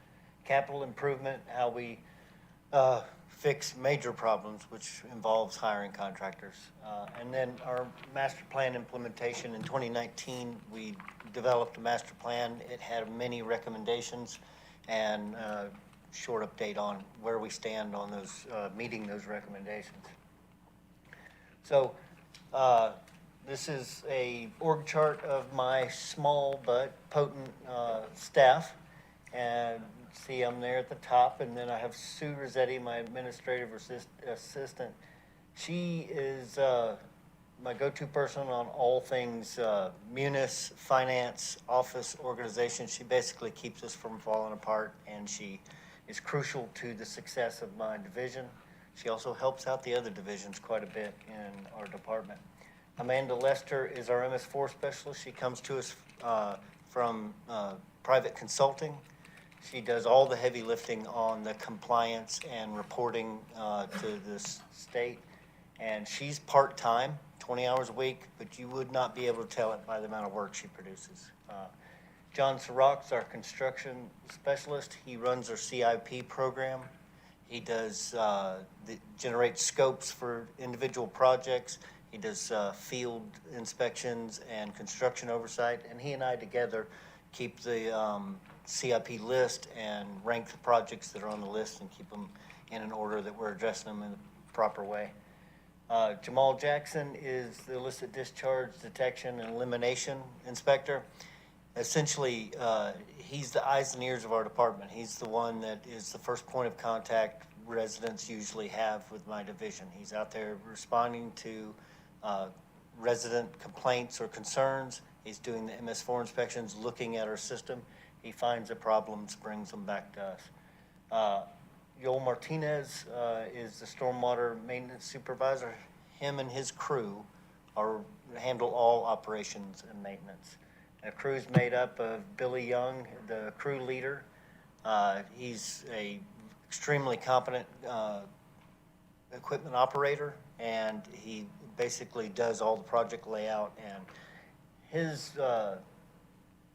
Capital improvement, how we fix major problems, which involves hiring contractors. And then our master plan implementation. In 2019, we developed a master plan. It had many recommendations and short update on where we stand on those, meeting those recommendations. So this is a org chart of my small but potent staff. And see, I'm there at the top, and then I have Sue Rossetti, my administrative assistant. She is my go-to person on all things munis, finance, office, organization. She basically keeps us from falling apart, and she is crucial to the success of my division. She also helps out the other divisions quite a bit in our department. Amanda Lester is our MS4 specialist. She comes to us from private consulting. She does all the heavy lifting on the compliance and reporting to this state. And she's part-time, 20 hours a week, but you would not be able to tell it by the amount of work she produces. John Sirach's our construction specialist. He runs our CIP program. He does generate scopes for individual projects. He does field inspections and construction oversight. And he and I together keep the CIP list and rank the projects that are on the list and keep them in an order that we're addressing them in the proper way. Jamal Jackson is the illicit discharge detection and elimination inspector. Essentially, he's the eyes and ears of our department. He's the one that is the first point of contact residents usually have with my division. He's out there responding to resident complaints or concerns. He's doing the MS4 inspections, looking at our system. He finds the problems, brings them back to us. Joel Martinez is the stormwater maintenance supervisor. Him and his crew handle all operations and maintenance. The crew's made up of Billy Young, the crew leader. He's a extremely competent equipment operator, and he basically does all the project layout, and his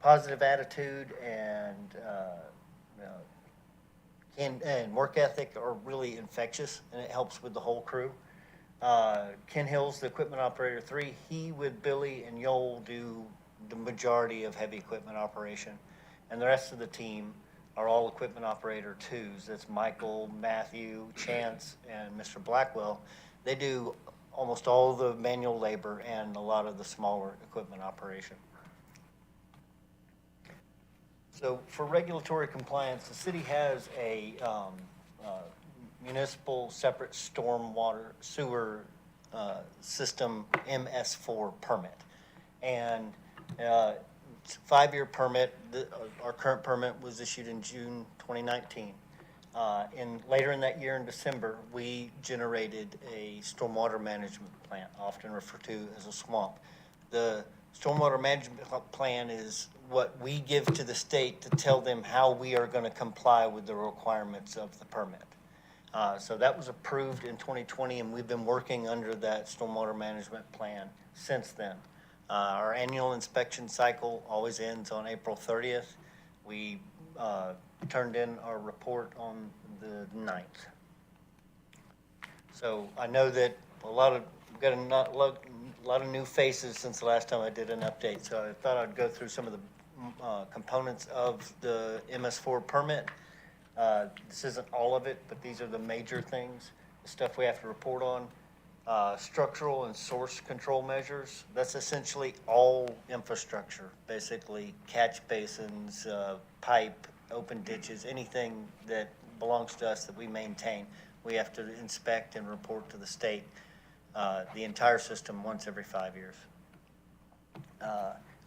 positive attitude and work ethic are really infectious, and it helps with the whole crew. Ken Hill's the equipment operator 3. He with Billy and Yoel do the majority of heavy equipment operation, and the rest of the team are all equipment operator 2s. That's Michael, Matthew, Chance, and Mr. Blackwell. They do almost all the manual labor and a lot of the smaller equipment operation. So for regulatory compliance, the city has a municipal separate stormwater sewer system MS4 permit. And it's a 5-year permit. Our current permit was issued in June 2019. Later in that year, in December, we generated a stormwater management plan, often referred to as a SWAMP. The stormwater management plan is what we give to the state to tell them how we are going to comply with the requirements of the permit. So that was approved in 2020, and we've been working under that stormwater management plan since then. Our annual inspection cycle always ends on April 30th. We turned in our report on the 9th. So I know that we've got a lot of new faces since the last time I did an update. So I thought I'd go through some of the components of the MS4 permit. This isn't all of it, but these are the major things, the stuff we have to report on. Structural and source control measures, that's essentially all infrastructure, basically catch basins, pipe, open ditches, anything that belongs to us that we maintain. We have to inspect and report to the state the entire system once every 5 years.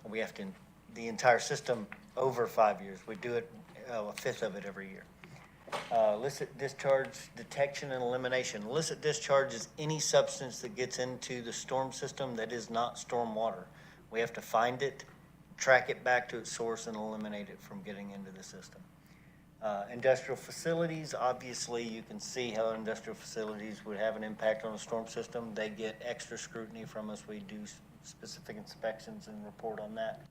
We have to, the entire system over 5 years. We do it, a fifth of it every year. Illicit discharge detection and elimination. Illicit discharge is any substance that gets into the storm system that is not storm water. We have to find it, track it back to its source, and eliminate it from getting into the system. Industrial facilities, obviously you can see how industrial facilities would have an impact on a storm system. They get extra scrutiny from us. We do specific inspections and report on that.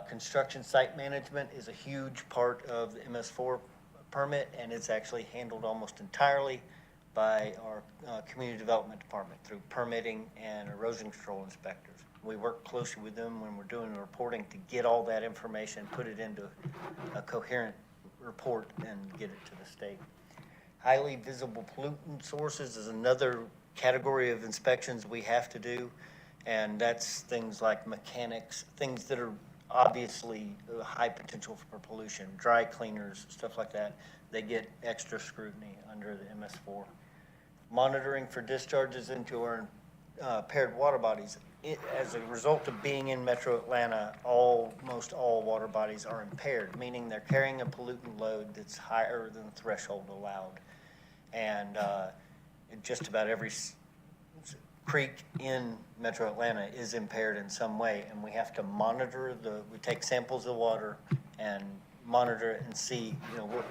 Construction site management is a huge part of the MS4 permit, and it's actually handled almost entirely by our community development department through permitting and erosion control inspectors. We work closely with them when we're doing the reporting to get all that information, put it into a coherent report, and get it to the state. Highly visible pollutant sources is another category of inspections we have to do, and that's things like mechanics, things that are obviously high potential for pollution, dry cleaners, stuff like that. They get extra scrutiny under the MS4. Monitoring for discharges into our paired water bodies. As a result of being in Metro Atlanta, most all water bodies are impaired, meaning they're carrying a pollutant load that's higher than the threshold allowed. And just about every creek in Metro Atlanta is impaired in some way, and we have to monitor we take samples of water and monitor it and see,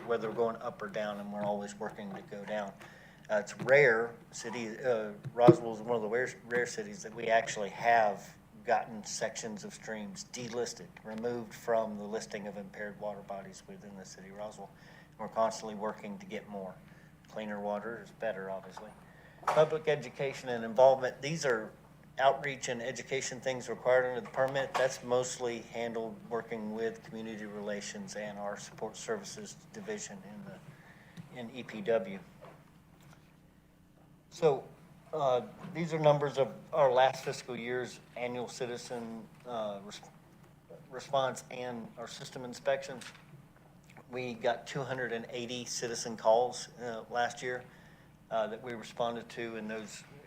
whether we're going up or down, and we're always working to go down. It's rare. Roswell is one of the rare cities that we actually have gotten sections of streams delisted, removed from the listing of impaired water bodies within the city of Roswell. We're constantly working to get more. Cleaner water is better, obviously. Public education and involvement. These are outreach and education things required under the permit. That's mostly handled working with community relations and our support services division in EPW. So these are numbers of our last fiscal year's annual citizen response and our system inspections. We got 280 citizen calls last year that we responded to in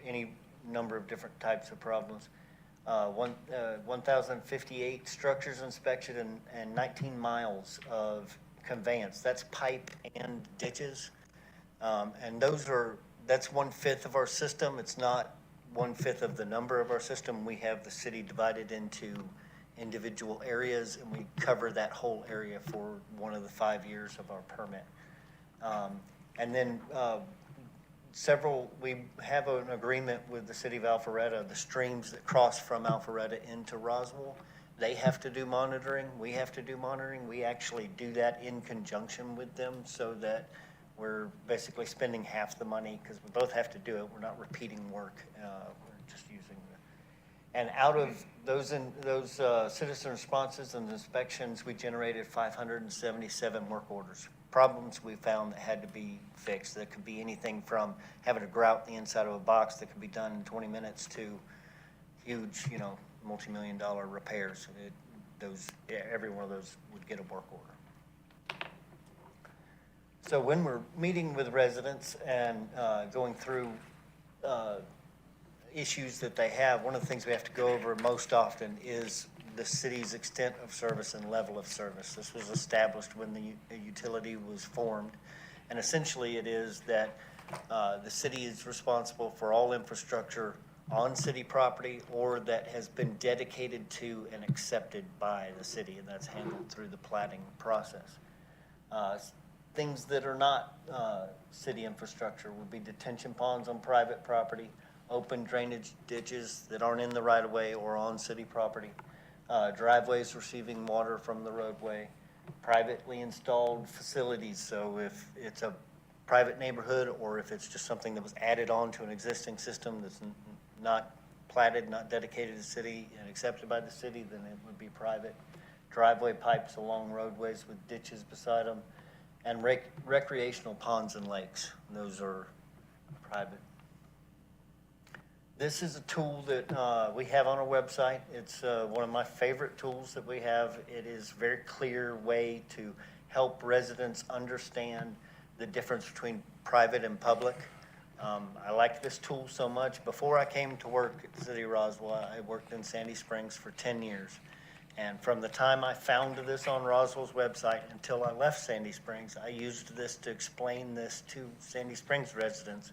any number of different types of problems. 1,058 structures inspected and 19 miles of conveyance. That's pipe and ditches. And that's 1/5 of our system. It's not 1/5 of the number of our system. We have the city divided into individual areas, and we cover that whole area for one of the 5 years of our permit. And then we have an agreement with the city of Alpharetta, the streams that cross from Alpharetta into Roswell. They have to do monitoring, we have to do monitoring. We actually do that in conjunction with them so that we're basically spending half the money because we both have to do it. We're not repeating work, we're just using the. And out of those citizen responses and inspections, we generated 577 work orders. Problems we found that had to be fixed. That could be anything from having a grout in the inside of a box that could be done in 20 minutes to huge, multi-million-dollar repairs. Every one of those would get a work order. So when we're meeting with residents and going through issues that they have, one of the things we have to go over most often is the city's extent of service and level of service. This was established when the utility was formed. And essentially it is that the city is responsible for all infrastructure on city property or that has been dedicated to and accepted by the city, and that's handled through the platting process. Things that are not city infrastructure would be detention ponds on private property, open drainage ditches that aren't in the right-of-way or on city property, driveways receiving water from the roadway, privately installed facilities. So if it's a private neighborhood or if it's just something that was added on to an existing system that's not platted, not dedicated to the city and accepted by the city, then it would be private. Driveway pipes along roadways with ditches beside them, and recreational ponds and lakes. Those are private. This is a tool that we have on our website. It's one of my favorite tools that we have. It is a very clear way to help residents understand the difference between private and public. I like this tool so much. Before I came to work at the city of Roswell, I worked in Sandy Springs for 10 years. And from the time I found this on Roswell's website until I left Sandy Springs, I used this to explain this to Sandy Springs residents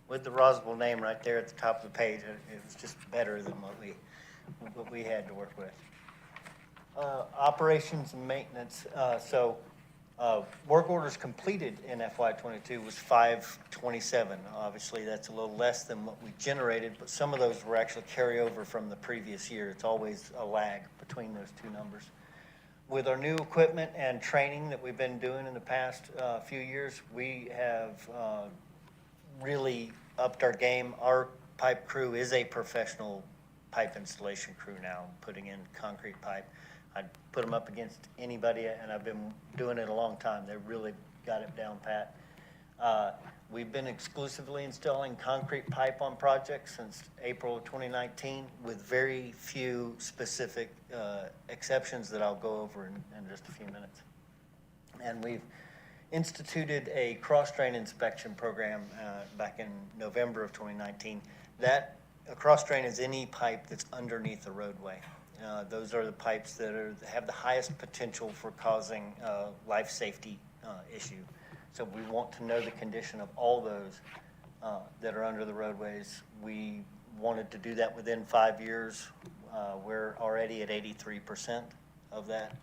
with the Roswell name right there at the top of the page. It was just better than what we had to work with. Operations and maintenance. Work orders completed in FY22 was 527. Obviously, that's a little less than what we generated, but some of those were actually carryover from the previous year. It's always a lag between those two numbers. With our new equipment and training that we've been doing in the past few years, we have really upped our game. Our pipe crew is a professional pipe installation crew now, putting in concrete pipe. I'd put them up against anybody, and I've been doing it a long time. They really got it down pat. We've been exclusively installing concrete pipe on projects since April of 2019 with very few specific exceptions that I'll go over in just a few minutes. And we've instituted a cross-drain inspection program back in November of 2019. A cross-drain is any pipe that's underneath the roadway. Those are the pipes that have the highest potential for causing life safety issue. So we want to know the condition of all those that are under the roadways. We wanted to do that within 5 years. We're already at 83% of that,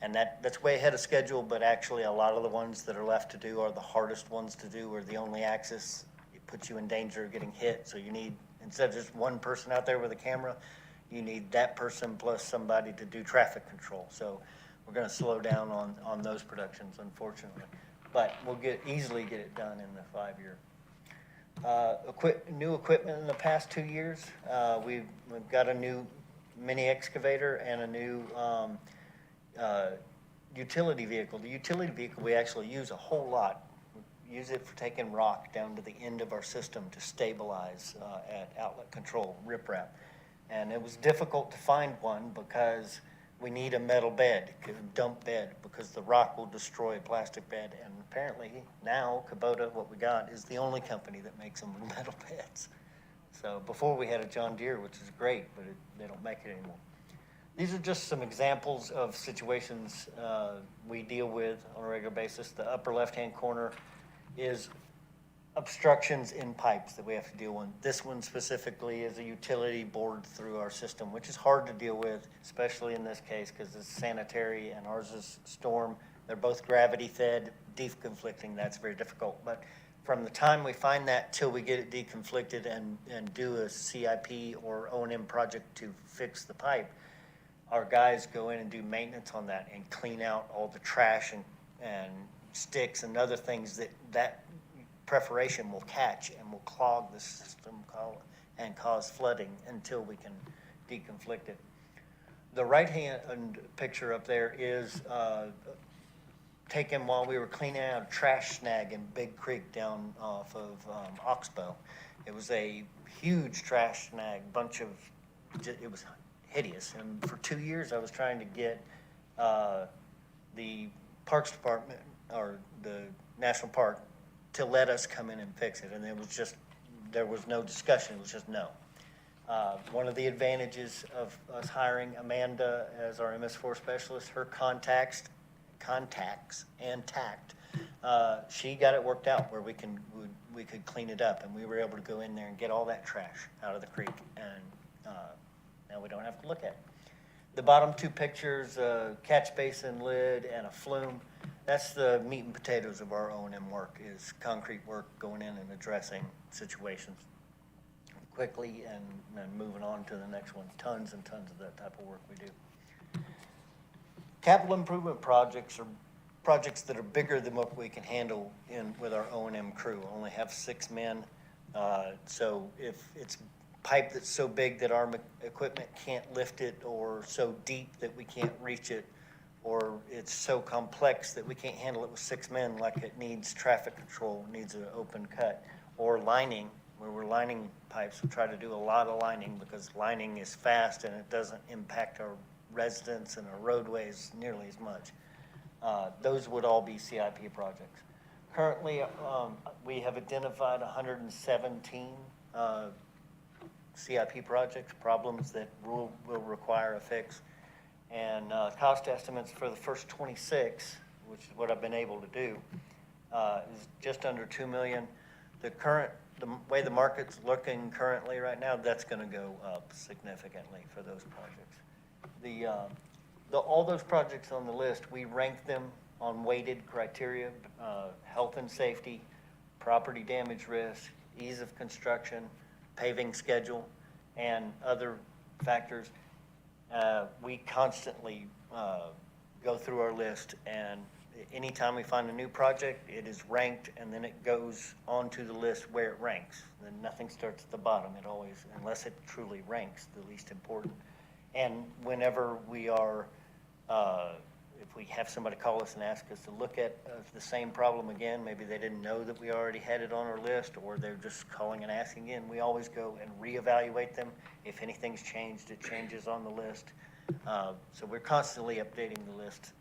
and that's way ahead of schedule, but actually a lot of the ones that are left to do are the hardest ones to do, or the only access. It puts you in danger of getting hit. So you need, instead of just one person out there with a camera, you need that person plus somebody to do traffic control. So we're going to slow down on those productions, unfortunately. But we'll easily get it done in the 5-year. New equipment in the past 2 years. We've got a new mini excavator and a new utility vehicle. The utility vehicle we actually use a whole lot. We use it for taking rock down to the end of our system to stabilize at outlet control, riprap. And it was difficult to find one because we need a metal bed, a dump bed, because the rock will destroy a plastic bed. And apparently now Kubota, what we got, is the only company that makes them with metal beds. So before we had a John Deere, which is great, but they don't make it anymore. These are just some examples of situations we deal with on a regular basis. The upper left-hand corner is obstructions in pipes that we have to deal with. This one specifically is a utility bored through our system, which is hard to deal with, especially in this case because it's sanitary and ours is storm. They're both gravity fed, deconflicting, that's very difficult. But from the time we find that till we get it deconflicted and do a CIP or O&M project to fix the pipe, our guys go in and do maintenance on that and clean out all the trash and sticks and other things that perforation will catch and will clog the system and cause flooding until we can deconflict it. The right-hand picture up there is taken while we were cleaning out a trash snag in Big Creek down off of Oxbow. It was a huge trash snag, it was hideous. And for 2 years, I was trying to get the Parks Department or the National Park to let us come in and fix it. And there was no discussion, it was just no. One of the advantages of us hiring Amanda as our MS4 specialist, her contacts and tact, she got it worked out where we could clean it up, and we were able to go in there and get all that trash out of the creek, and now we don't have to look at it. The bottom two pictures, a catch basin lid and a flume, that's the meat and potatoes of our O&M work, is concrete work going in and addressing situations quickly and moving on to the next one. Tons and tons of that type of work we do. Capital improvement projects are projects that are bigger than what we can handle with our O&M crew. We only have 6 men. So if it's pipe that's so big that our equipment can't lift it, or so deep that we can't reach it, or it's so complex that we can't handle it with 6 men, like it needs traffic control, needs an open cut, or lining, where we're lining pipes. We try to do a lot of lining because lining is fast and it doesn't impact our residents and our roadways nearly as much. Those would all be CIP projects. Currently, we have identified 117 CIP projects, problems that will require a fix. And cost estimates for the first 26, which is what I've been able to do, is just under $2 million. The way the market's looking currently right now, that's going to go up significantly for those projects. All those projects on the list, we rank them on weighted criteria, health and safety, property damage risk, ease of construction, paving schedule, and other factors. We constantly go through our list, and anytime we find a new project, it is ranked, and then it goes onto the list where it ranks. Then nothing starts at the bottom. It always, unless it truly ranks the least important. And whenever we are, if we have somebody call us and ask us to look at the same problem again, maybe they didn't know that we already had it on our list, or they're just calling and asking again, we always go and reevaluate them. If anything's changed, it changes on the list. So we're constantly updating the list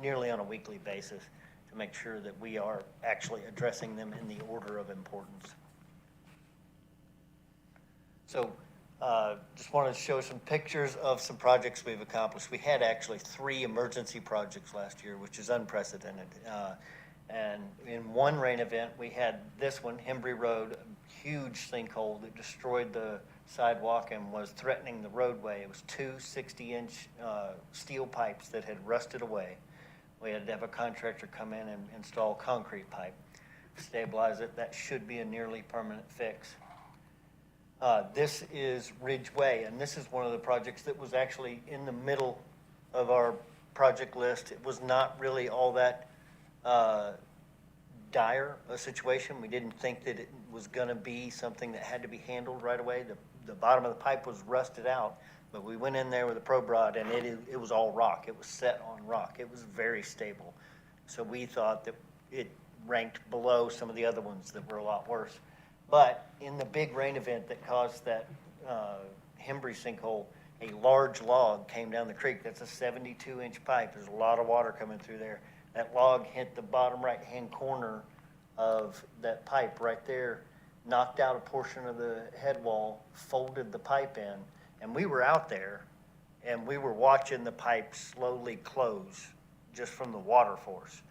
nearly on a weekly basis to make sure that we are actually addressing them in the order of importance. So just wanted to show some pictures of some projects we've accomplished. We had actually 3 emergency projects last year, which is unprecedented. And in one rain event, we had this one, Hembry Road, a huge sinkhole that destroyed the sidewalk and was threatening the roadway. It was 2 60-inch steel pipes that had rusted away. We had to have a contractor come in and install concrete pipe, stabilize it. That should be a nearly permanent fix. This is Ridgeway, and this is one of the projects that was actually in the middle of our project list. It was not really all that dire a situation. We didn't think that it was going to be something that had to be handled right away. The bottom of the pipe was rusted out, but we went in there with a probe rod, and it was all rock. It was set on rock. It was very stable. So we thought that it ranked below some of the other ones that were a lot worse. But in the big rain event that caused that Hembry sinkhole, a large log came down the creek. That's a 72-inch pipe. There's a lot of water coming through there. That log hit the bottom right-hand corner of that pipe right there, knocked out a portion of the head wall, folded the pipe in, and we were out there, and we were watching the pipe slowly close just from the water force.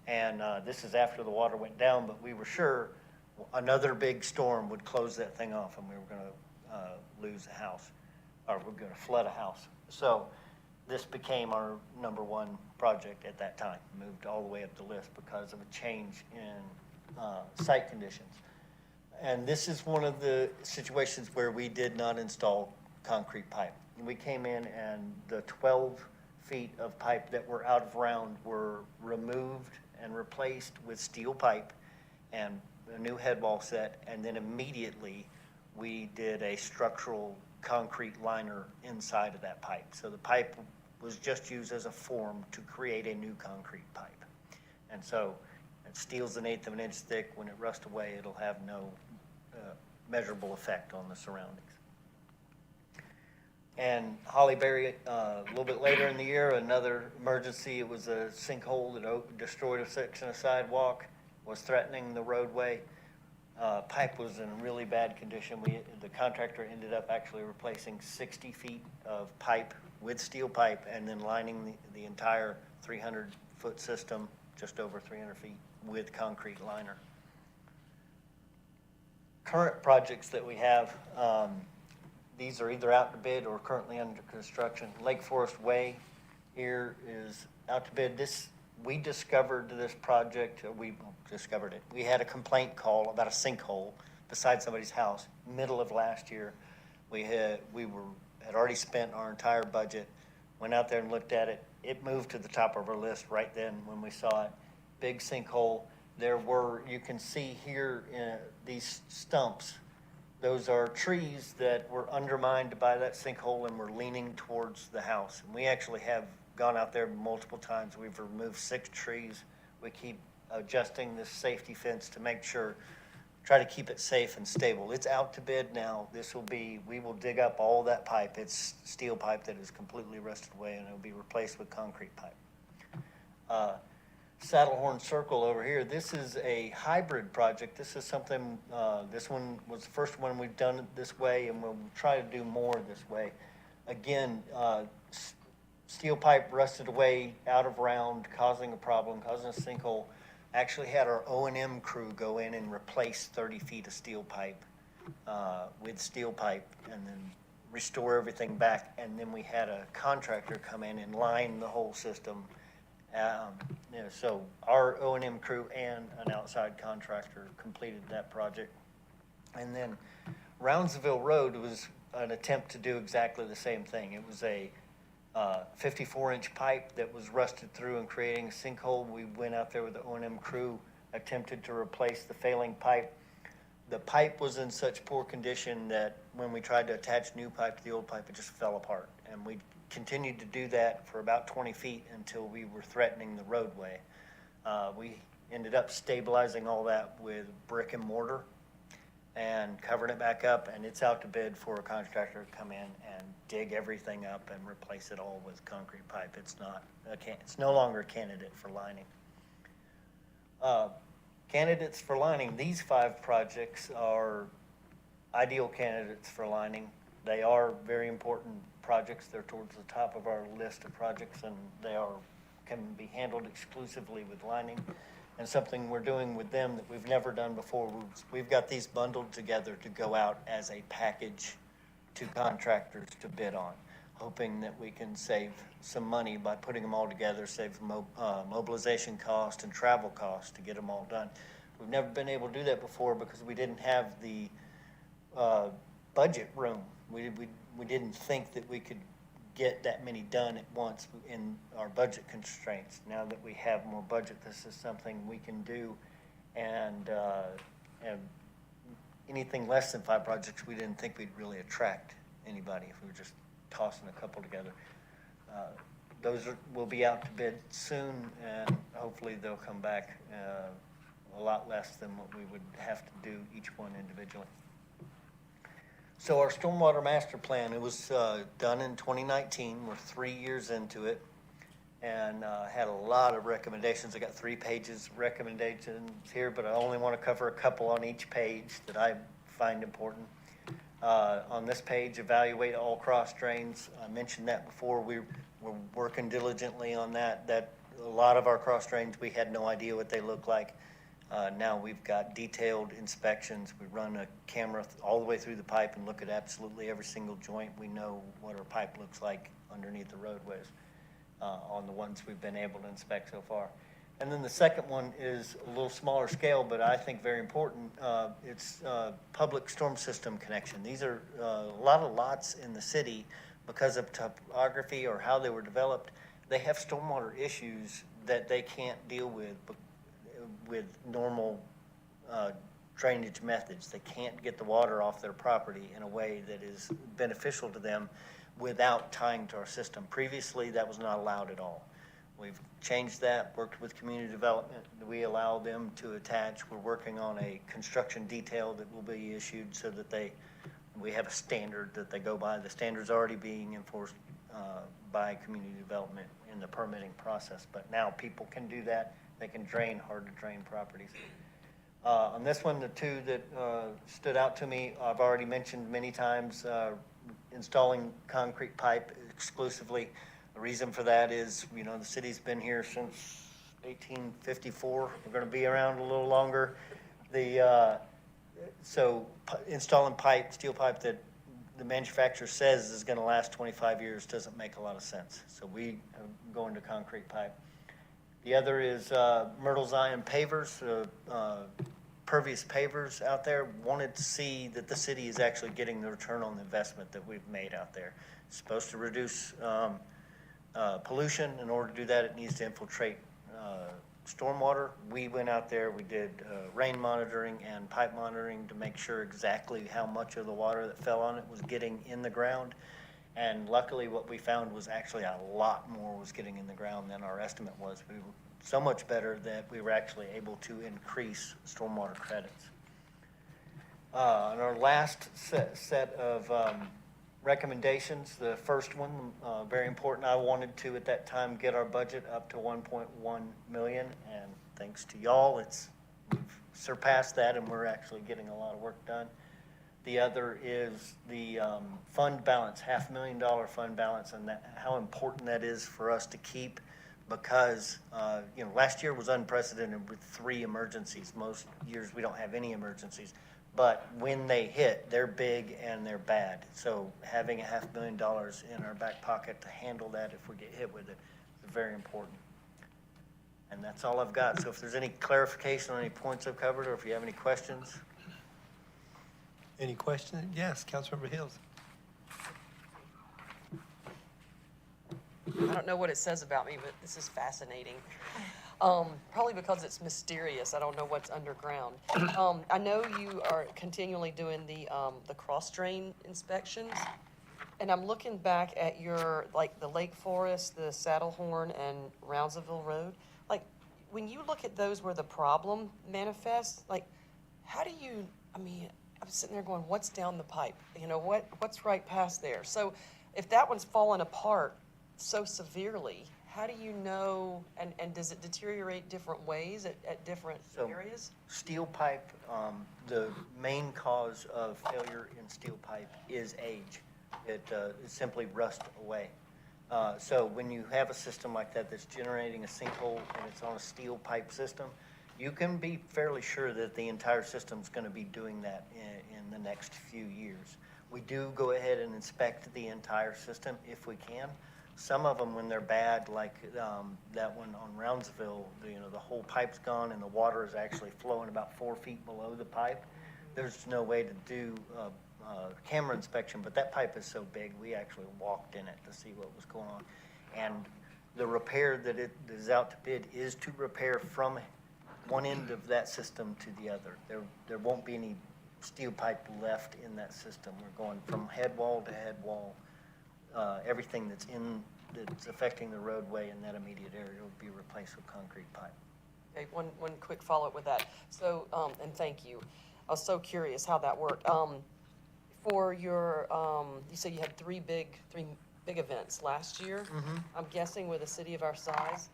And this is after the water went down, but we were sure another big storm would close that thing off and we were gonna lose a house, or we're gonna flood a house. So this became our number one project at that time, moved all the way up the list because of a change in site conditions. And this is one of the situations where we did not install concrete pipe. We came in and the 12 feet of pipe that were out of round were removed and replaced with steel pipe and a new head wall set, and then immediately we did a structural concrete liner inside of that pipe. So the pipe was just used as a form to create a new concrete pipe. And so steel's 1/8 of an inch thick. When it rusts away, it'll have no measurable effect on the surroundings. And Holly Berry, a little bit later in the year, another emergency. It was a sinkhole that destroyed a section of sidewalk, was threatening the roadway. Pipe was in really bad condition. The contractor ended up actually replacing 60 feet of pipe with steel pipe and then lining the entire 300-foot system, just over 300 feet, with concrete liner. Current projects that we have, these are either out to bid or currently under construction. Lake Forest Way here is out to bid. We discovered this project, we discovered it. We had a complaint call about a sinkhole beside somebody's house, middle of last year. We had already spent our entire budget, went out there and looked at it. It moved to the top of our list right then when we saw it. Big sinkhole. You can see here these stumps. Those are trees that were undermined by that sinkhole and were leaning towards the house. And we actually have gone out there multiple times. We've removed 6 trees. We keep adjusting this safety fence to make sure, try to keep it safe and stable. It's out to bid now. We will dig up all that pipe. It's steel pipe that is completely rusted away, and it'll be replaced with concrete pipe. Saddlehorn Circle over here, this is a hybrid project. This is something, this one was the first one we've done it this way, and we'll try to do more this way. Again, steel pipe rusted away, out of round, causing a problem, causing a sinkhole. Actually had our O&M crew go in and replace 30 feet of steel pipe with steel pipe and then restore everything back. And then we had a contractor come in and line the whole system. So our O&M crew and an outside contractor completed that project. And then Roundsville Road was an attempt to do exactly the same thing. It was a 54-inch pipe that was rusted through and creating a sinkhole. We went out there with the O&M crew, attempted to replace the failing pipe. The pipe was in such poor condition that when we tried to attach new pipe to the old pipe, it just fell apart. And we continued to do that for about 20 feet until we were threatening the roadway. We ended up stabilizing all that with brick and mortar and covering it back up, and it's out to bid for a contractor to come in and dig everything up and replace it all with concrete pipe. It's no longer a candidate for lining. Candidates for lining, these 5 projects are ideal candidates for lining. They are very important projects. They're towards the top of our list of projects, and can be handled exclusively with lining. And something we're doing with them that we've never done before, we've got these bundled together to go out as a package to contractors to bid on, hoping that we can save some money by putting them all together, save mobilization cost and travel cost to get them all done. We've never been able to do that before because we didn't have the budget room. We didn't think that we could get that many done at once in our budget constraints. Now that we have more budget, this is something we can do. And anything less than 5 projects, we didn't think we'd really attract anybody if we were just tossing a couple together. Those will be out to bid soon, and hopefully they'll come back a lot less than what we would have to do each one individually. So our stormwater master plan, it was done in 2019. We're 3 years into it, and had a lot of recommendations. I got 3 pages of recommendations here, but I only want to cover a couple on each page that I find important. On this page, evaluate all cross drains. I mentioned that before. We're working diligently on that. A lot of our cross drains, we had no idea what they look like. Now we've got detailed inspections. We run a camera all the way through the pipe and look at absolutely every single joint. We know what our pipe looks like underneath the roadways on the ones we've been able to inspect so far. And then the second one is a little smaller scale, but I think very important. It's public storm system connection. These are a lot of lots in the city because of topography or how they were developed. They have stormwater issues that they can't deal with normal drainage methods. They can't get the water off their property in a way that is beneficial to them without tying to our system. Previously, that was not allowed at all. We've changed that, worked with community development. We allow them to attach. We're working on a construction detail that will be issued so that we have a standard that they go by. The standard's already being enforced by community development in the permitting process. But now people can do that. They can drain hard to drain properties. On this one, the two that stood out to me, I've already mentioned many times, installing concrete pipe exclusively. The reason for that is, the city's been here since 1854. We're going to be around a little longer. So installing steel pipe that the manufacturer says is going to last 25 years doesn't make a lot of sense. So we go into concrete pipe. The other is Myrtle Zion pavers, pervious pavers out there. Wanted to see that the city is actually getting the return on the investment that we've made out there. It's supposed to reduce pollution. In order to do that, it needs to infiltrate stormwater. We went out there, we did rain monitoring and pipe monitoring to make sure exactly how much of the water that fell on it was getting in the ground. And luckily what we found was actually a lot more was getting in the ground than our estimate was. We were so much better that we were actually able to increase stormwater credits. And our last set of recommendations, the first one, very important. I wanted to, at that time, get our budget up to 1.1 million, and thanks to y'all, we've surpassed that, and we're actually getting a lot of work done. The other is the fund balance, $500,000 fund balance, and how important that is for us to keep, because last year was unprecedented with 3 emergencies. Most years we don't have any emergencies. But when they hit, they're big and they're bad. So having $500,000 in our back pocket to handle that if we get hit with it is very important. And that's all I've got. So if there's any clarification on any points I've covered, or if you have any questions. Any questions? Yes, Councilmember Hills. I don't know what it says about me, but this is fascinating. Probably because it's mysterious. I don't know what's underground. I know you are continually doing the cross drain inspections, and I'm looking back at your, the Lake Forest, the Saddlehorn, and Roundsville Road. When you look at those where the problem manifests, how do you, I'm sitting there going, what's down the pipe? What's right past there? So if that one's fallen apart so severely, how do you know, and does it deteriorate different ways at different areas? Steel pipe, the main cause of failure in steel pipe is age. It simply rusts away. So when you have a system like that that's generating a sinkhole and it's on a steel pipe system, you can be fairly sure that the entire system's going to be doing that in the next few years. We do go ahead and inspect the entire system if we can. Some of them, when they're bad, like that one on Roundsville, the whole pipe's gone and the water is actually flowing about 4 feet below the pipe. There's no way to do a camera inspection, but that pipe is so big, we actually walked in it to see what was going on. And the repair that it is out to bid is to repair from one end of that system to the other. There won't be any steel pipe left in that system. We're going from head wall to head wall. Everything that's affecting the roadway in that immediate area will be replaced with concrete pipe. Okay, one quick follow-up with that. So, and thank you. I was so curious how that worked. For your, you said you had three big events last year. Mm-hmm. I'm guessing with a city of our size,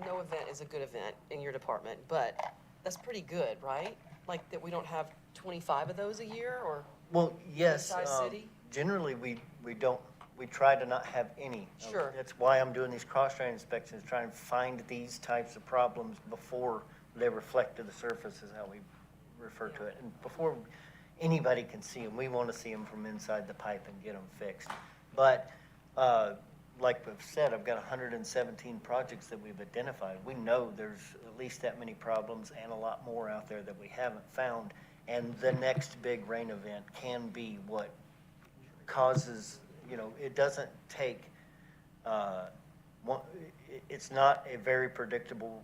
no event is a good event in your department, but that's pretty good, right? That we don't have 25 of those a year, or? Well, yes. Size city? Generally, we don't. We try to not have any. Sure. That's why I'm doing these cross-drain inspections, trying to find these types of problems before they reflect to the surface is how we refer to it. And before anybody can see them, we want to see them from inside the pipe and get them fixed. But like we've said, I've got 117 projects that we've identified. We know there's at least that many problems and a lot more out there that we haven't found. And the next big rain event can be what causes, it doesn't take, it's not a very predictable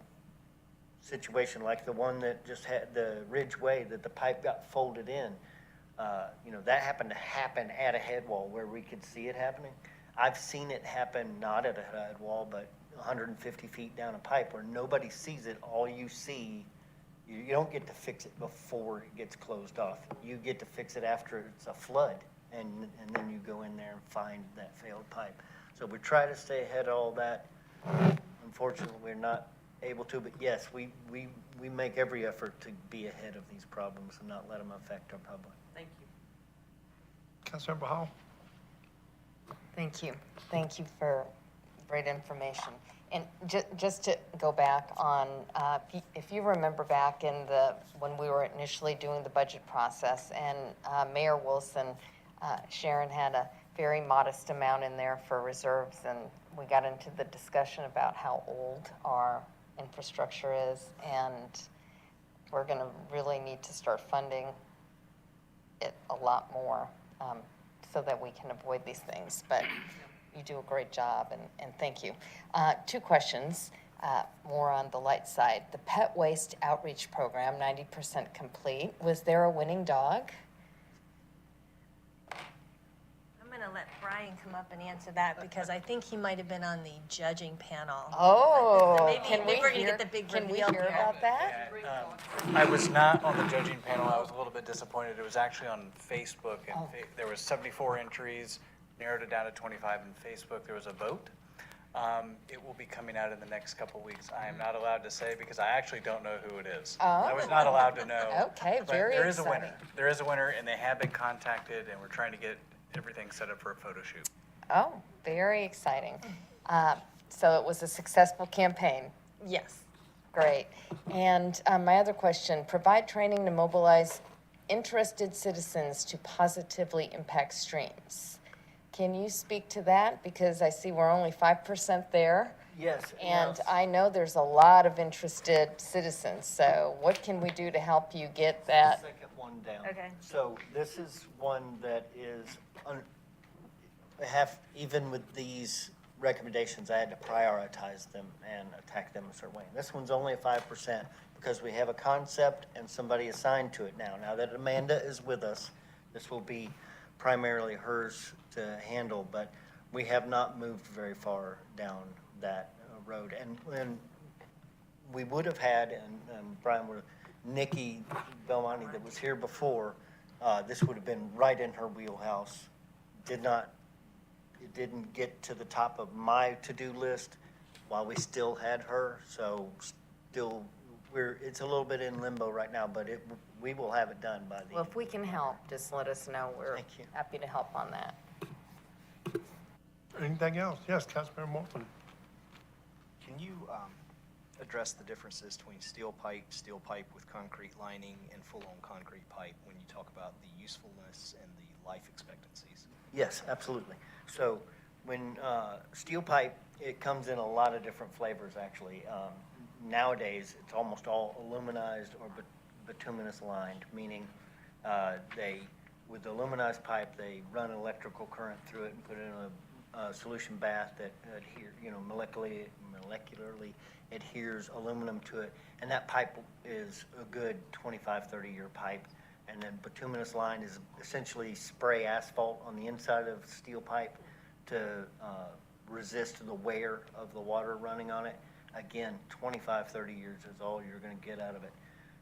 situation like the one that just had the Ridgeway that the pipe got folded in. That happened to happen at a head wall where we could see it happening. I've seen it happen not at a head wall, but 150 feet down a pipe where nobody sees it. All you see, you don't get to fix it before it gets closed off. You get to fix it after it's a flood, and then you go in there and find that failed pipe. So we try to stay ahead of all that. Unfortunately, we're not able to, but yes, we make every effort to be ahead of these problems and not let them affect our public. Thank you. Councilmember Hall? Thank you. Thank you for great information. And just to go back on, if you remember back in when we were initially doing the budget process, and Mayor Wilson, Sharon had a very modest amount in there for reserves, and we got into the discussion about how old our infrastructure is, and we're going to really need to start funding it a lot more so that we can avoid these things. But you do a great job, and thank you. 2 questions, more on the light side. The pet waste outreach program, 90% complete. Was there a winning dog? I'm going to let Brian come up and answer that because I think he might have been on the judging panel. Oh, So maybe can we're going to get the big can we reveal hear here. about that? I was not on the judging panel. I was a little bit disappointed. It was actually on Facebook, and there was 74 entries, narrowed it down to 25 on Facebook. There was a vote. It will be coming out in the next couple of weeks. I am not allowed to say because I actually don't know who it is. I was not allowed to know. Okay, but very there is a exciting. winner. There is a winner, and they have been contacted, and we're trying to get everything set up for a photo shoot. Oh, very exciting. So it was a successful campaign. Yes. Great. And my other question, provide training to mobilize interested citizens to positively impact streams. Can you speak to that? Because I see we're only 5% there. Yes. And I know there's a lot of interested citizens. So what can we do to help you get that? Second one down. Okay. So this is one that is, even with these recommendations, I had to prioritize them and attack them a certain way. This one's only a 5% because we have a concept and somebody assigned to it now. Now that Amanda is with us, this will be primarily hers to handle, but we have not moved very far down that road. And we would have had, and Brian would have, Nikki Belmonte that was here before, this would have been right in her wheelhouse. It didn't get to the top of my to-do list while we still had her, so still, it's a little bit in limbo right now, but we will have it done by the Well, end. if we can help, just let us know. We're Thank you. happy to help on that. Anything else? Yes, Councilmember Morton. Can you address the differences between steel pipe with concrete lining, and full-on concrete pipe when you talk about the usefulness and the life expectancies? Yes, absolutely. So when steel pipe, it comes in a lot of different flavors, actually. Nowadays, it's almost all aluminized or bituminous lined, meaning with the aluminized pipe, they run electrical current through it and put it in a solution bath that molecularly adheres aluminum to it. And that pipe is a good 25, 30-year pipe. And then bituminous line is essentially spray asphalt on the inside of steel pipe to resist the wear of the water running on it. Again, 25, 30 years is all you're going to get out of it.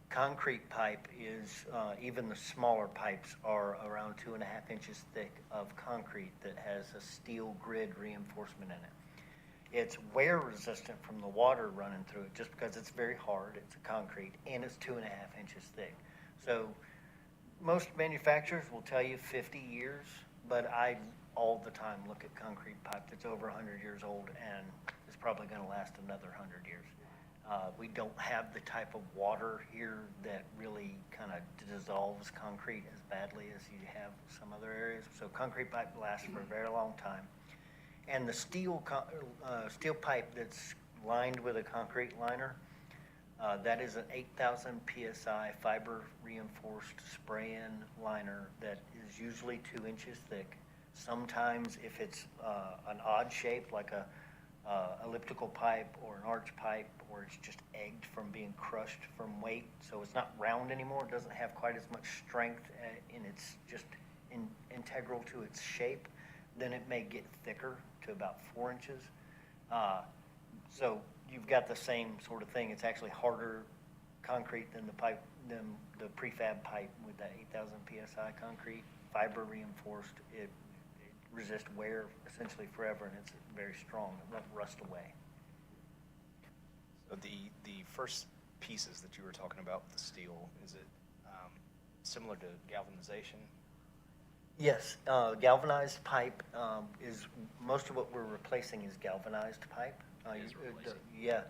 Concrete pipe is, even the smaller pipes are around 2.5 inches thick of concrete that has a steel grid reinforcement in it. It's wear resistant from the water running through it just because it's very hard, it's a concrete, and it's 2.5 inches thick. So most manufacturers will tell you 50 years, but I all the time look at concrete pipe that's over 100 years old and is probably going to last another 100 years. We don't have the type of water here that really kind of dissolves concrete as badly as you have some other areas. So concrete pipe lasts for a very long time. And the steel pipe that's lined with a concrete liner, that is an 8,000 PSI fiber reinforced spray-in liner that is usually 2 inches thick. Sometimes if it's an odd shape, like a elliptical pipe or an arch pipe, or it's just egged from being crushed from weight, so it's not round anymore, it doesn't have quite as much strength and it's just integral to its shape, then it may get thicker to about 4 inches. So you've got the same sort of thing. It's actually harder concrete than the pipe, than the prefab pipe with that 8,000 PSI concrete, fiber reinforced. It resists wear essentially forever, and it's very strong. It won't rust away. So the first pieces that you were talking about with the steel, is it similar to galvanization? Yes, galvanized pipe is, most of what we're replacing is galvanized pipe. Yeah,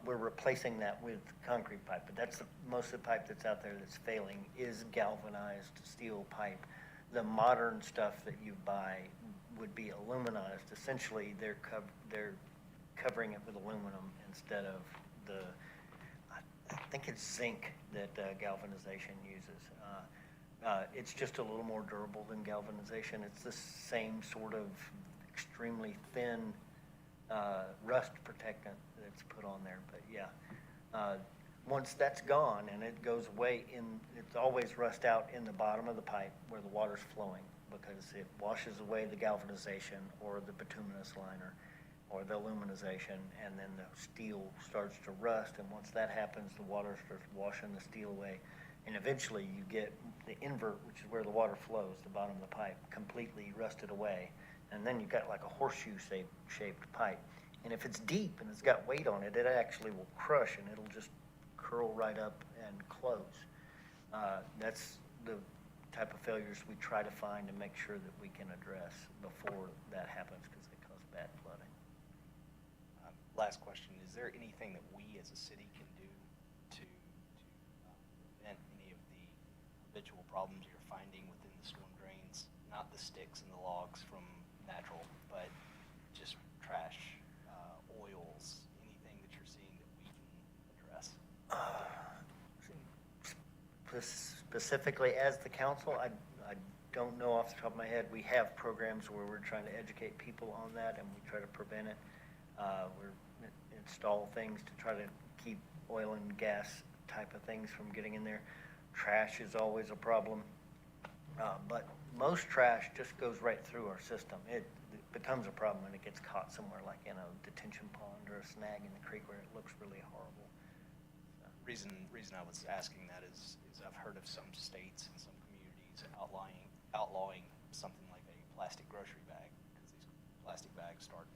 we're replacing that with concrete pipe, but that's most of the pipe that's out there that's failing is galvanized steel pipe. The modern stuff that you buy would be aluminized. Essentially, they're covering it with aluminum instead of I think it's zinc that galvanization uses. It's just a little more durable than galvanization. It's the same sort of extremely thin rust protectant that's put on there. But yeah, once that's gone and it goes away, it's always rust out in the bottom of the pipe where the water's flowing, because it washes away the galvanization or the bituminous liner or the aluminization, and then the steel starts to rust. And once that happens, the water starts washing the steel away. And eventually you get the invert, which is where the water flows, the bottom of the pipe, completely rusted away. And then you've got like a horseshoe shaped pipe. And if it's deep and it's got weight on it, it actually will crush and it'll just curl right up and close. That's the type of failures we try to find and make sure that we can address before that happens, because they cause bad flooding. Last question, is there anything that we as a city can do to prevent any of the habitual problems you're finding within the storm drains? Not the sticks and the logs from natural, but just trash, oils, anything that you're seeing that we can address? Specifically as the council, I don't know off the top of my head. We have programs where we're trying to educate people on that, and we try to prevent it. We install things to try to keep oil and gas type of things from getting in there. Trash is always a problem, but most trash just goes right through our system. It becomes a problem when it gets caught somewhere like in a detention pond or a snag in the creek where it looks really horrible. Reason I was asking that is I've heard of some states and some communities outlawing something like a plastic grocery bag, because these plastic bags start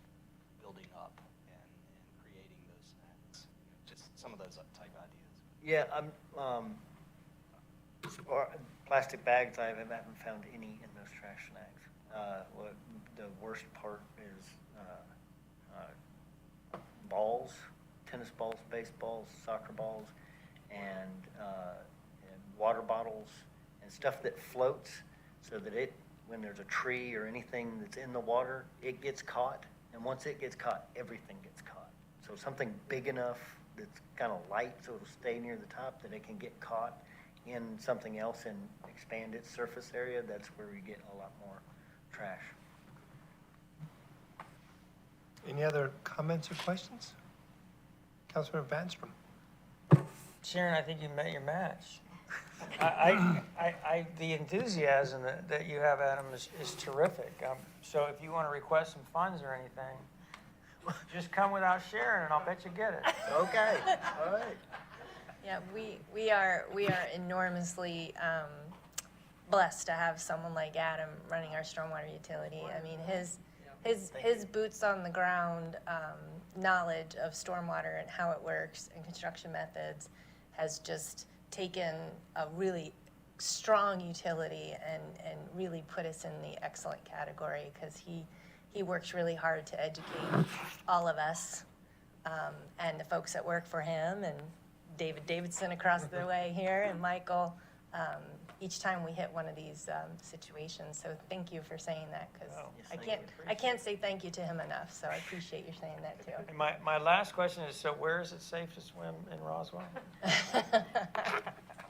building up and creating those snacks. Just some of those type ideas. Yeah, plastic bags, I haven't found any in those trash snags. The worst part is balls, tennis balls, baseballs, soccer balls, and water bottles, and stuff that floats, so that when there's a tree or anything that's in the water, it gets caught. And once it gets caught, everything gets caught. So something big enough that's kind of light, so it'll stay near the top, that it can get caught in something else and expand its surface area, that's where we get a lot more trash. Any other comments or questions? Councilmember Vanstrom. Sharon, I think you met your match. The enthusiasm that you have, Adam, is terrific. So if you want to request some funds or anything, just come without Sharon and I'll bet you get it. Okay, all right. Yeah, we are enormously blessed to have someone like Adam running our stormwater utility. I mean, his boots on the ground knowledge of stormwater and how it works and construction methods has just taken a really strong utility and really put us in the excellent category, because he works really hard to educate all of us and the folks that work for him, and David Davidson across the way here, and Michael, each time we hit one of these situations. So thank you for saying that, because I can't say thank you to him enough, so I appreciate you saying that too. And my last question is, so where is it safe to swim in Roswell? You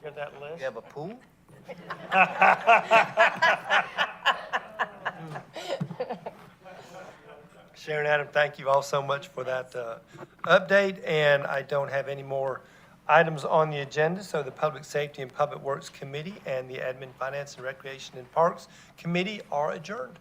have that list? You have a pool? Sharon, Adam, thank you all so much for that update, and I don't have any more items on the agenda, so the Public Safety and Public Works Committee and the Admin, Finance, and Recreation and Parks Committee are adjourned.